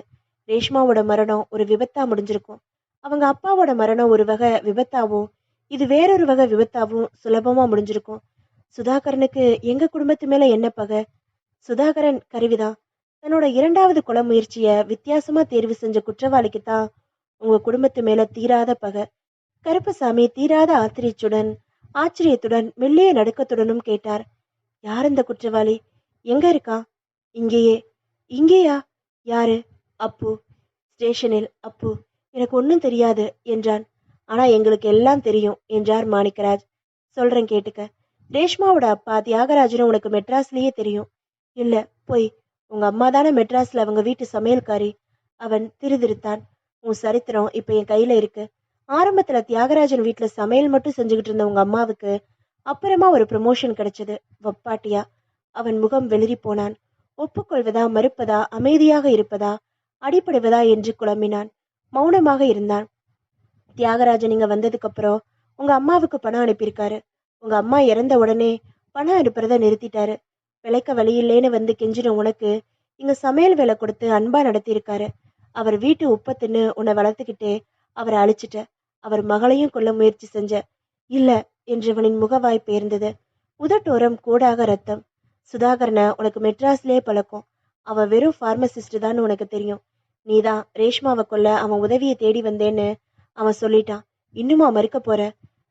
ரேஷ்மாவோட மரணம் ஒரு விபத்தா முடிஞ்சிருக்கும். அவங்க அப்பாவோட மரணம் ஒரு வகை விபத்தாவும் இது வேறொரு வகை விபத்தாவும் சுலபமா முடிஞ்சிருக்கும். சுதாகரனுக்கு எங்க குடும்பத்து மேல என்ன பகை? சுதாகரன் கருவிதான். தன்னோட இரண்டாவது கொலை முயற்சிய வித்தியாசமா தேர்வு செஞ்ச குற்றவாளிக்கு தான் உங்க குடும்பத்து மேல தீராத பகை. கருப்பசாமி தீராத ஆச்சரியத்துடன் மெல்லிய நடுக்கத்துடனும் கேட்டார். யார் இந்த குற்றவாளி? எங்க இருக்கா? இங்கேயே. இங்கேயா? யாரு? அப்பு. ஸ்டேஷனில். அப்பு. எனக்கு ஒன்றும் தெரியாது என்றான். ஆனா எங்களுக்கு எல்லாம் தெரியும் என்றார் மாணிக்கராஜ். சொல்றேன் கேட்டுக்க. ரேஷ்மாவோட அப்பா தியாகராஜனும் உனக்கு மெட்ராஸ்லயே தெரியும். இல்ல, போய். உங்க அம்மா தானே மெட்ராஸ்ல அவங்க வீட்டு சமையல்காரி. அவன் திருதிருத்தான். உன் சரித்திரம் இப்ப என் கையில இருக்கு. ஆரம்பத்துல தியாகராஜன் வீட்டுல சமையல் மட்டும் செஞ்சுக்கிட்டு இருந்த உங்க அம்மாவுக்கு அப்புறமா ஒரு ப்ரமோஷன் கிடைச்சது, வப்பாட்டியா. அவன் முகம் வெளிரி போனான். ஒப்புக்கொள்வதா, மறுப்பதா, அமைதியாக இருப்பதா, அடிபடுவதா என்று குழம்பினான். மௌனமாக இருந்தான். தியாகராஜன் இங்க வந்ததுக்கு அப்புறம் உங்க அம்மாவுக்கு பணம் அனுப்பியிருக்காரு. உங்க அம்மா இறந்த உடனே பணம் அனுப்புறத நிறுத்திட்டாரு. பிழைக்க வழியில்லேன்னு வந்து கெஞ்சின உனக்கு இங்க சமையல் வேலை கொடுத்து அன்பா நடத்தியிருக்காரு. அவர் வீட்டு உப்பை தின்னு உன்னை வளர்த்துக்கிட்டே அவரை அழிச்சிட்ட. அவர் மகளையும் கொல்ல முயற்சி செஞ்ச. இல்ல என்றவனின் முகவாய் பெயர்ந்தது. உதட்டோரம் கூடாக ரத்தம். சுதாகரனை உனக்கு மெட்ராஸ்லயே பழக்கம். அவன் வெறும் பார்மசிஸ்ட் தான் உனக்கு தெரியும். நீதான் ரேஷ்மாவை கொல்ல அவன் உதவியை தேடி வந்தேன்னு அவன் சொல்லிட்டான். இன்னுமா மறுக்க போற?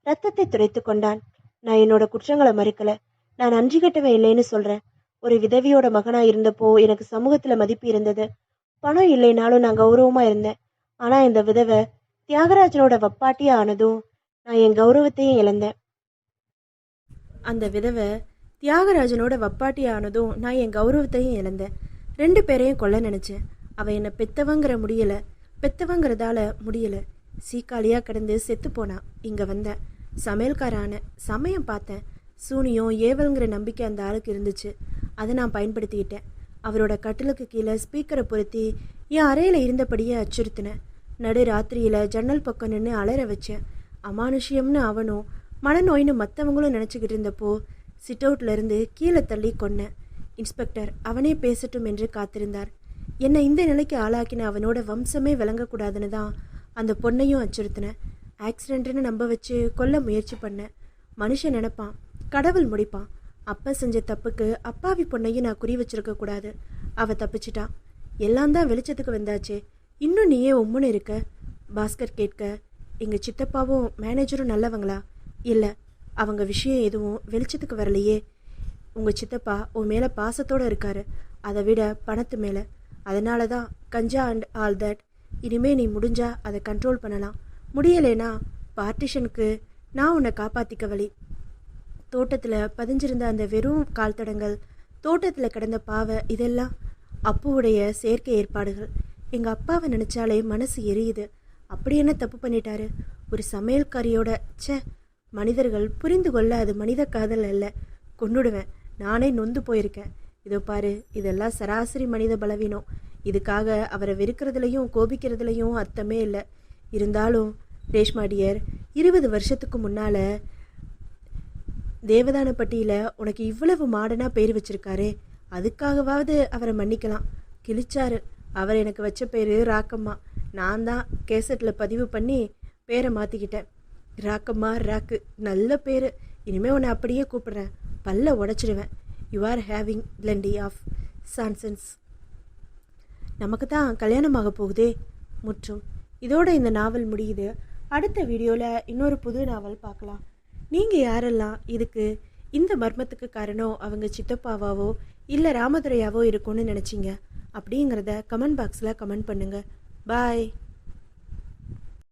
ரத்தத்தை துடைத்து கொண்டான். நான் என்னோட குற்றங்களை மறுக்கல. நான் நன்றி கட்டவே இல்லைன்னு சொல்றேன். ஒரு விதவியோட மகனா இருந்தப்போ எனக்கு சமூகத்துல மதிப்பு இருந்தது. பணம் இல்லைனாலும் நான் கௌரவமா இருந்தேன். ஆனா இந்த விதவை தியாகராஜனோட வப்பாட்டியா ஆனதும் நான் என் கௌரவத்தையும் இழந்தேன். அந்த விதவை தியாகராஜனோட வப்பாட்டி ஆனதும் நான் என் கௌரவத்தையும் இழந்தேன். 2 பேரையும் கொல்ல நினைச்சேன். அவ என்னை பெத்தவங்கிறதால முடியல. சீக்காளியா கிடந்து செத்து போனா. இங்க வந்தேன். சமையல்காரான சமயம் பார்த்தேன். சூனியம் ஏவல்ங்கிற நம்பிக்கை அந்த ஆளுக்கு இருந்துச்சு. அதை நான் பயன்படுத்திக்கிட்டேன். அவரோட கட்டிலுக்கு கீழே ஸ்பீக்கரை பொருத்தி என் அறையில இருந்தபடியே அச்சுறுத்தினேன். நடு ராத்திரியில ஜன்னல் பக்கம் நின்று அலற வச்சேன். அமானுஷ்யம்னு அவனும் மனநோயின்னு மற்றவங்களும் நினச்சிக்கிட்டு இருந்தப்போ சிட் அவுட்ல இருந்து கீழே தள்ளி கொன்னேன். இன்ஸ்பெக்டர் அவனே பேசட்டும் என்று காத்திருந்தார். என்னை இந்த நிலைக்கு ஆளாக்கின அவனோட வம்சமே விளங்கக்கூடாதுன்னு தான் அந்த பொண்ணையும் அச்சுறுத்தினேன். ஆக்சிடென்ட்னு நம்ப வச்சு கொல்ல முயற்சி பண்ணேன். மனுஷன் நினைப்பான், கடவுள் முடிப்பான். அப்பா செஞ்ச தப்புக்கு அப்பாவி பொண்ணையும் நான் குறி வச்சிருக்க கூடாது. அவ தப்பிச்சிட்டான். எல்லாம் தான் வெளிச்சத்துக்கு வந்தாச்சே, இன்னும் நீயே உம்முன்னு இருக்க? பாஸ்கர் கேட்க, எங்க சித்தப்பாவும் மேனேஜரும் நல்லவங்களா? இல்ல, அவங்க விஷயம் எதுவும் வெளிச்சத்துக்கு வரலையே. உங்க சித்தப்பா உன் மேல பாசத்தோட இருக்காரு, அதை விட பணத்து மேல. அதனால தான் கஞ்சா அண்ட் ஆல் தட். இனிமே நீ முடிஞ்சா அதை கண்ட்ரோல் பண்ணலாம். முடியலைனா பார்ட்டிஷனுக்கு நான் உன்னை காப்பாத்திக்க வழி. தோட்டத்தில் பதிஞ்சிருந்த அந்த வெறும் கால் தடங்கள், தோட்டத்தில் கிடந்த பாவை, இதெல்லாம் அப்புவுடைய செயற்கை ஏற்பாடுகள். எங்கள் அப்பாவை நினச்சாலே மனசு எரியுது. அப்படி என்ன தப்பு பண்ணிட்டாரு? ஒரு சமையல்காரியோட மனிதர்கள் புரிந்து கொள்ள அது மனித காதல் அல்ல. கொன்னுடுவேன். நானே நொந்து போயிருக்கேன். இதோ பாரு, இதெல்லாம் சராசரி மனித பலவீனம். இதுக்காக அவரை வெறுக்கிறதுலையும் கோபிக்கிறதுலையும் அர்த்தமே இல்லை. இருந்தாலும் ரேஷ்மா டியர், 20 வருஷத்துக்கு முன்னால தேவதானப்பட்டியில உனக்கு இவ்வளவு மாடனா பேர் வச்சிருக்காரே, அதுக்காகவாவது அவரை மன்னிக்கலாம். கிழிச்சாரு. அவர் எனக்கு வச்ச பேரு ராக்கம்மா. நான் தான் கேசட்ல பதிவு பண்ணி பேரை மாத்திக்கிட்டேன். ராக்கம்மா, ராக்கு, நல்ல பேரு. இனிமே உன்னை அப்படியே கூப்பிடுறேன். பல்ல உடைச்சிடுவேன். You are having plenty of chances. நமக்கு தான் கல்யாணமாக போகுதே. முற்றும். இதோட இந்த நாவல் முடியுது. அடுத்த வீடியோவில் இன்னொரு புது நாவல் பார்க்கலாம். நீங்கள் யாரெல்லாம் இதுக்கு இந்த மர்மத்துக்கு காரணம் அவங்க சித்தப்பாவாவோ இல்லை ராமதுரையாவோ இருக்கும்னு நினச்சிங்க அப்படிங்கிறத கமெண்ட் பாக்ஸில் கமெண்ட் பண்ணுங்கள். பாய்.